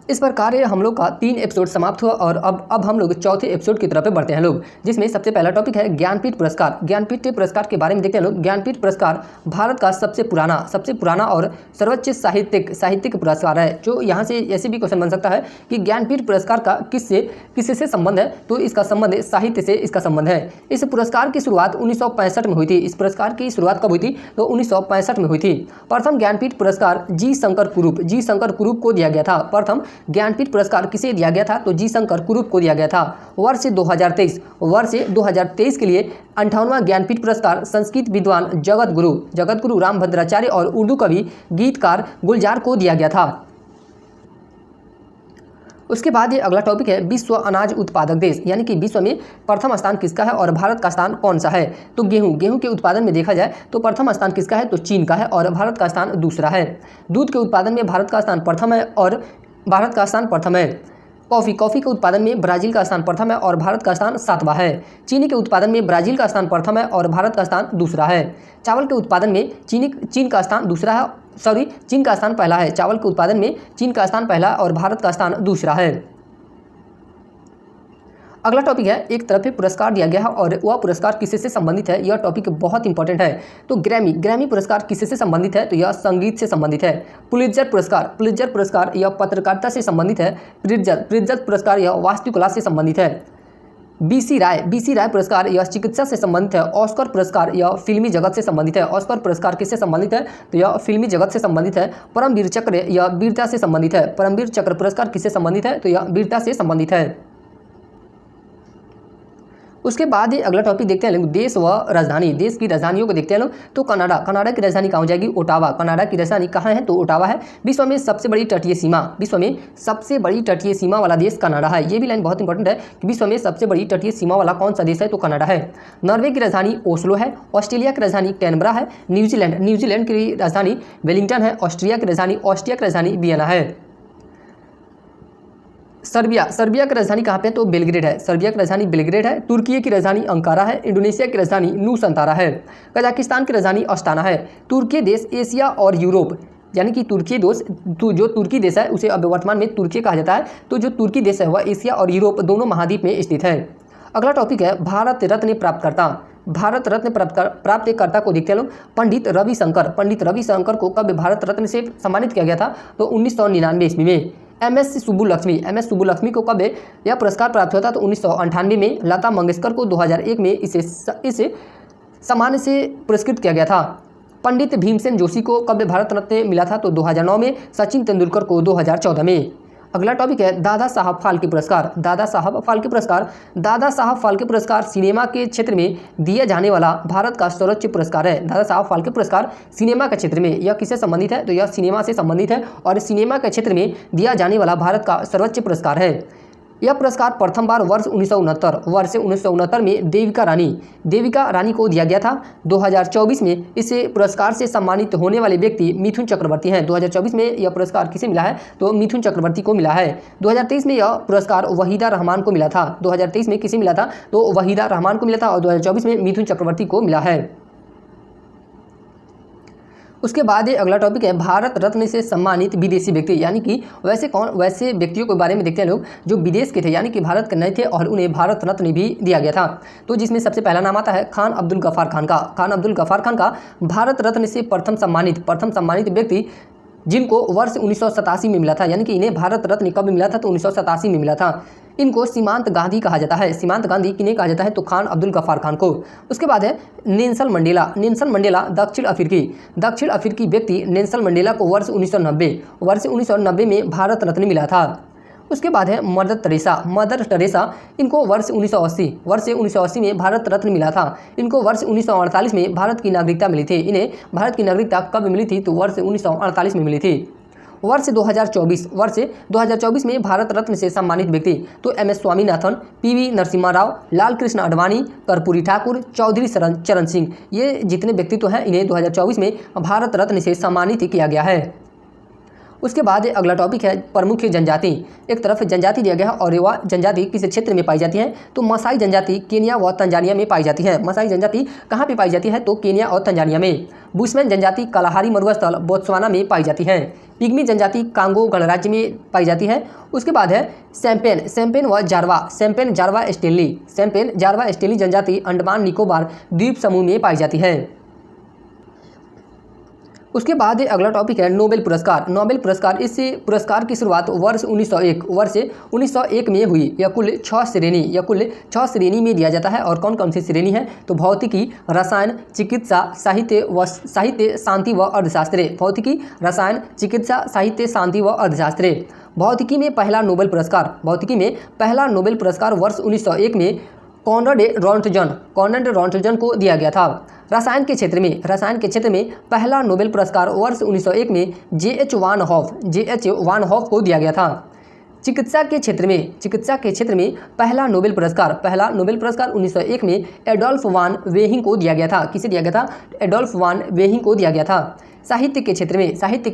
इस प्रकार हम लोग का 3 एपिसोड समाप्त हुआ और अब हम लोग चौथे एपिसोड की तरफ बढ़ते हैं लोग, जिसमें सबसे पहला टॉपिक है ज्ञानपीठ पुरस्कार। ज्ञानपीठ पुरस्कार के बारे में देखते हैं लोग। ज्ञानपीठ पुरस्कार भारत का सबसे पुराना और सर्वोच्च साहित्यिक पुरस्कार है। जो यहाँ से ऐसे भी क्वेश्चन बन सकता है कि ज्ञानपीठ पुरस्कार का किससे संबंध है? तो इसका संबंध साहित्य से इसका संबंध है। इस पुरस्कार की शुरुआत 1965 में हुई थी। इस पुरस्कार की शुरुआत कब हुई थी? तो 1965 में हुई थी। प्रथम ज्ञानपीठ पुरस्कार जी शंकर कुरूप को दिया गया था। प्रथम ज्ञानपीठ पुरस्कार किसे दिया गया था? तो जी शंकर कुरूप को दिया गया था। वर्ष 2023 के लिए 58वां ज्ञानपीठ पुरस्कार संस्कृत विद्वान जगत गुरु रामभद्राचार्य और उर्दू कवि गीतकार गुलजार को दिया गया था। उसके बाद ये अगला टॉपिक है विश्व अनाज उत्पादक देश, यानी कि विश्व में प्रथम स्थान किसका है और भारत का स्थान कौन सा है? तो गेहूं के उत्पादन में देखा जाए तो प्रथम स्थान किसका है? तो चीन का है और भारत का स्थान दूसरा है। दूध के उत्पादन में भारत का स्थान प्रथम है और भारत का स्थान प्रथम है। कॉफ़ी के उत्पादन में ब्राज़ील का स्थान प्रथम है और भारत का स्थान 7वां है। चीनी के उत्पादन में ब्राज़ील का स्थान प्रथम है और भारत का स्थान दूसरा है। चावल के उत्पादन में चीन का स्थान दूसरा है, चीन का स्थान पहला है। चावल के उत्पादन में चीन का स्थान पहला और भारत का स्थान दूसरा है। अगला टॉपिक है, एक तरफ पे पुरस्कार दिया गया है और वह पुरस्कार किससे से संबंधित है। यह टॉपिक बहुत इंपॉर्टेंट है। तो ग्रैमी पुरस्कार किससे से संबंधित है, तो यह संगीत से संबंधित है। पुलित्जर पुरस्कार यह पत्रकारिता से संबंधित है। प्रिट्जर पुरस्कार यह वास्तुकला से संबंधित है। बीसी राय पुरस्कार यह चिकित्सा से संबंधित है। ऑस्कर पुरस्कार यह फिल्मी जगत से संबंधित है। ऑस्कर पुरस्कार किससे संबंधित है, तो यह फिल्मी जगत से संबंधित है। परमवीर चक्र यह वीरता से संबंधित है। परमवीर चक्र पुरस्कार किससे संबंधित है, तो यह वीरता से संबंधित है। उसके बाद ही अगला टॉपिक देखते हैं लोग, देश व राजधानी। देश की राजधानियों को देखते हैं लोग। तो कनाडा की राजधानी कहाँ हो जाएगी, ओटावा। कनाडा की राजधानी कहाँ है, तो ओटावा है। विश्व में सबसे बड़ी तटीय सीमा वाला देश कनाडा है। ये भी लाइन बहुत इंपॉर्टेंट है कि विश्व में सबसे बड़ी तटीय सीमा वाला कौन सा देश है, तो कनाडा है। नॉर्वे की राजधानी ओस्लो है। ऑस्ट्रेलिया की राजधानी कैनबरा है। न्यूजीलैंड की राजधानी वेलिंगटन है। ऑस्ट्रिया की राजधानी वियना है। सर्बिया की राजधानी कहाँ पे है, तो बेलग्रेड है। सर्बिया की राजधानी बेलग्रेड है। तुर्की की राजधानी अंकारा है। इंडोनेशिया की राजधानी नूसंतारा है। कजाकिस्तान की राजधानी अस्ताना है। तुर्की देश एशिया और यूरोप, यानी कि जो तुर्की देश है उसे अब वर्तमान में तुर्की कहा जाता है। तो जो तुर्की देश है वह एशिया और यूरोप दोनों महाद्वीप में स्थित है। अगला टॉपिक है, भारत रत्न प्राप्तकर्ता को देखते हैं लोग। पंडित रविशंकर को कब भारत रत्न से सम्मानित किया गया था, तो 1999 ईस्वी में। एमएस सुब्बुलक्ष्मी को कब यह पुरस्कार प्राप्त हुआ था, तो 1998 में। लता मंगेशकर को 2001 में इसे सम्मान से पुरस्कृत किया गया था। पंडित भीमसेन जोशी को कब भारत रत्न मिला था, तो 2009 में। सचिन तेंदुलकर को 2014 में। अगला टॉपिक है, दादा साहब फाल्के पुरस्कार सिनेमा के क्षेत्र में दिया जाने वाला भारत का सर्वोच्च पुरस्कार है। दादा साहब फाल्के पुरस्कार सिनेमा के क्षेत्र में, यह किससे संबंधित है, तो यह सिनेमा से संबंधित है और सिनेमा के क्षेत्र में दिया जाने वाला भारत का सर्वोच्च पुरस्कार है। यह पुरस्कार प्रथम बार वर्ष 1969 में देविका रानी को दिया गया था। 2024 में इस पुरस्कार से सम्मानित होने वाले व्यक्ति मिथुन चक्रवर्ती हैं। 2024 में यह पुरस्कार किसे मिला है, तो मिथुन चक्रवर्ती को मिला है। 2023 में यह पुरस्कार वहीदा रहमान को मिला था। 2023 में किसे मिला था, तो वहीदा रहमान को मिला था और 2024 में मिथुन चक्रवर्ती को मिला है। उसके बाद ये अगला टॉपिक है, भारत रत्न से सम्मानित विदेशी व्यक्ति, यानी कि वैसे व्यक्तियों के बारे में देखते हैं लोग जो विदेश के थे, यानी कि भारत के नहीं थे और उन्हें भारत रत्न भी दिया गया था। तो जिसमें सबसे पहला नाम आता है खान अब्दुल गफ्फार खान का भारत रत्न से प्रथम सम्मानित व्यक्ति, जिनको वर्ष 1987 में मिला था, यानी कि इन्हें भारत रत्न कब मिला था, तो 1987 में मिला था। इनको सीमांत गांधी कहा जाता है। सीमांत गांधी किन्हें कहा जाता है, तो खान अब्दुल गफ्फार खान को। उसके बाद है नेल्सन मंडेला दक्षिण अफ्रीकी व्यक्ति नेल्सन मंडेला को वर्ष 1990 में भारत रत्न मिला था। उसके बाद है मदर टेरेसा, इनको वर्ष 1980 में भारत रत्न मिला था। इनको वर्ष 1948 में भारत की नागरिकता मिली थी। इन्हें भारत की नागरिकता कब मिली थी, तो वर्ष 1948 में मिली थी। वर्ष 2024 में भारत रत्न से सम्मानित व्यक्ति, तो MS स्वामीनाथन, PV नरसिम्हा राव, लाल कृष्ण आडवाणी, कर्पूरी ठाकुर, चौधरी चरण सिंह, ये जितने व्यक्तित्व हैं इन्हें 2024 में भारत रत्न से सम्मानित किया गया है। उसके बाद अगला टॉपिक है प्रमुख जनजाति। एक तरफ जनजाति दिया गया है और वह जनजाति किस क्षेत्र में पाई जाती है, तो मसाई जनजाति केन्या व तंजानिया में पाई जाती है। मसाई जनजाति कहाँ पे पाई जाती है, तो केन्या और तंजानिया में। बुशमैन जनजाति कालाहारी मरुस्थल बोत्सवाना में पाई जाती है। पिग्मी जनजाति कांगो गणराज्य में पाई जाती है। उसके बाद है सैम्पेन व जारवा स्टेली जनजाति अंडमान निकोबार द्वीप समूह में पाई जाती है। उसके बाद अगला टॉपिक है नोबेल पुरस्कार। इस पुरस्कार की शुरुआत वर्ष 1901 में हुई। यह कुल 6 श्रेणी में दिया जाता है। और कौन कौन सी श्रेणी है, तो भौतिकी, रसायन, चिकित्सा, साहित्य, शांति व अर्थशास्त्र। भौतिकी में पहला नोबेल पुरस्कार वर्ष 1901 में कॉनराड रॉन्टजन को दिया गया था। रसायन के क्षेत्र में पहला नोबेल पुरस्कार वर्ष 1901 में J.H. वान हॉफ को दिया गया था। चिकित्सा के क्षेत्र में पहला नोबेल पुरस्कार 1901 में एडोल्फ वान वेहिंग को दिया गया था। किसे दिया गया था, एडोल्फ वान वेहिंग को दिया गया था। साहित्य के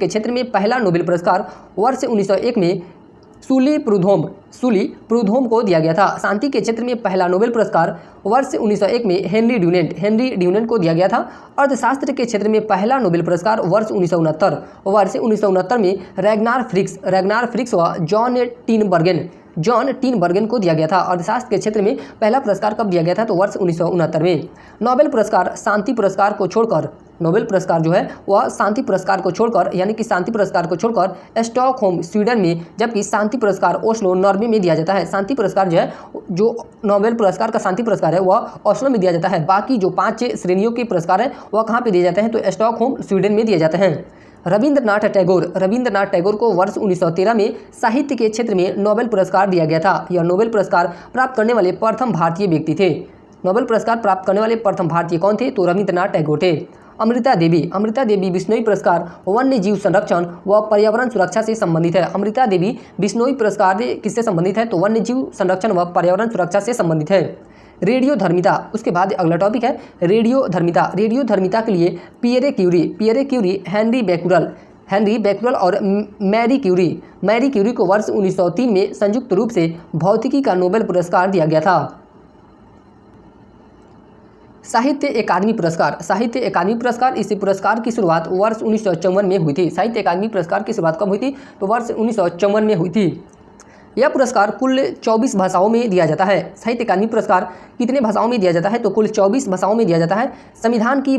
क्षेत्र में पहला नोबेल पुरस्कार वर्ष 1901 में सूली प्रूधोम को दिया गया था। शांति के क्षेत्र में पहला नोबेल पुरस्कार वर्ष 1901 में हेनरी ड्यूनेंट को दिया गया था। अर्थशास्त्र के क्षेत्र में पहला नोबेल पुरस्कार वर्ष 1969 में रैगनार फ्रिक्स व जॉन टीनबर्गन को दिया गया था। अर्थशास्त्र के क्षेत्र में पहला पुरस्कार कब दिया गया था? तो वर्ष 1969 में। नोबेल पुरस्कार शांति पुरस्कार को छोड़कर, नोबेल पुरस्कार जो है वह शांति पुरस्कार को छोड़कर, यानी कि शांति पुरस्कार को छोड़कर स्टॉकहोम स्वीडन में, जबकि शांति पुरस्कार ओस्लो नॉर्वे में दिया जाता है। शांति पुरस्कार जो है, जो नोबेल पुरस्कार का शांति पुरस्कार है वह ओस्लो में दिया जाता है। बाकी जो 5 श्रेणियों के पुरस्कार है वह कहाँ पे दिए जाते हैं? तो स्टॉकहोम स्वीडन में दिए जाते हैं। रविंद्रनाथ टैगोर को वर्ष 1913 में साहित्य के क्षेत्र में नोबेल पुरस्कार दिया गया था। यह नोबेल पुरस्कार प्राप्त करने वाले प्रथम भारतीय व्यक्ति थे। नोबेल पुरस्कार प्राप्त करने वाले प्रथम भारतीय कौन थे? तो रविंद्रनाथ टैगोर थे। अमृता देवी बिश्नोई पुरस्कार वन्य जीव संरक्षण व पर्यावरण सुरक्षा से संबंधित है। अमृता देवी बिश्नोई पुरस्कार किससे संबंधित है? तो वन्य जीव संरक्षण व पर्यावरण सुरक्षा से संबंधित है। रेडियोधर्मिता, उसके बाद अगला टॉपिक है रेडियोधर्मिता के लिए पियरे क्यूरी, हेनरी बैक्यूरेल और मैरी क्यूरी को वर्ष 1903 में संयुक्त रूप से भौतिकी का नोबेल पुरस्कार दिया गया था। साहित्य अकादमी पुरस्कार, इस पुरस्कार की शुरुआत वर्ष 1954 में हुई थी। साहित्य अकादमी पुरस्कार की शुरुआत कब हुई थी? तो वर्ष 1954 में हुई थी। यह पुरस्कार कुल 24 भाषाओं में दिया जाता है। साहित्य अकादमी पुरस्कार कितने भाषाओं में दिया जाता है? तो कुल 24 भाषाओं में दिया जाता है। संविधान की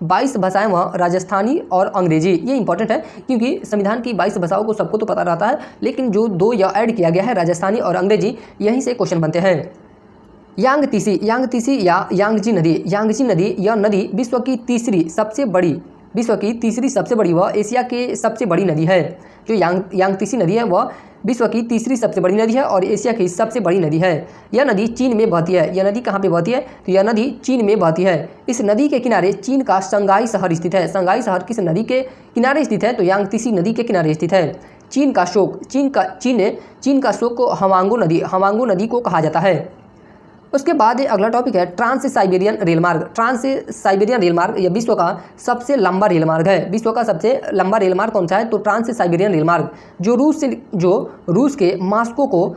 22 भाषाएं व राजस्थानी और अंग्रेजी। ये इंपॉर्टेंट है क्योंकि संविधान की 22 भाषाओं को सबको तो पता रहता है, लेकिन जो 2 यह ऐड किया गया है, राजस्थानी और अंग्रेजी, यहीं से क्वेश्चन बनते हैं। यांगतीसी या यांगजी नदी, यह नदी विश्व की तीसरी सबसे बड़ी व एशिया की सबसे बड़ी नदी है। जो यांगतीसी नदी है वह विश्व की तीसरी सबसे बड़ी नदी है और एशिया की सबसे बड़ी नदी है। यह नदी चीन में बहती है। यह नदी कहाँ पे बहती है? तो यह नदी चीन में बहती है। इस नदी के किनारे चीन का शंघाई शहर स्थित है। शंघाई शहर किस नदी के किनारे स्थित है? तो यांगतीसी नदी के किनारे स्थित है। चीन का शोक को हवांगो नदी को कहा जाता है। उसके बाद अगला टॉपिक है ट्रांस साइबेरियन रेलमार्ग। यह विश्व का सबसे लंबा रेलमार्ग है। विश्व का सबसे लंबा रेलमार्ग कौन सा है? तो ट्रांस साइबेरियन रेलमार्ग, जो रूस के मॉस्को को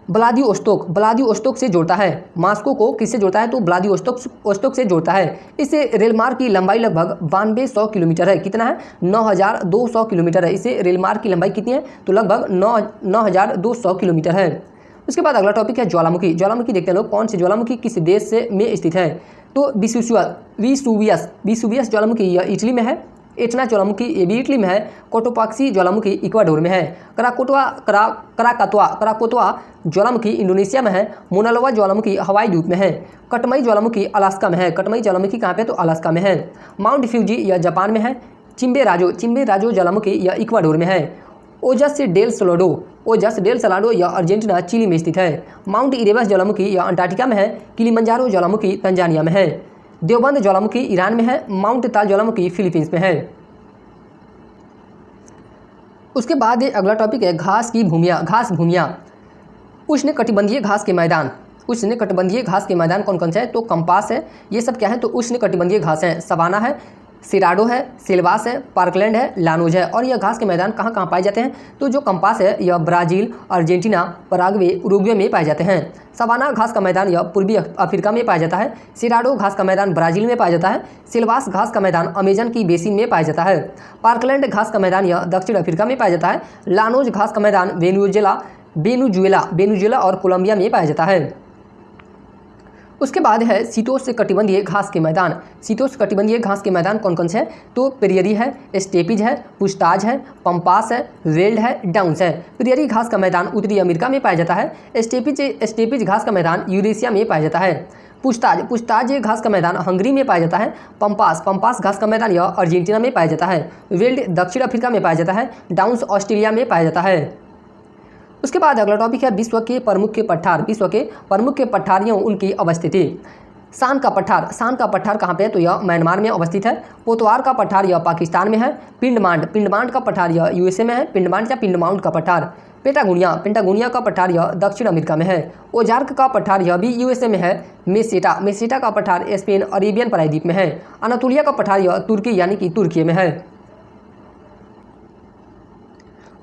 व्लादिवोस्तोक से जोड़ता है। मॉस्को को किससे जोड़ता है? तो व्लादिवोस्तोक से जोड़ता है। इस रेलमार्ग की लंबाई लगभग 9200 किलोमीटर है। कितना है? 9200 किलोमीटर है। इस रेलमार्ग की लंबाई कितनी है? तो लगभग 9200 किलोमीटर है। उसके बाद अगला टॉपिक है ज्वालामुखी देखते हैं लोग, कौन सी ज्वालामुखी किस देश में स्थित है? तो विसुवियस ज्वालामुखी यह इटली में है। एटना ज्वालामुखी ये भी इटली में है। कोटोपाक्सी ज्वालामुखी इक्वाडोर में है। कराकोतवा ज्वालामुखी इंडोनेशिया में है। मोनालोवा ज्वालामुखी हवाई द्वीप में है। कटमई ज्वालामुखी अलास्का में है। कटमई ज्वालामुखी कहाँ पे? तो अलास्का में है। माउंट फ्यूजी यह जापान में है। चिम्बे राजो ज्वालामुखी यह इक्वाडोर में है। ओजस डेल सलाडो यह अर्जेंटीना चिली में स्थित है। माउंट इरेबस ज्वालामुखी यह अंटार्कटिका में है। किलिमंजारो ज्वालामुखी तंजानिया में है। देवबंद ज्वालामुखी ईरान में है। माउंट ताल ज्वालामुखी फिलीपींस में है। उसके बाद अगला टॉपिक है घास भूमियाँ। उष्णकटिबंधीय घास के मैदान कौन कौन से हैं? तो कंपास है। ये सब क्या है? तो उष्णकटिबंधीय घास है। सवाना है, सिराडो है, सिल्वास है, पार्कलैंड है, लानोज है। और यह घास के मैदान कहाँ कहाँ पाए जाते हैं? तो जो कंपास है यह ब्राज़ील, अर्जेंटीना, पराग्वे, उरुग्वे में पाए जाते हैं। सवाना घास का मैदान यह पूर्वी अफ्रीका में पाया जाता है। सिराडो घास का मैदान ब्राज़ील में पाया जाता है। सिल्वास घास का मैदान अमेजन की बेसिन में पाया जाता है। पार्कलैंड घास का मैदान यह दक्षिण अफ्रीका में पाया जाता है। लानोज घास का मैदान वेनेजुएला और कोलंबिया में पाया जाता है। उसके बाद है शीतोष्णकटिबंधीय घास के मैदान कौन कौन से हैं? तो प्रेयरी है, स्टेपिज है, पुछताछ है, पंपास है, वेल्ड है, डाउन्स है। प्रेयरी घास का मैदान उत्तरी अमेरिका में पाया जाता है। स्टेपिज घास का मैदान यूरेशिया में पाया जाता है। पुछताछ घास का मैदान हंगरी में पाया जाता है। पंपास घास का मैदान यह अर्जेंटीना में पाया जाता है। वेल्ड दक्षिण अफ्रीका में पाया जाता है। डाउन्स ऑस्ट्रेलिया में पाया जाता है। उसके बाद अगला टॉपिक है विश्व के प्रमुख पठार एवं उनकी अवस्थिति। सान का पठार कहाँ पे है? तो यह म्यांमार में अवस्थित है। पोतवार का पठार यह पाकिस्तान में है। पिंडमांड का पठार यह यूएसए में है। पिंडमाउंट का पठार। पेंटागोनिया का पठार यह दक्षिण अमेरिका में है। ओजार्क का पठार यह भी यूएसए में है। मेसेटा का पठार स्पेन अरेबियन प्रायद्वीप में है। अनातोलिया का पठार यह तुर्की यानी कि तुर्की में है।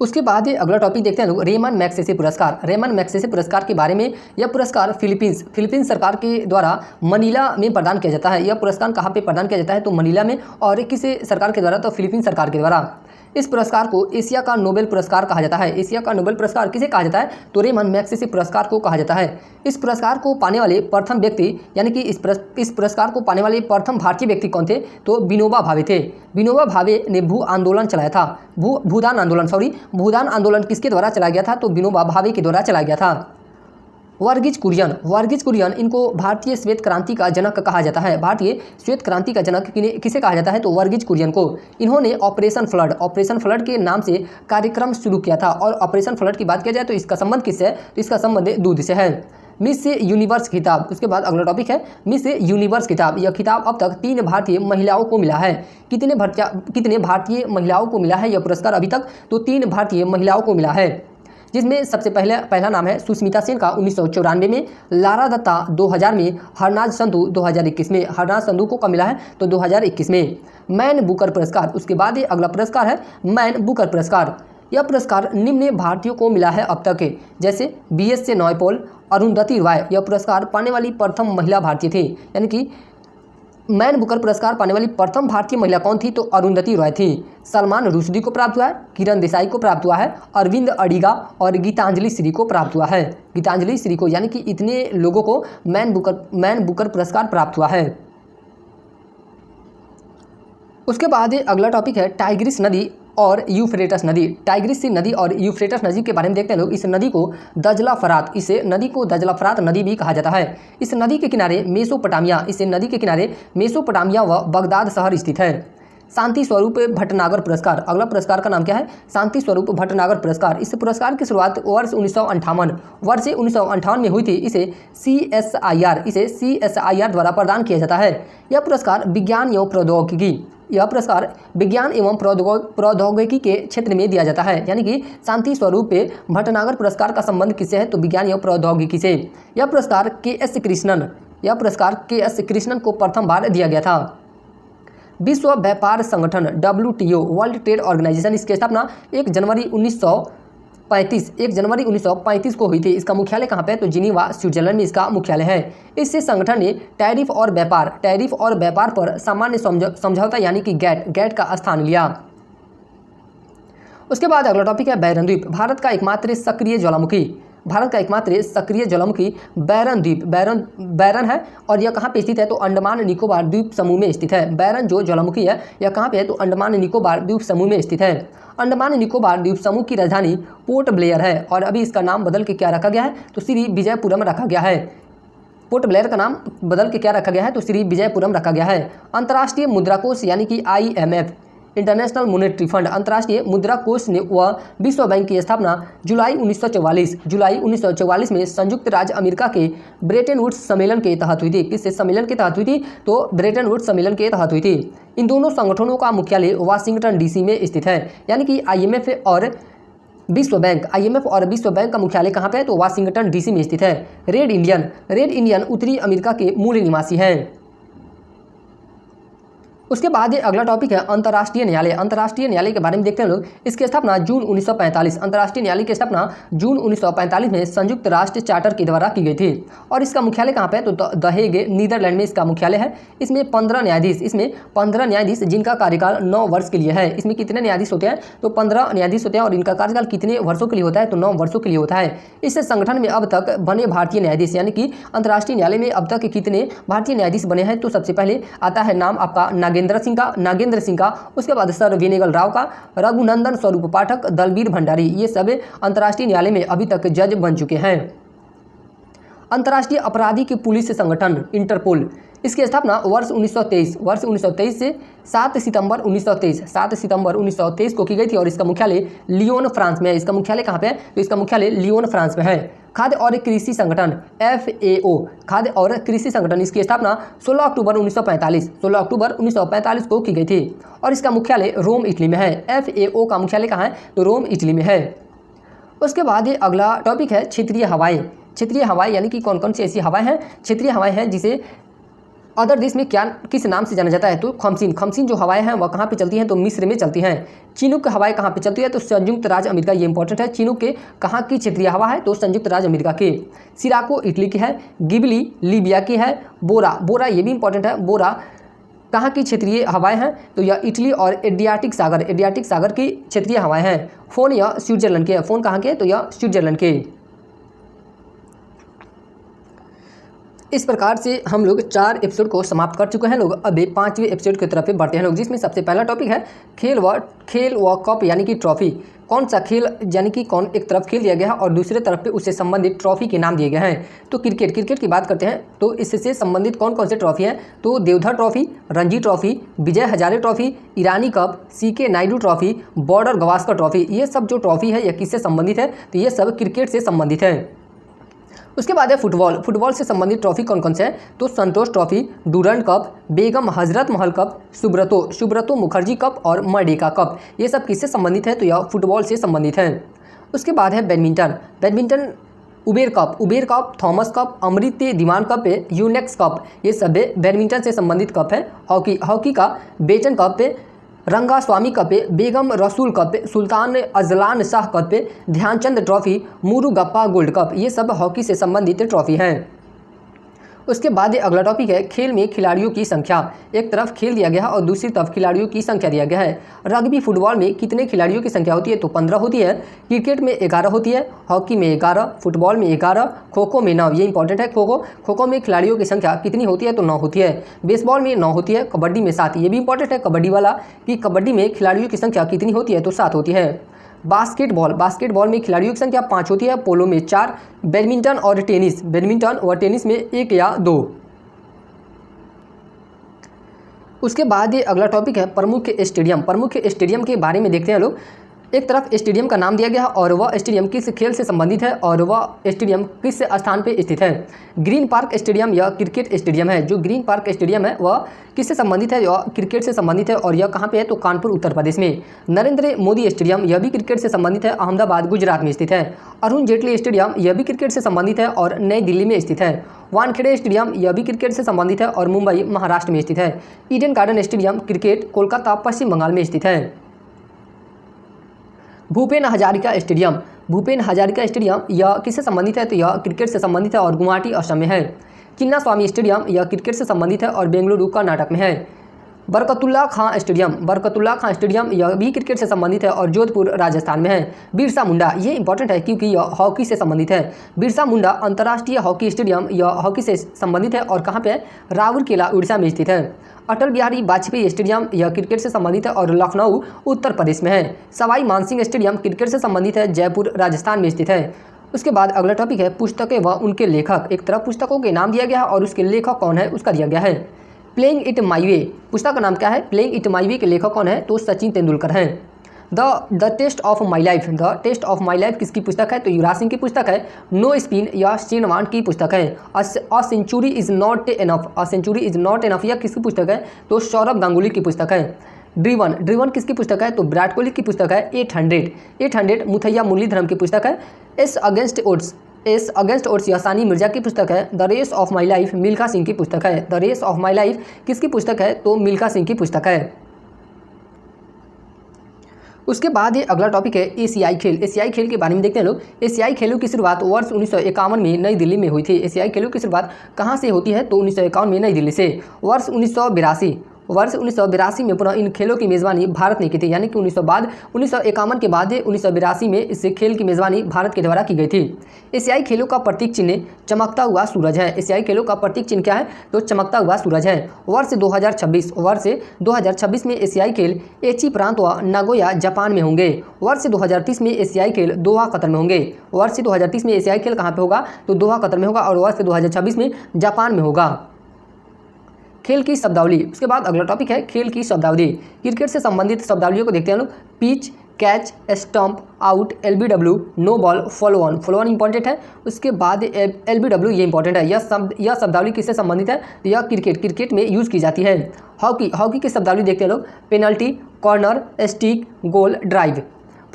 उसके बाद ये अगला टॉपिक देखते हैं लोग, रेमन मैग्सेसे पुरस्कार। रेमन मैग्सेसे पुरस्कार के बारे में, यह पुरस्कार फिलीपींस सरकार के द्वारा मनीला में प्रदान किया जाता है। यह पुरस्कार कहाँ पे प्रदान किया जाता है? तो मनीला में। और किस सरकार के द्वारा? तो फिलीपींस सरकार के द्वारा। इस पुरस्कार को एशिया का नोबेल पुरस्कार कहा जाता है। एशिया का नोबेल पुरस्कार किसे कहा जाता है? तो रेमन मैग्सेसे पुरस्कार को कहा जाता है। इस पुरस्कार को पाने वाले प्रथम व्यक्ति, यानी कि इस पुरस्कार को पाने वाले प्रथम भारतीय व्यक्ति कौन थे? तो विनोबा भावे थे। विनोबा भावे ने भूदान आंदोलन किसके द्वारा चलाया गया था? तो विनोबा भावे के द्वारा चलाया गया था। वर्गीज कुरियन इनको भारतीय श्वेत क्रांति का जनक कहा जाता है। भारतीय श्वेत क्रांति का जनक किसे कहा जाता है? तो वर्गीज कुरियन को। इन्होंने ऑपरेशन फ्लड के नाम से कार्यक्रम शुरू किया था। और ऑपरेशन फ्लड की बात किया जाए तो इसका संबंध किससे है? तो इसका संबंध दूध से है। मिस यूनिवर्स खिताब। उसके बाद अगला टॉपिक है मिस यूनिवर्स खिताब। यह खिताब अब तक 3 भारतीय महिलाओं को मिला है। कितने भारतीय महिलाओं को मिला है यह पुरस्कार अभी तक? तो 3 भारतीय महिलाओं को मिला है, जिसमें सबसे पहला नाम है सुष्मिता सेन का 1994 में, लारा दत्ता 2000 में, हरनाज संधू 2021 में। हरनाज संधू को कब मिला है? तो 2021 में। मैन बुकर पुरस्कार। उसके बाद ये अगला पुरस्कार है मैन बुकर पुरस्कार। यह पुरस्कार निम्न भारतीयों को मिला है अब तक, जैसे BS नॉयपॉल, अरुंधति रॉय। यह पुरस्कार पाने वाली प्रथम महिला भारतीय थी, यानी कि मैन बुकर पुरस्कार पाने वाली प्रथम भारतीय महिला कौन थी? तो अरुंधति रॉय थी। सलमान रुश्दी को प्राप्त हुआ है, किरण देसाई को प्राप्त हुआ है, अरविंद अडिगा और गीतांजलि श्री को प्राप्त हुआ है। गीतांजलि श्री को, यानी कि इतने लोगों को मैन बुकर पुरस्कार प्राप्त हुआ है। उसके बाद अगला टॉपिक है टाइग्रिस नदी और यूफ्रेटस नदी। टाइग्रिस नदी और यूफ्रेटस नदी के बारे में देखते हैं लोग। इस नदी को दजला फरात नदी भी कहा जाता है। इस नदी के किनारे मेसोपोटामिया व बगदाद शहर स्थित है। शांति स्वरूप भटनागर पुरस्कार। अगला पुरस्कार का नाम क्या है? शांति स्वरूप भटनागर पुरस्कार। इस पुरस्कार की शुरुआत वर्ष 1958 में हुई थी। इसे CSIR द्वारा प्रदान किया जाता है। यह पुरस्कार विज्ञान एवं प्रौद्योगिकी के क्षेत्र में दिया जाता है, यानी कि शांति स्वरूप भटनागर पुरस्कार का संबंध किससे है? तो विज्ञान एवं प्रौद्योगिकी से। यह पुरस्कार KS कृष्णन को प्रथम बार दिया गया था। विश्व व्यापार संगठन WTO वर्ल्ड ट्रेड ऑर्गेनाइजेशन, इसकी स्थापना 1 जनवरी 1935 को हुई थी। इसका मुख्यालय कहाँ पे है? तो जिनीवा स्विट्जरलैंड में इसका मुख्यालय है। इससे संगठन ने टैरिफ और व्यापार पर सामान्य समझौता, यानी कि गैट का स्थान लिया। उसके बाद अगला टॉपिक है बैरन द्वीप। भारत का एकमात्र सक्रिय ज्वालामुखी बैरन है। और यह कहाँ पे स्थित है? तो अंडमान निकोबार द्वीप समूह में स्थित है। बैरन जो ज्वालामुखी है यह कहाँ पे है? तो अंडमान निकोबार द्वीप समूह में स्थित है। अंडमान निकोबार द्वीप समूह की राजधानी पोर्ट ब्लेयर है। और अभी इसका नाम बदल के क्या रखा गया है? तो श्री विजयपुरम रखा गया है। पोर्ट ब्लेयर का नाम बदल के क्या रखा गया है? तो श्री विजयपुरम रखा गया है। अंतर्राष्ट्रीय मुद्रा कोष, यानी कि IMF इंटरनेशनल मॉनेटरी फंड, अंतर्राष्ट्रीय मुद्रा कोष ने व विश्व बैंक की स्थापना जुलाई 1944 में संयुक्त राज्य अमेरिका के ब्रेटन वुड्स सम्मेलन के तहत हुई थी। किस सम्मेलन के तहत हुई थी? तो ब्रेटन वुड्स सम्मेलन के तहत हुई थी। इन दोनों संगठनों का मुख्यालय वाशिंगटन DC में स्थित है, यानी कि IMF और विश्व बैंक का मुख्यालय कहाँ पे है? तो वाशिंगटन DC में स्थित है। रेड इंडियन उत्तरी अमेरिका के मूल निवासी हैं। उसके बाद ये अगला टॉपिक है अंतर्राष्ट्रीय न्यायालय के बारे में देखते हैं लोग। इसकी स्थापना जून 1945, अंतर्राष्ट्रीय न्यायालय की स्थापना जून 1945 में संयुक्त राष्ट्र चार्टर के द्वारा की गई थी। और इसका मुख्यालय कहाँ पे है? तो द हेग नीदरलैंड में इसका मुख्यालय है। इसमें 15 न्यायाधीश जिनका कार्यकाल 9 वर्ष के लिए है। इसमें कितने न्यायाधीश होते हैं? तो 15 न्यायाधीश होते हैं। और इनका कार्यकाल कितने वर्षों के लिए होता है? तो 9 वर्षों के लिए होता है। इस संगठन में अब तक बने भारतीय न्यायाधीश, यानी कि अंतर्राष्ट्रीय न्यायालय में अब तक कितने भारतीय न्यायाधीश बने हैं? तो सबसे पहले आता है नाम आपका नागेंद्र सिंह का। उसके बाद सर वेनेगल राव का, रघुनंदन स्वरूप पाठक, दलबीर भंडारी, ये सब अंतर्राष्ट्रीय न्यायालय में अभी तक जज बन चुके हैं। अंतर्राष्ट्रीय अपराधिक पुलिस संगठन इंटरपोल, इसकी स्थापना वर्ष 1923 से 7 सितंबर 1923 को की गई थी। और इसका मुख्यालय लियोन फ्रांस में है। इसका मुख्यालय कहाँ पे है? तो इसका मुख्यालय लियोन फ्रांस में है। खाद्य और कृषि संगठन FAO, खाद्य और कृषि संगठन, इसकी स्थापना 16 अक्टूबर 1945 को की गई थी। और इसका मुख्यालय रोम इटली में है। FAO का मुख्यालय कहाँ है? तो रोम इटली में है। उसके बाद ये अगला टॉपिक है क्षेत्रीय हवाएं, यानी कि कौन कौन सी ऐसी हवाएं हैं? क्षेत्रीय हवाएं हैं जिसे अदर देश में क्या किस नाम से जाना जाता है? तो खमसीन। खमसीन जो हवाएं हैं वह कहाँ पे चलती हैं? तो मिस्र में चलती हैं। चिनूक हवाएं कहाँ पे चलती है? तो संयुक्त राज्य अमेरिका, ये इंपॉर्टेंट है। चिनूक के कहाँ की क्षेत्रीय हवा है? तो संयुक्त राज्य अमेरिका के। सिराको इटली की है। गिबली लीबिया की है। बोरा, बोरा ये भी इंपॉर्टेंट है। बोरा कहाँ की क्षेत्रीय हवाएं हैं? तो यह इटली और एड्रियाटिक सागर, एड्रियाटिक सागर की क्षेत्रीय हवाएं हैं। फोन यह स्विट्जरलैंड के है। फोन कहाँ के है? तो यह स्विट्जरलैंड के। इस प्रकार से हम लोग 4 एपिसोड को समाप्त कर चुके हैं लोग। अभी 5वें एपिसोड की तरफ बढ़ते हैं लोग, जिसमें सबसे पहला टॉपिक है खेल व कप यानी कि ट्रॉफी। कौन सा खेल यानी कि कौन एक तरफ खेल दिया गया है और दूसरे तरफ पे उससे संबंधित ट्रॉफी के नाम दिए गए हैं। तो क्रिकेट की बात करते हैं तो इससे संबंधित कौन कौन से ट्रॉफी हैं? तो Deodhar trophy, Ranji trophy, Vijay Hazare trophy, Irani cup, CK Naidu trophy, Border Gavaskar trophy. ये सब जो ट्रॉफी है यह किससे संबंधित है? तो ये सब क्रिकेट से संबंधित है। उसके बाद है फुटबॉल। फुटबॉल से संबंधित ट्रॉफी कौन कौन से हैं? तो संतोष trophy, Durand cup, Begum Hazrat Mahal cup, Subroto Mukherjee cup और मर्डेका कप। ये सब किससे संबंधित है? तो यह फुटबॉल से संबंधित है। उसके बाद है badminton Uber cup, Thomas cup, Amrit Diwan cup, Yonex cup. ये सब बैडमिंटन से संबंधित कप है। हॉकी का बेचन कप, रंगा स्वामी Cup, Begum Rasool Cup, Sultan Azlan Shah Cup, Dhyan Chand Trophy, Murugappa Gold Cup. ये सब हॉकी से संबंधित ट्रॉफी हैं। उसके बाद अगला टॉपिक है खेल में खिलाड़ियों की संख्या। एक तरफ खेल दिया गया है और दूसरी तरफ खिलाड़ियों की संख्या दिया गया है। रग्बी फुटबॉल में कितने खिलाड़ियों की संख्या होती है? तो 15 होती है। क्रिकेट में 11 होती है। हॉकी में 11, फुटबॉल में 11, खो-खो में 9। ये इंपॉर्टेंट है। खो-खो में खिलाड़ियों की संख्या कितनी होती है? तो 9 होती है। बेसबॉल में 9 होती है। कबड्डी में 7। ये भी इंपॉर्टेंट है कबड्डी वाला कि कबड्डी में खिलाड़ियों की संख्या कितनी होती है? तो 7 होती है। बास्केटबॉल में खिलाड़ियों की संख्या 5 होती है। पोलो में 4। बैडमिंटन और टेनिस में 1 या 2। उसके बाद ये अगला टॉपिक है प्रमुख स्टेडियम के बारे में देखते हैं लोग। एक तरफ स्टेडियम का नाम दिया गया और वह स्टेडियम किस खेल से संबंधित है और वह स्टेडियम किस स्थान पे स्थित है? ग्रीन पार्क स्टेडियम यह क्रिकेट स्टेडियम है। जो ग्रीन पार्क स्टेडियम है वह किससे संबंधित है? यह क्रिकेट से संबंधित है और यह कहाँ पे है? तो कानपुर उत्तर प्रदेश में। नरेंद्र मोदी स्टेडियम यह भी क्रिकेट से संबंधित है, अहमदाबाद गुजरात में स्थित है। अरुण जेटली स्टेडियम यह भी क्रिकेट से संबंधित है और नई दिल्ली में स्थित है। वानखेड़े स्टेडियम यह भी क्रिकेट से संबंधित है और मुंबई महाराष्ट्र में स्थित है। Eden garden stadium cricket Kolkata Paschim Bengal में स्थित है। भूपेन हजारिका स्टेडियम यह किससे संबंधित है? तो यह क्रिकेट से संबंधित है और गुवाहाटी असम में है। चिन्ना स्वामी स्टेडियम यह क्रिकेट से संबंधित है और बेंगलुरु कर्नाटक में है। बरकतुल्ला खां स्टेडियम यह भी क्रिकेट से संबंधित है और जोधपुर राजस्थान में है। बिरसा मुंडा, ये इंपॉर्टेंट है क्योंकि यह हॉकी से संबंधित है। बिरसा मुंडा अंतर्राष्ट्रीय हॉकी स्टेडियम यह हॉकी से संबंधित है और कहाँ पे है? राउरकेला उड़ीसा में स्थित है। अटल बिहारी वाजपेयी स्टेडियम यह क्रिकेट से संबंधित है और लखनऊ उत्तर प्रदेश में है। सवाई मानसिंह स्टेडियम क्रिकेट से संबंधित है, जयपुर राजस्थान में स्थित है। उसके बाद अगला टॉपिक है पुस्तकें व उनके लेखक। एक तरफ पुस्तकों के नाम दिया गया है और उसके लेखक कौन है उसका दिया गया है। प्लेइंग इट माई वे पुस्तक का नाम क्या है? प्लेइंग इट माई वे के लेखक कौन है? तो सचिन तेंदुलकर हैं। The Test of My Life किसकी पुस्तक है? तो युवराज सिंह की पुस्तक है। नो स्पिन या शेनवान की पुस्तक है। A Century Is Not Enough यह किसकी पुस्तक है? तो सौरभ गांगुली की पुस्तक है। ड्रीवन किसकी पुस्तक है? तो विराट कोहली की पुस्तक है। 800 मुथैया मुरलीधरन की पुस्तक है। एस अगेंस्ट ओड्स यह सानी मिर्जा की पुस्तक है। The Race of My Life Milkha Singh की पुस्तक है। The Race of My Life किसकी पुस्तक है? तो मिल्खा सिंह की पुस्तक है। उसके बाद ये अगला टॉपिक है एशियाई खेल के बारे में देखते हैं लोग। एशियाई खेलों की शुरुआत वर्ष 1951 में नई दिल्ली में हुई थी। एशियाई खेलों की शुरुआत कहाँ से होती है? तो 1951 में नई दिल्ली से। वर्ष 1982 में पुनः इन खेलों की मेज़बानी भारत ने की थी, यानी कि 1951 के बाद 1982 में इस खेल की मेज़बानी भारत के द्वारा की गई थी। एशियाई खेलों का प्रतीक चिन्ह चमकता हुआ सूरज है। एशियाई खेलों का प्रतीक चिन्ह क्या है? तो चमकता हुआ सूरज है। वर्ष 2026 में एशियाई खेल एची प्रांत व नागोया जापान में होंगे। वर्ष 2030 में एशियाई खेल दोहा कतर में होंगे। वर्ष 2030 में एशियाई खेल कहाँ पे होगा? तो दोहा कतर में होगा और वर्ष 2026 में जापान में होगा। खेल की शब्दावली। उसके बाद अगला टॉपिक है खेल की शब्दावली। क्रिकेट से संबंधित शब्दावलियों को देखते हैं लोग। Pitch, catch, stump, out, LBW, no ball, follow on important है। उसके बाद LBW ये इंपॉर्टेंट है। यह शब्दावली किससे संबंधित है? यह क्रिकेट में यूज़ की जाती है। हॉकी की शब्दावली देखते हैं लोग। पेनल्टी, कॉर्नर, स्टिक, गोल, ड्राइव।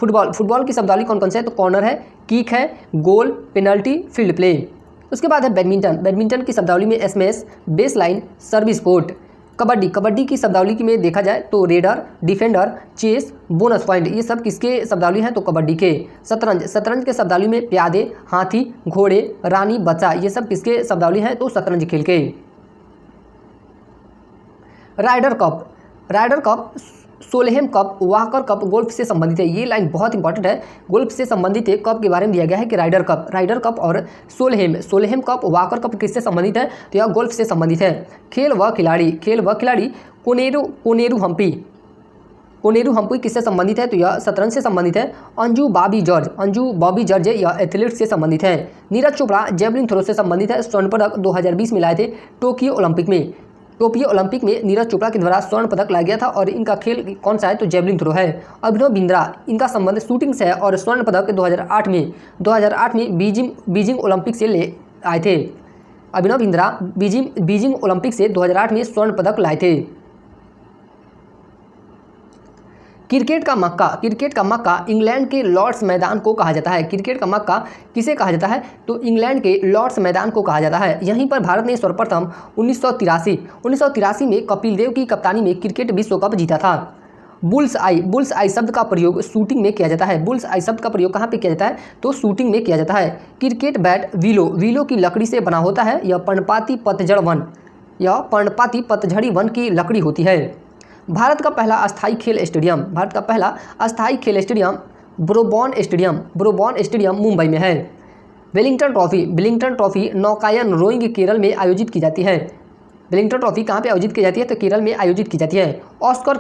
फुटबॉल की शब्दावली कौन कौन से है? तो कॉर्नर है, किक है, गोल, पेनल्टी, फील्ड प्ले। उसके बाद है बैडमिंटन। बैडमिंटन की शब्दावली में smash, baseline, service court. Kabaddi. Kabaddi की शब्दावली में देखा जाए तो raider, defender, chase, bonus point, ये सब किसके शब्दावली हैं तो कबड्डी के। शतरंज। शतरंज के शब्दावली में प्यादे, हाथी, घोड़े, रानी, बच्चा, ये सब किसके शब्दावली हैं तो शतरंज खेल के। Ryder Cup. Ryder Cup Solheim Cup, Walker Cup golf से संबंधित है। ये लाइन बहुत इंपॉर्टेंट है, गोल्फ से संबंधित है। कप के बारे में दिया गया है कि राइडर कप और सोलहेम कप, वाकर कप किससे संबंधित है तो यह गोल्फ से संबंधित है। खेल व खिलाड़ी कोनेरू हम्पी किससे संबंधित है तो यह शतरंज से संबंधित है। अंजू बॉबी जॉर्ज यह एथलीट से संबंधित है। नीरज चोपड़ा जेवलिन थ्रो से संबंधित है, स्वर्ण पदक 2020 में लाए थे टोक्यो ओलंपिक में नीरज चोपड़ा के द्वारा स्वर्ण पदक लाया गया था और इनका खेल कौन सा है तो जेवलिन थ्रो है। अभिनव बिंद्रा, इनका संबंध शूटिंग से है और स्वर्ण पदक 2008 में बीजिंग ओलंपिक से ले आए थे। अभिनव बिंद्रा बीजिंग ओलंपिक से 2008 में स्वर्ण पदक लाए थे। क्रिकेट का मक्का इंग्लैंड के लॉर्ड्स मैदान को कहा जाता है। क्रिकेट का मक्का किसे कहा जाता है तो इंग्लैंड के लॉर्ड्स मैदान को कहा जाता है। यहीं पर भारत ने सर्वप्रथम 1983 में कपिल देव की कप्तानी में क्रिकेट विश्व कप जीता था। बुल्स आई शब्द का प्रयोग शूटिंग में किया जाता है। बुल्स आई शब्द का प्रयोग कहाँ पे किया जाता है तो शूटिंग में किया जाता है। क्रिकेट बैट विलो की लकड़ी से बना होता है। यह पर्णपाती पतझड़ी वन की लकड़ी होती है। भारत का पहला अस्थायी खेल स्टेडियम ब्रोबॉन स्टेडियम मुंबई में है। वेलिंगटन ट्रॉफी नौकायन रोइंग केरल में आयोजित की जाती है। वेलिंगटन ट्रॉफी कहाँ पे आयोजित की जाती है तो केरल में आयोजित की जाती है। ऑस्कर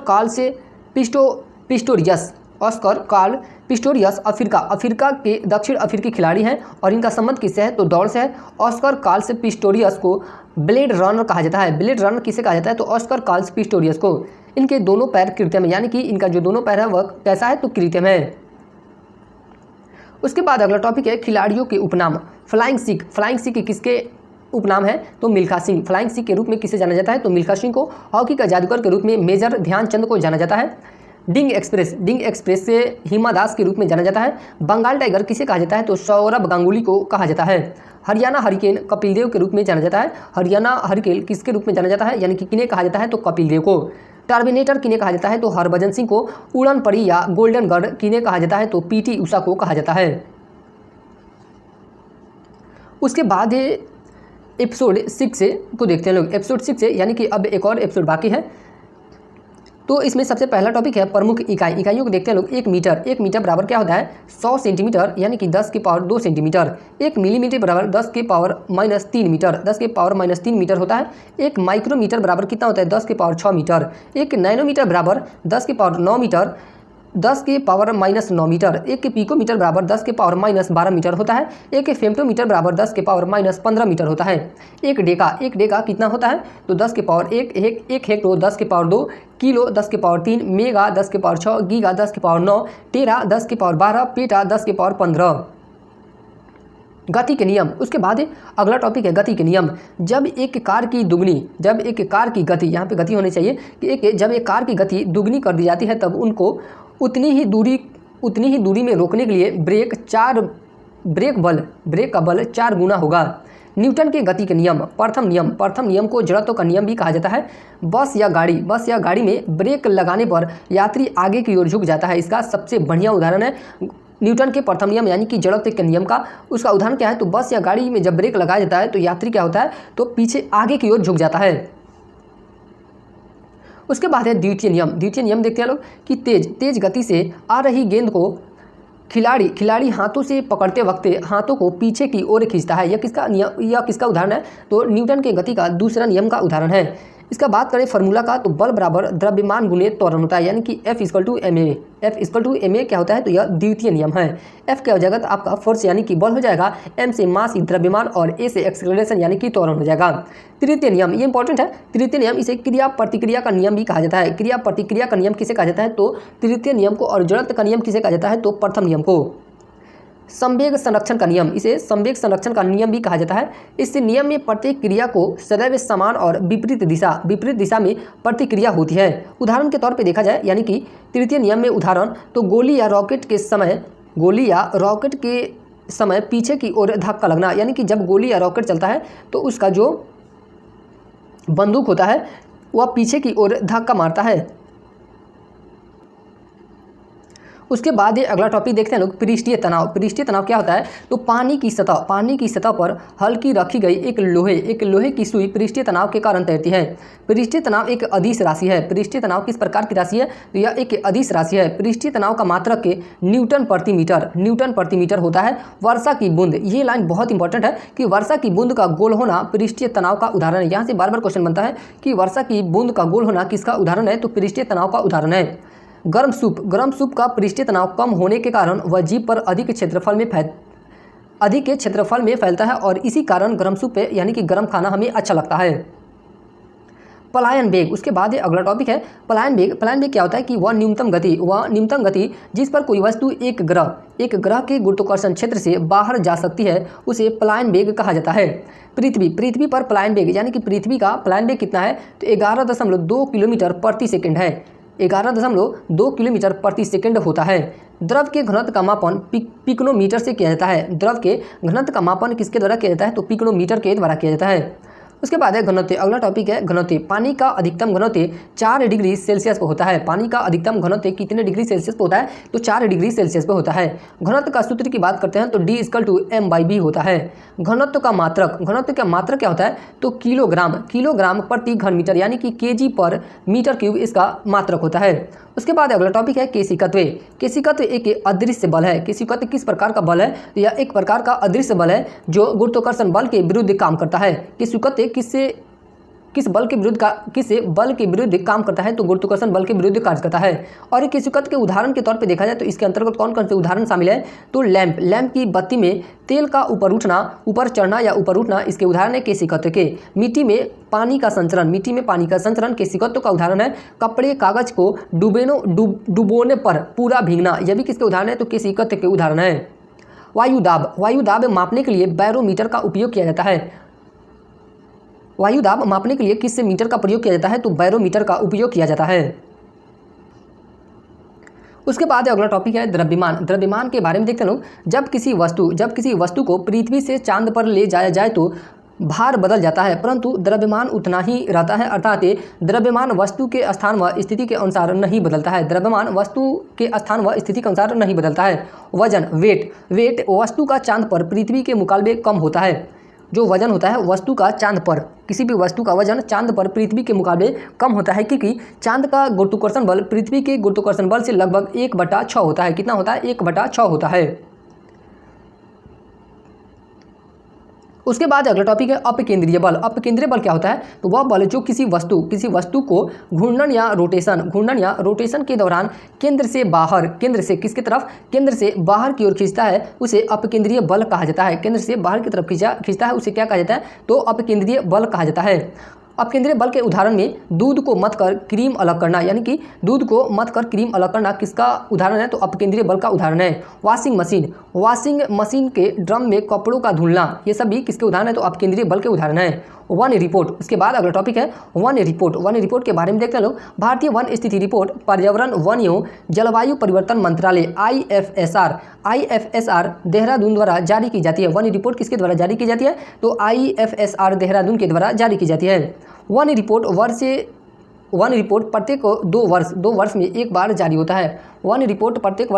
कार्ल पिस्टोरियस अफ्रीका के दक्षिण अफ्रीकी खिलाड़ी हैं और इनका संबंध किससे है तो दौड़ से है। ऑस्कर कार्ल पिस्टोरियस को ब्लेड रनर कहा जाता है। ब्लेड रनर किसे कहा जाता है तो ऑस्कर कार्ल पिस्टोरियस को। इनके दोनों पैर कृत्रिम है, यानी कि इनका जो दोनों पैर है वह कैसा है तो कृत्रिम है। उसके बाद अगला टॉपिक है खिलाड़ियों के उपनाम। फ्लाइंग सिख किसके उपनाम है तो मिल्खा सिंह। फ्लाइंग सिख के रूप में किसे जाना जाता है तो मिल्खा सिंह को। हॉकी का जादूगर के रूप में मेजर ध्यानचंद को जाना जाता है। डिंग एक्सप्रेस से हिमा दास के रूप में जाना जाता है। बंगाल टाइगर किसे कहा जाता है तो सौरभ गांगुली को कहा जाता है। हरियाणा हरिकेन कपिल देव के रूप में जाना जाता है। हरियाणा हरिकेन किसके रूप में जाना जाता है यानी कि किन्हें कहा जाता है तो कपिल देव को। टर्मिनेटर किन्हें कहा जाता है तो हरभजन सिंह को। उड़न परी या गोल्डन गर्ल किन्हें कहा जाता है तो पीटी उषा को कहा जाता है। उसके बाद एपिसोड 6 को देखते हैं लोग। एपिसोड 6 से यानी कि अब एक और एपिसोड बाकी है तो इसमें सबसे पहला टॉपिक है प्रमुख इकाइयों को देखते हैं लोग। 1 मीटर बराबर क्या होता है 100 सेंटीमीटर यानी कि 10 की पावर 2 सेंटीमीटर। 1 मिलीमीटर बराबर 10 की पावर -3 मीटर, 10 की पावर -3 मीटर होता है। 1 माइक्रोमीटर बराबर कितना होता है 10 की पावर 6 मीटर। 1 नैनोमीटर बराबर 10 की पावर 9 मीटर, 10 की पावर -9 मीटर। 1 पिकोमीटर बराबर 10 की पावर -12 मीटर होता है। 1 फेम्टोमीटर बराबर 10 की पावर -15 मीटर होता है। 1 डेका कितना होता है तो 10 की पावर 1 हेक्टो 10 की पावर 2, किलो 10 की पावर 3, मेगा 10 की पावर 6, गीगा 10 की पावर 9, टेरा 10 की पावर 12, पेटा 10 की पावर 15। गति के नियम। उसके बाद अगला टॉपिक है गति के नियम। जब एक कार की गति, यहाँ पे गति होनी चाहिए कि जब एक कार की गति दुगनी कर दी जाती है तब उनको उतनी ही दूरी में रोकने के लिए ब्रेक का बल 4 गुना होगा। न्यूटन के गति के नियम। प्रथम नियम को जड़त्व का नियम भी कहा जाता है। बस या गाड़ी में ब्रेक लगाने पर यात्री आगे की ओर झुक जाता है। इसका सबसे बढ़िया उदाहरण है न्यूटन के प्रथम नियम यानी कि जड़त्व के नियम का। उसका उदाहरण क्या है तो बस या गाड़ी में जब ब्रेक लगाया जाता है तो यात्री क्या होता है तो पीछे आगे की ओर झुक जाता है। उसके बाद है द्वितीय नियम देखते हैं लोग कि तेज गति से आ रही गेंद को खिलाड़ी हाथों से पकड़ते वक्त हाथों को पीछे की ओर खींचता है। यह किसका उदाहरण है तो न्यूटन के गति का दूसरा नियम का उदाहरण है। इसका बात करें फार्मूला का तो बल बराबर द्रव्यमान गुणे त्वरण होता है यानी कि F = ma क्या होता है तो यह द्वितीय नियम है। F के जगह आपका फोर्स यानी कि बल हो जाएगा, M से मास द्रव्यमान और A से एक्सेलरेशन यानी कि त्वरण हो जाएगा। तृतीय नियम ये इंपॉर्टेंट है। तृतीय नियम इसे क्रिया प्रतिक्रिया का नियम भी कहा जाता है। क्रिया प्रतिक्रिया का नियम किसे कहा जाता है तो तृतीय नियम को। और जड़त्व का नियम किसे कहा जाता है तो प्रथम नियम को। संवेग संरक्षण का नियम, इसे संवेग संरक्षण का नियम भी कहा जाता है। इस नियम में प्रत्येक क्रिया को सदैव समान और विपरीत दिशा में प्रतिक्रिया होती है। उदाहरण के तौर पे देखा जाए यानी कि तृतीय नियम में उदाहरण तो गोली या रॉकेट के समय पीछे की ओर धक्का लगना, यानी कि जब गोली या रॉकेट चलता है तो उसका जो बंदूक होता है वह पीछे की ओर धक्का मारता है। उसके बाद ये अगला टॉपिक देखते हैं लोग, पृष्ठीय तनाव। पृष्ठीय तनाव क्या होता है? तो पानी की सतह पर हल्की रखी गई एक लोहे की सुई पृष्ठीय तनाव के कारण तैरती है। पृष्ठीय तनाव एक अदिश राशि है। पृष्ठीय तनाव किस प्रकार की राशि है? तो यह एक अदिश राशि है। पृष्ठीय तनाव का मात्रक के न्यूटन प्रति मीटर होता है। वर्षा की बूंद, ये लाइन बहुत इंपॉर्टेंट है कि वर्षा की बूंद का गोल होना पृष्ठीय तनाव का उदाहरण है। यहाँ से बार बार क्वेश्चन बनता है कि वर्षा की बूंद का गोल होना किसका उदाहरण है? तो पृष्ठीय तनाव का उदाहरण है। गर्म सूप का पृष्ठीय तनाव कम होने के कारण वह जीभ पर अधिक के क्षेत्रफल में फैलता है और इसी कारण गर्म सूप पे यानी कि गर्म खाना हमें अच्छा लगता है। पलायन वेग, उसके बाद ये अगला टॉपिक है पलायन वेग। पलायन वेग क्या होता है कि वह न्यूनतम गति जिस पर कोई वस्तु एक ग्रह के गुरुत्वाकर्षण क्षेत्र से बाहर जा सकती है उसे पलायन वेग कहा जाता है। पृथ्वी पर पलायन वेग यानी कि पृथ्वी का पलायन वेग कितना है? तो 11.2 किलोमीटर प्रति सेकंड है। 11.2 किलोमीटर प्रति सेकंड होता है। द्रव के घनत्व का मापन पिकोनोमीटर से किया जाता है। द्रव के घनत्व का मापन किसके द्वारा किया जाता है? तो पिकोनोमीटर के द्वारा किया जाता है। उसके बाद है घनत्व। अगला टॉपिक है घनत्व। पानी का अधिकतम घनत्व 4 डिग्री सेल्सियस पर होता है। पानी का अधिकतम घनत्व कितने डिग्री सेल्सियस पर होता है? तो 4 डिग्री सेल्सियस पर होता है। घनत्व का सूत्र की बात करते हैं तो D=m/b होता है। घनत्व का मात्रक क्या होता है? तो किलोग्राम प्रति घन मीटर यानी कि kg पर मीटर क्यूब इसका मात्रक होता है। उसके बाद अगला टॉपिक है केशिकत्व। केशिकत्व एक अदृश्य बल है। केशिकत्व किस प्रकार का बल है? तो यह एक प्रकार का अदृश्य बल है जो गुरुत्वाकर्षण बल के विरुद्ध काम करता है। केशिकत्व किस बल के विरुद्ध काम करता है? तो गुरुत्वाकर्षण बल के विरुद्ध कार्य करता है। और ये केशिकत्व के उदाहरण के तौर पे देखा जाए तो इसके अंतर्गत कौन कौन से उदाहरण शामिल है? तो लैंप की बत्ती में तेल का ऊपर चढ़ना या ऊपर उठना इसके उदाहरण है केशिकत्व के। मिट्टी में पानी का संचरण केशिकत्व का उदाहरण है। कपड़े कागज को डुबोने पर पूरा भीगना, यह भी किसके उदाहरण है? तो केशिकत्व के उदाहरण है। वायुदाब मापने के लिए बैरोमीटर का उपयोग किया जाता है। वायुदाब मापने के लिए किस मीटर का प्रयोग किया जाता है? तो बैरोमीटर का उपयोग किया जाता है। उसके बाद अगला टॉपिक है द्रव्यमान। द्रव्यमान के बारे में देखते हैं लोग। जब किसी वस्तु को पृथ्वी से चांद पर ले जाया जाए तो भार बदल जाता है परंतु द्रव्यमान उतना ही रहता है, अर्थात द्रव्यमान वस्तु के स्थान व स्थिति के अनुसार नहीं बदलता है। द्रव्यमान वस्तु के स्थान व स्थिति के अनुसार नहीं बदलता है। वजन वेट वस्तु का चांद पर पृथ्वी के मुकाबले कम होता है। जो वजन होता है वस्तु का चांद पर, किसी भी वस्तु का वजन चांद पर पृथ्वी के मुकाबले कम होता है क्योंकि चांद का गुरुत्वाकर्षण बल पृथ्वी के गुरुत्वाकर्षण बल से लगभग 1/6 होता है। कितना होता है? 1/6 होता है। उसके बाद अगला टॉपिक है अपकेंद्रीय बल। अपकेंद्रीय बल क्या होता है? तो वह बल जो किसी वस्तु को घूर्णन या रोटेशन के दौरान केंद्र से बाहर की ओर खींचता है उसे अपकेंद्रीय बल कहा जाता है। केंद्र से बाहर की तरफ खींचता है उसे क्या कहा जाता है? तो अपकेंद्रीय बल कहा जाता है। अपकेंद्रीय बल के उदाहरण में दूध को मथ कर क्रीम अलग करना, यानी कि दूध को मथ कर क्रीम अलग करना किसका उदाहरण है? तो अपकेंद्रीय बल का उदाहरण है। वॉशिंग मशीन के ड्रम में कपड़ों का धुलना, ये सभी किसके उदाहरण है? तो अपकेंद्रीय बल के उदाहरण है। One report. उसके बाद अगला टॉपिक है वन रिपोर्ट के बारे में देखते हैं लोग। भारतीय वन स्थिति रिपोर्ट पर्यावरण वन एवं जलवायु परिवर्तन मंत्रालय IFSR देहरादून द्वारा जारी की जाती है। वन रिपोर्ट किसके द्वारा जारी की जाती है? तो IFSR देहरादून के द्वारा जारी की जाती है। वन रिपोर्ट प्रत्येक 2 वर्ष में एक बार जारी होता है। वन रिपोर्ट प्रत्येक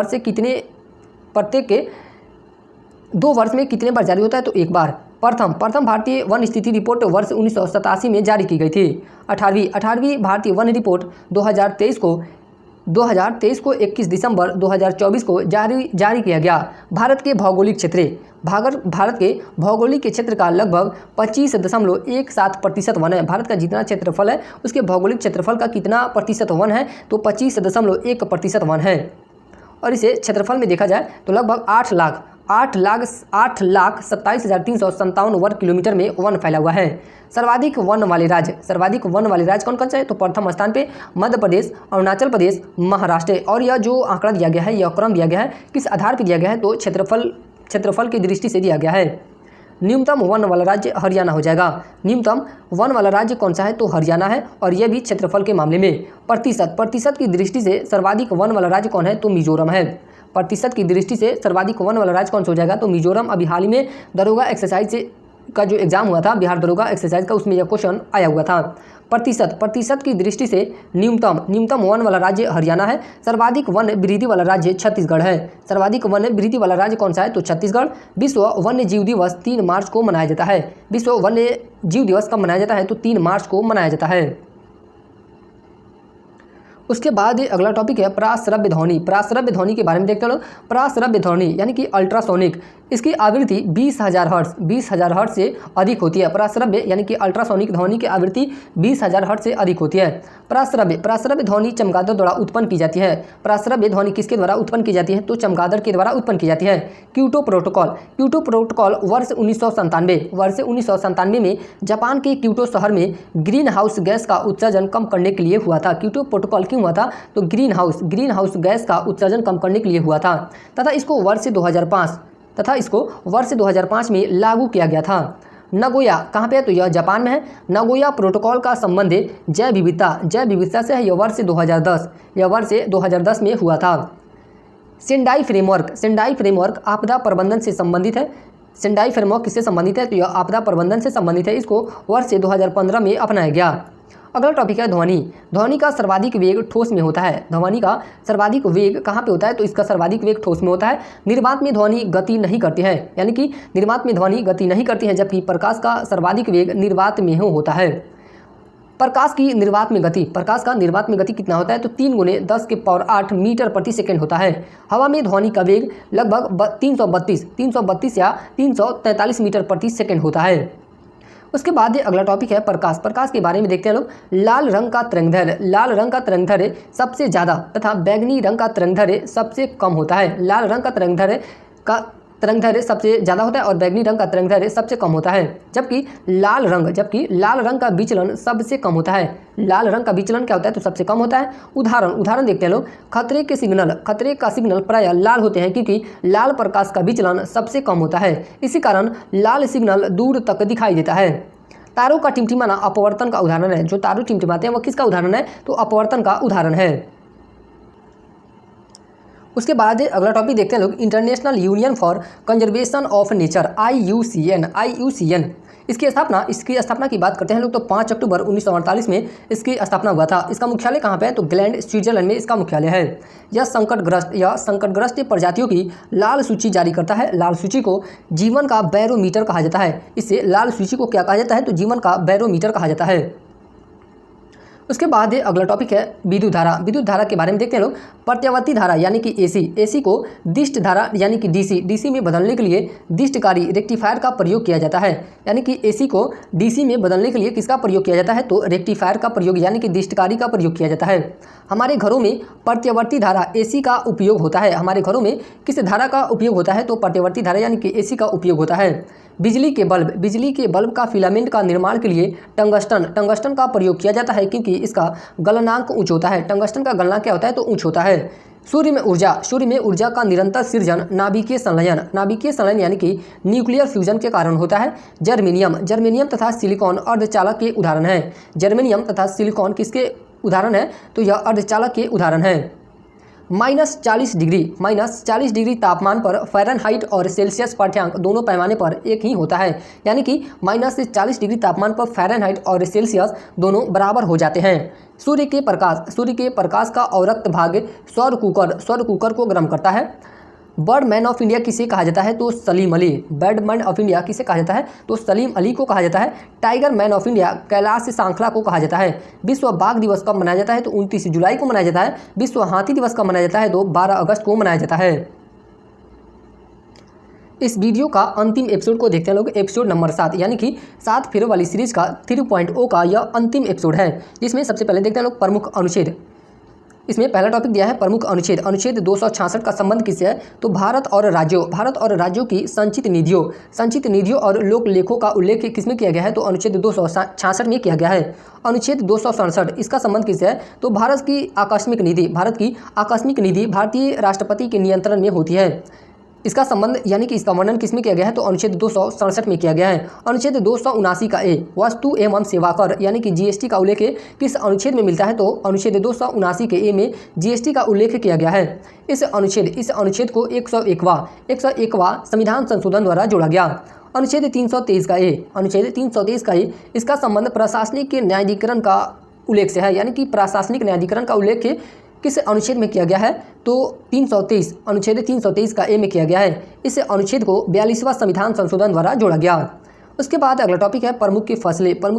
2 वर्ष में कितने बार जारी होता है? तो एक बार। प्रथम भारतीय वन स्थिति रिपोर्ट वर्ष 1987 में जारी की गई थी। 18वीं भारतीय वन रिपोर्ट 2023 को 21 दिसंबर 2024 को जारी किया गया। भारत के भौगोलिक क्षेत्र का लगभग 25.17% वन है। भारत का जितना क्षेत्रफल है उसके भौगोलिक क्षेत्रफल का कितना प्रतिशत वन है? तो 25.1% वन है। और इसे क्षेत्रफल में देखा जाए तो लगभग 8,27,357 वर्ग किलोमीटर में वन फैला हुआ है। सर्वाधिक वन वाले राज्य कौन कौन से हैं? तो प्रथम स्थान पे मध्य प्रदेश, अरुणाचल प्रदेश, महाराष्ट्र। और यह जो आंकड़ा दिया गया है, यह क्रम दिया गया है, किस आधार पर दिया गया है? तो क्षेत्रफल की दृष्टि से दिया गया है। न्यूनतम वन वाला राज्य हरियाणा हो जाएगा। न्यूनतम वन वाला राज्य कौन सा है? तो हरियाणा है। और यह भी क्षेत्रफल के मामले में। प्रतिशत की दृष्टि से सर्वाधिक वन वाला राज्य कौन है? तो मिजोरम है। प्रतिशत की दृष्टि से सर्वाधिक वन वाला राज्य कौन सा हो जाएगा? तो मिजोरम। अभी हाल ही में दरोगा एक्सरसाइज का जो एग्जाम हुआ था, बिहार दरोगा एक्सरसाइज का, उसमें यह क्वेश्चन आया हुआ था। प्रतिशत की दृष्टि से न्यूनतम वन वाला राज्य हरियाणा है। सर्वाधिक वन वृद्धि वाला राज्य छत्तीसगढ़ है। सर्वाधिक वन वृद्धि वाला राज्य कौन सा है? तो छत्तीसगढ़। विश्व वन्य जीव दिवस 3 मार्च को मनाया जाता है। विश्व वन्य जीव दिवस कब मनाया जाता है? तो 3 मार्च को मनाया जाता है। उसके बाद अगला टॉपिक है प्राश्रव्य ध्वनि। प्राश्रव्य ध्वनि के बारे में देखते हैं। प्राश्रव्य ध्वनि यानी कि अल्ट्रासोनिक, इसकी आवृत्ति 20,000 हर्ट्ज से अधिक होती है। प्राश्रव्य यानी कि अल्ट्रासोनिक ध्वनि की आवृत्ति 20,000 हर्ट्ज से अधिक होती है। प्राश्रव्य ध्वनि चमगादड़ द्वारा उत्पन्न की जाती है। प्राश्रव्य ध्वनि किसके द्वारा उत्पन्न की जाती है? तो चमगादड़ के द्वारा उत्पन्न की जाती है। क्योटो प्रोटोकॉल वर्ष 1997 में जापान के क्योटो शहर में ग्रीन हाउस गैस का उत्सर्जन कम करने के लिए हुआ था। क्योटो प्रोटोकॉल क्यों हुआ था? तो ग्रीन हाउस गैस का उत्सर्जन कम करने के लिए हुआ था तथा इसको वर्ष 2005 में लागू किया गया था। नगोया कहाँ पे है? तो यह जापान में है। नगोया प्रोटोकॉल का संबंध जैव विविधता से है। यह वर्ष 2010 में हुआ था। सेंडाई फ्रेमवर्क आपदा प्रबंधन से संबंधित है। सेंडाई फ्रेमवर्क किससे संबंधित है? तो यह आपदा प्रबंधन से संबंधित है। इसको वर्ष 2015 में अपनाया गया। अगला टॉपिक है ध्वनि का सर्वाधिक वेग ठोस में होता है। ध्वनि का सर्वाधिक वेग कहाँ पे होता है? तो इसका सर्वाधिक वेग ठोस में होता है। निर्वात में ध्वनि गति नहीं करती है, यानी कि निर्वात में ध्वनि गति नहीं करती है, जबकि प्रकाश का सर्वाधिक वेग निर्वात में होता है। प्रकाश का निर्वात में गति कितना होता है? तो 3 × 10⁸ मीटर प्रति सेकंड होता है। हवा में ध्वनि का वेग लगभग 332 या 343 मीटर प्रति सेकंड होता है। उसके बाद अगला टॉपिक है प्रकाश के बारे में देखते हैं लोग। लाल रंग का तरंगदैर्घ्य सबसे ज़्यादा तथा बैगनी रंग का तरंगदैर्घ्य सबसे कम होता है। लाल रंग का तरंगदैर्घ्य सबसे ज़्यादा होता है और बैगनी रंग का तरंगदैर्घ्य सबसे कम होता है, जबकि लाल रंग का विचलन सबसे कम होता है। लाल रंग का विचलन क्या होता है? तो सबसे कम होता है। उदाहरण देखते हैं लोग। खतरे का सिग्नल प्रायः लाल होते हैं क्योंकि लाल प्रकाश का विचलन सबसे कम होता है। इसी कारण लाल सिग्नल दूर तक दिखाई देता है। तारों का टिमटिमाना अपवर्तन का उदाहरण है। जो तारों टिमटिमाते हैं वो किसका उदाहरण है? तो अपवर्तन का उदाहरण है। उसके बाद अगला टॉपिक देखते हैं लोग। International union for conservation of nature IUCN इसकी स्थापना की बात करते हैं लोग। तो 5 अक्टूबर 1948 में इसकी स्थापना हुआ था। इसका मुख्यालय कहाँ पे है? तो ग्लैंड, स्विट्जरलैंड में इसका मुख्यालय है। यह संकटग्रस्त प्रजातियों की लाल सूची जारी करता है। लाल सूची को जीवन का बैरोमीटर कहा जाता है। इससे लाल सूची को क्या कहा जाता है? तो जीवन का बैरोमीटर कहा जाता है। उसके बाद अगला टॉपिक है विद्युत धारा के बारे में देखते हैं लोग। प्रत्यावर्ती धारा यानी कि AC को दिष्ट धारा यानी कि DC में बदलने के लिए दिष्टकारी रेक्टिफायर का प्रयोग किया जाता है। यानी कि AC को DC में बदलने के लिए किसका प्रयोग किया जाता है? तो रेक्टिफायर का प्रयोग यानी कि दिष्टकारी का प्रयोग किया जाता है। हमारे घरों में प्रत्यावर्ती धारा AC का उपयोग होता है। हमारे घरों में किस धारा का उपयोग होता है? तो प्रत्यावर्ती धारा यानी कि AC का उपयोग होता है। बिजली के बल्ब का फिलामेंट का निर्माण के लिए टंगस्टन का प्रयोग किया जाता है क्योंकि इसका गलनांक उच्च होता है। टंगस्टन का गलनांक क्या होता है? तो उच्च होता है। सूर्य में ऊर्जा का निरंतर सृजन नाभिकीय संलयन यानी कि न्यूक्लियर फ्यूजन के कारण होता है। जर्मेनियम तथा सिलिकॉन अर्धचालक के उदाहरण है। जर्मेनियम तथा सिलिकॉन किसके उदाहरण है? तो यह अर्धचालक के उदाहरण है। -40 डिग्री तापमान पर फ़ारेनहाइट और सेल्सियस पाठ्यांक दोनों पैमाने पर एक ही होता है। यानी कि -40 डिग्री तापमान पर फ़ारेनहाइट और सेल्सियस दोनों बराबर हो जाते हैं। सूर्य के प्रकाश का अवरक्त भाग सौर कुकर को गर्म करता है। बर्ड मैन ऑफ इंडिया किसे कहा जाता है? तो Salim Ali. Bird man of India किसे कहा जाता है? तो सलीम अली को कहा जाता है। Tiger man of India Kailash Sankhla को कहा जाता है। विश्व बाघ दिवस कब मनाया जाता है? तो 29 जुलाई को मनाया जाता है। विश्व हाथी दिवस कब मनाया जाता है? तो 12 अगस्त को मनाया जाता है। इस वीडियो का अंतिम एपिसोड को देखते हैं लोग। एपिसोड नंबर 7 यानी कि 7 फेरों वाली सीरीज का 3.0 का यह अंतिम एपिसोड है, जिसमें सबसे पहले देखते हैं लोग प्रमुख अनुच्छेद। इसमें पहला टॉपिक दिया है प्रमुख अनुच्छेद। अनुच्छेद 266 का संबंध किससे है? तो भारत और राज्यों की संचित निधियों और लोक लेखों का उल्लेख किसमें किया गया है? तो अनुच्छेद 266 में किया गया है। अनुच्छेद 267 इसका संबंध किससे है? तो भारत की आकस्मिक निधि भारतीय राष्ट्रपति के नियंत्रण में होती है। इसका संबंध यानी कि इसका वर्णन किसमें किया गया है, तो अनुच्छेद 267 में किया गया है। अनुच्छेद 279 का ए वस्तु एवं सेवा कर यानी कि जीएसटी का उल्लेख किस अनुच्छेद में मिलता है, तो अनुच्छेद 279 के ए में जीएसटी का उल्लेख किया गया है। इस अनुच्छेद को 101वां संविधान संशोधन द्वारा जोड़ा गया। अनुच्छेद 323 का ए इसका संबंध प्रशासनिक न्यायाधिकरण का उल्लेख से है, यानी कि प्रशासनिक न्यायाधिकरण का उल्लेख किस अनुच्छेद में किया गया है, तो अनुच्छेद 323 का ए में किया गया है। इस अनुच्छेद को 42वां संविधान संशोधन द्वारा जोड़ा गया। उसके बाद अगला टॉपिक है प्रमुख की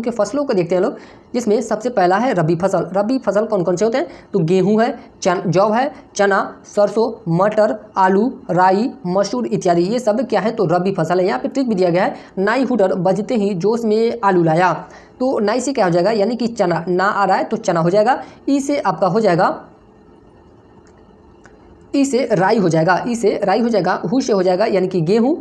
फसलों को देखते हैं लोग, जिसमें सबसे पहला है रबी फसल कौन कौन से होते हैं, तो गेहूं है, जौ है, चना, सरसों, मटर, आलू, राई, मसूर इत्यादि, ये सब क्या है, तो रबी फसल है। यहाँ पे ट्रिक भी दिया गया है, नाई हुडर बजते ही जोश में आलू लाया, तो नाई से क्या हो जाएगा, यानी कि चना, ना आ रहा है तो चना हो जाएगा, ई से आपका हो जाएगा, ई से राई हो जाएगा, हु से हो जाएगा यानी कि गेहूं।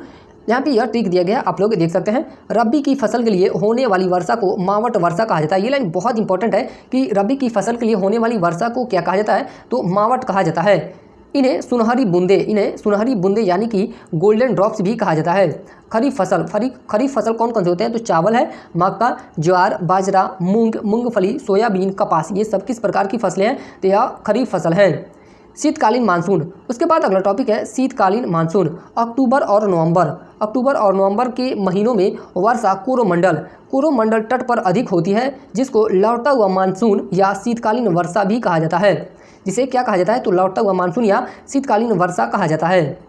यहाँ पे यह ट्रिक दिया गया है, आप लोग देख सकते हैं। रबी की फसल के लिए होने वाली वर्षा को मावट वर्षा कहा जाता है। ये लाइन बहुत इंपॉर्टेंट है कि रबी की फसल के लिए होने वाली वर्षा को क्या कहा जाता है, तो मावट कहा जाता है। इन्हें सुनहरी बूंदे यानी कि गोल्डन ड्रॉप्स भी कहा जाता है। खरीफ फसल कौन कौन से होते हैं, तो चावल है, मक्का, ज्वार, बाजरा, मूंगफली, सोयाबीन, कपास, ये सब किस प्रकार की फसलें हैं, तो यह खरीफ फसल है। शीतकालीन मानसून, उसके बाद अगला टॉपिक है शीतकालीन मानसून। अक्टूबर और नवंबर के महीनों में वर्षा कोरोमंडल तट पर अधिक होती है, जिसको लौटता हुआ मानसून या शीतकालीन वर्षा भी कहा जाता है। जिसे क्या कहा जाता है, तो लौटता हुआ मानसून या शीतकालीन वर्षा कहा जाता है।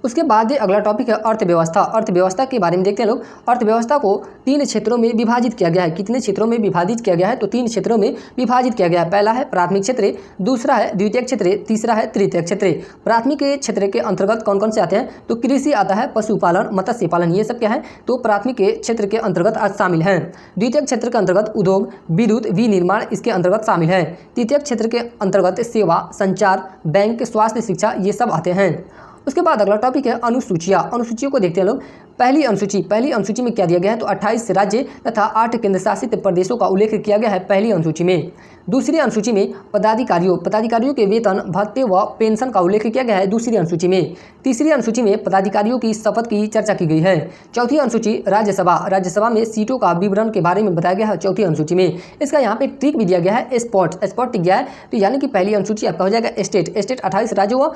उसके बाद अगला टॉपिक है अर्थव्यवस्था के बारे में देखते हैं लोग। अर्थव्यवस्था को 3 क्षेत्रों में विभाजित किया गया है। कितने क्षेत्रों में विभाजित किया गया है, तो 3 क्षेत्रों में विभाजित किया गया है। पहला है प्राथमिक क्षेत्र, दूसरा है द्वितीयक क्षेत्र, तीसरा है तृतीयक क्षेत्र। प्राथमिक क्षेत्र के अंतर्गत कौन कौन से आते हैं, तो कृषि आता है, पशुपालन, मत्स्य पालन, ये सब क्या है, तो प्राथमिक क्षेत्र के अंतर्गत आज शामिल हैं। द्वितीयक क्षेत्र के अंतर्गत उद्योग, विद्युत, विनिर्माण इसके अंतर्गत शामिल है। तृतीयक क्षेत्र के अंतर्गत सेवा, संचार, बैंक, स्वास्थ्य, शिक्षा, ये सब आते हैं। उसके बाद अगला टॉपिक है अनुसूचियों को देखते हैं लोग। पहली अनुसूची में क्या दिया गया है, तो 28 राज्य तथा 8 केंद्र शासित प्रदेशों का उल्लेख किया गया है पहली अनुसूची में। दूसरी अनुसूची में पदाधिकारियों के वेतन, भत्ते व पेंशन का उल्लेख किया गया है दूसरी अनुसूची में। तीसरी अनुसूची में पदाधिकारियों की शपथ की चर्चा की गई है। चौथी अनुसूची राज्यसभा में सीटों का विवरण के बारे में बताया गया है चौथी अनुसूची में। इसका यहाँ पे ट्रिक भी दिया गया है, स्पॉट टिक गया है, तो यानी कि पहली अनुसूची आपका हो जाएगा स्टेट 28 राज्यों व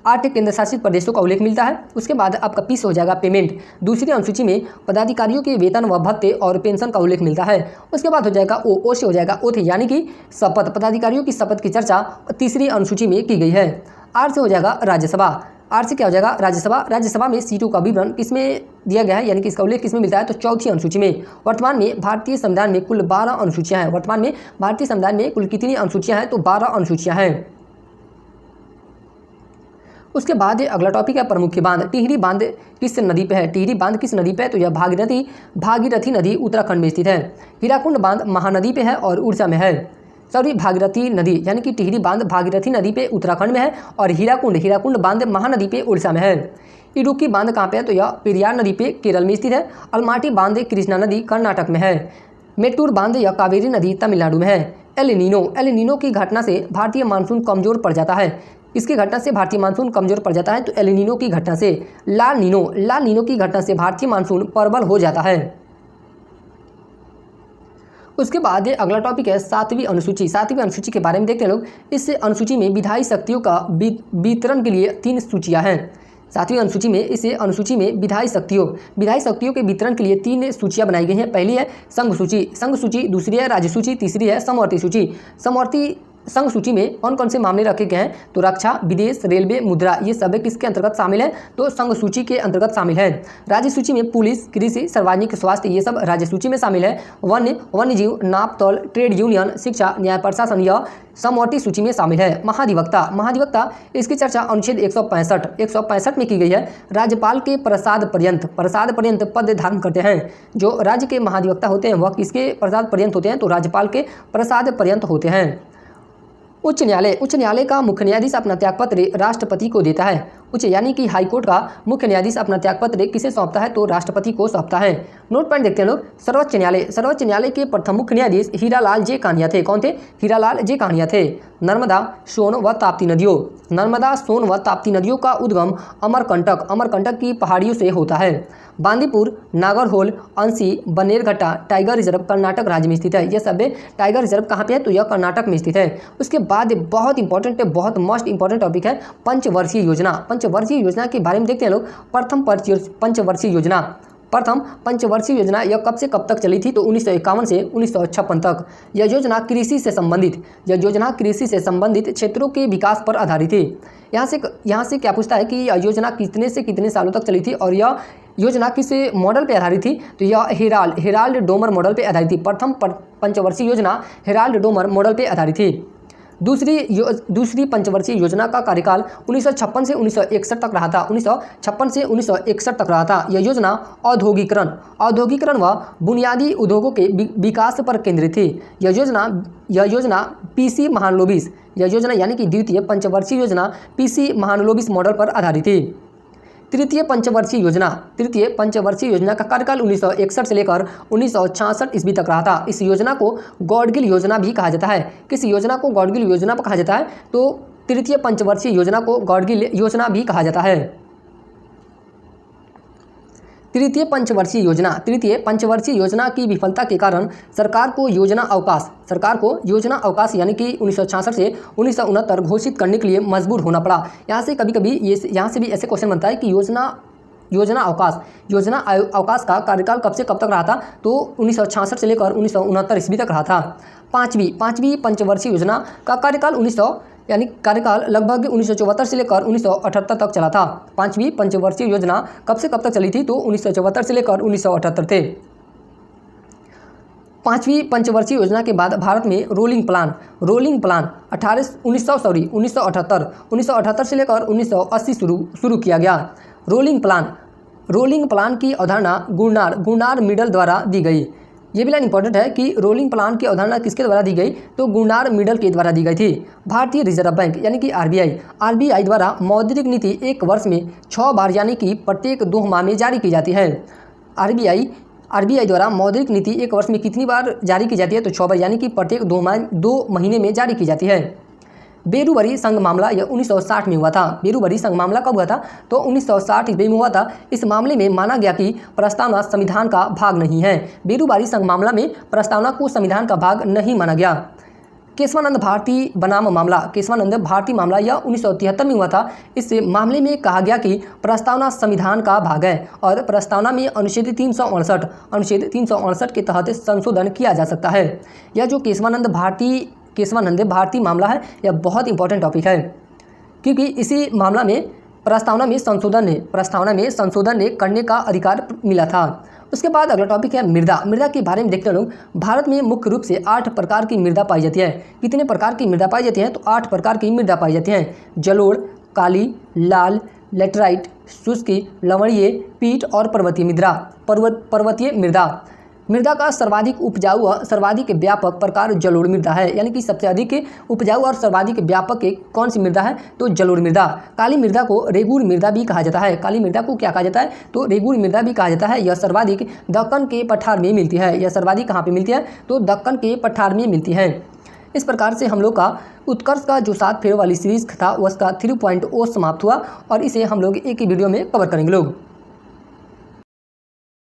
8 केंद्र शासित प्रदेशों का उल्लेख मिलता है। उसके बाद आपका पीस हो जाएगा पेमेंट। दूसरी अनुसूची में पदाधिकारियों के वेतन व भत्ते और पेंशन का उल्लेख मिलता है। उसके बाद हो जाएगा ओ से हो जाएगा ओथ यानी कि शपथ, पदाधिकारियों की शपथ की चर्चा तीसरी अनुसूची में की गई है। आर से हो जाएगा राज्यसभा। आर से क्या हो जाएगा राज्यसभा में सीटों का विवरण किसमें दिया गया है, यानी कि इसका उल्लेख किसमें मिलता है, तो चौथी अनुसूची में। वर्तमान में भारतीय संविधान में कुल 12 अनुसूचियाँ हैं। वर्तमान में भारतीय संविधान में कुल कितनी अनुसूचियाँ हैं, तो 12 अनुसूचियाँ हैं। उसके बाद अगला टॉपिक है प्रमुख बांध। टिहरी बांध किस नदी पे है, टिहरी बांध किस नदी पे है, तो यह भागीरथी नदी उत्तराखंड में स्थित है। हीराकुंड बांध महानदी पे है और उड़ीसा में है। भागीरथी नदी यानी कि टिहरी बांध भागीरथी नदी पे उत्तराखंड में है और हीराकुंड बांध महानदी पे उड़ीसा में है। इडुक्की बांध कहाँ पे है, तो यह पेरियार नदी पे केरल में स्थित है। अलमाटी बांध कृष्णा नदी कर्नाटक में है। मेट्टूर बांध या कावेरी नदी तमिलनाडु में है। एल नीनो की घटना से भारतीय मानसून कमजोर पड़ जाता है। इसकी घटना से भारतीय मानसून कमजोर पड़ जाता है, तो एल नीनो की घटना से। लाल नीनो की घटना से भारतीय मानसून प्रबल हो जाता है। उसके बाद अगला टॉपिक है सातवीं अनुसूची के बारे में देखते हैं लोग। इस अनुसूची में विधायी शक्तियों का वितरण के लिए 3 सूचियां हैं। सातवीं अनुसूची में विधायी शक्तियों के वितरण के लिए 3 सूचियां बनाई गई हैं। पहली है संघ सूची, दूसरी है राज्य सूची, तीसरी है समवर्ती सूची। संघ सूची में कौन कौन से मामले रखे गए हैं, तो रक्षा, विदेश, रेलवे, मुद्रा, ये सब किसके अंतर्गत शामिल है, तो संघ सूची के अंतर्गत शामिल है। राज्य सूची में पुलिस, कृषि, सार्वजनिक स्वास्थ्य, ये सब राज्य सूची में शामिल है। वन्यजीव, नाप तौल, ट्रेड यूनियन, शिक्षा, न्याय प्रशासन, यह समवर्ती सूची में शामिल है। महाधिवक्ता इसकी चर्चा अनुच्छेद 165 में की गई है। राज्यपाल के प्रसाद पर्यंत पद धारण करते हैं। जो राज्य के महाधिवक्ता होते हैं वह किसके प्रसाद पर्यंत होते हैं, तो राज्यपाल के प्रसाद पर्यंत होते हैं। उच्च न्यायालय का मुख्य न्यायाधीश अपना त्यागपत्र राष्ट्रपति को देता है। उच्च यानी कि हाईकोर्ट का मुख्य न्यायाधीश अपना त्यागपत्र किसे सौंपता है? तो राष्ट्रपति को सौंपता है। नोट पॉइंट देखते हैं लोग। सर्वोच्च न्यायालय के प्रथम मुख्य न्यायाधीश हीरालाल जे कानिया थे। कौन थे? हीरालाल जे कानिया थे। नर्मदा, सोन व ताप्ती नदियों। नर्मदा, सोन व ताप्ती नदियों का उद्गम अमरकंटक की पहाड़ियों से होता है। बांदीपुर, नागरहोल, अंसी, बनेरघट्टा टाइगर रिजर्व कर्नाटक राज्य में स्थित है। यह सब टाइगर रिजर्व कहाँ पे है? तो यह कर्नाटक में स्थित है। उसके बाद बहुत इंपॉर्टेंट है, बहुत मोस्ट इंपॉर्टेंट टॉपिक है पंचवर्षीय योजना। पंचवर्षीय योजना के बारे में देखते हैं लोग। प्रथम पंचवर्षीय योजना यह कब से कब तक चली थी? तो 1951 से 1956 तक। यह योजना कृषि से संबंधित क्षेत्रों के विकास पर आधारित थी। यहाँ से क्या पूछता है कि यह योजना कितने से कितने सालों तक चली थी और यह योजना किस मॉडल पे आधारित थी? तो यह हेराल्ड डोमर मॉडल पे आधारित थी। प्रथम पंचवर्षीय योजना हेराल्ड डोमर मॉडल पे आधारित थी। दूसरी पंचवर्षीय योजना का कार्यकाल 1956 से 1961 तक रहा था। 1956 से 1961 तक रहा था। यह योजना औद्योगिकरण व बुनियादी उद्योगों के विकास पर केंद्रित थी। यह योजना पीसी महालनोबिस यानी कि द्वितीय पंचवर्षीय योजना पीसी महालनोबिस मॉडल पर आधारित थी। तृतीय पंचवर्षीय योजना का कार्यकाल 1961 से लेकर 1966 ईस्वी तक रहा था। इस योजना को गॉडगिल योजना भी कहा जाता है। किस योजना को गॉडगिल योजना कहा जाता है? तो तृतीय पंचवर्षीय योजना को गॉडगिल योजना भी कहा जाता है। तृतीय पंचवर्षीय योजना की विफलता के कारण सरकार को योजना अवकाश यानी कि 1966 से 1969 घोषित करने के लिए मजबूर होना पड़ा। यहाँ से भी ऐसे क्वेश्चन बनता है कि योजना अवकाश का कार्यकाल कब से कब तक रहा था? तो 1966 से लेकर 1969 ईस्वी तक रहा था। पांचवी पंचवर्षीय योजना का कार्यकाल लगभग 1974 से लेकर 1978 तक चला था। पांचवी पंचवर्षीय योजना कब से कब तक चली थी? तो 1974 से लेकर 1978 थे। पांचवी पंचवर्षीय योजना के बाद भारत में रोलिंग प्लान 1978 से लेकर 1980 शुरू किया गया। रोलिंग प्लान की अवधारणा गुरनार मिडल द्वारा दी गई। ये भी लाइन इंपॉर्टेंट है कि रोलिंग प्लान की अवधारणा किसके द्वारा दी गई? तो गुरनार मिडल के द्वारा दी गई थी। भारतीय रिजर्व बैंक यानी कि आरबीआई द्वारा मौद्रिक नीति एक वर्ष में 6 बार यानी कि प्रत्येक 2 माह में जारी की जाती है। आरबीआई द्वारा मौद्रिक नीति एक वर्ष में कितनी बार जारी की जाती है? तो 6 बार यानी कि प्रत्येक 2 महीने में जारी की जाती है। बेरूबरी संघ मामला यह 1960 में हुआ था। बेरूबरी संघ मामला कब हुआ था? तो 1960 ईस्वी में हुआ था। इस मामले में माना गया कि प्रस्तावना संविधान का भाग नहीं है। बेरूबरी संघ मामला में प्रस्तावना को संविधान का भाग नहीं माना गया। केशवानंद भारती बनाम मामला यह 1973 में हुआ था। इस मामले में कहा गया कि प्रस्तावना संविधान का भाग है और प्रस्तावना में अनुच्छेद 359 के तहत संशोधन किया जा सकता है। यह जो केशवानंद भारती मामला है यह बहुत इंपॉर्टेंट टॉपिक है, क्योंकि इसी मामला में प्रस्तावना में संशोधन करने का अधिकार मिला था। उसके बाद अगला टॉपिक है मृदा के बारे में देखते हैं लोग। भारत में मुख्य रूप से 8 प्रकार की मृदा पाई जाती है। कितने प्रकार की मृदा पाई जाती है? तो 8 प्रकार की मृदा पाई जाती है। जलोढ़, काली, लाल, लेटराइट, शुष्की, लवणीय, पीट और पर्वतीय मृदा का सर्वाधिक उपजाऊ और सर्वाधिक व्यापक प्रकार जलोढ़ मृदा है। यानी कि सबसे अधिक उपजाऊ और सर्वाधिक व्यापक कौन सी मृदा है? तो जलोढ़ मृदा। काली मृदा को रेगूर मृदा भी कहा जाता है। काली मृदा को क्या कहा जाता है? तो रेगूर मृदा भी कहा जाता है। यह सर्वाधिक दक्कन के पठार में मिलती है। यह सर्वाधिक कहाँ पे मिलती है? तो दक्कन के पठार में मिलती है। इस प्रकार से हम लोग का उत्कर्ष का जो 7 फेरों वाली सीरीज था उसका 3.0 समाप्त हुआ और इसे हम लोग एक ही वीडियो में कवर करेंगे लोग।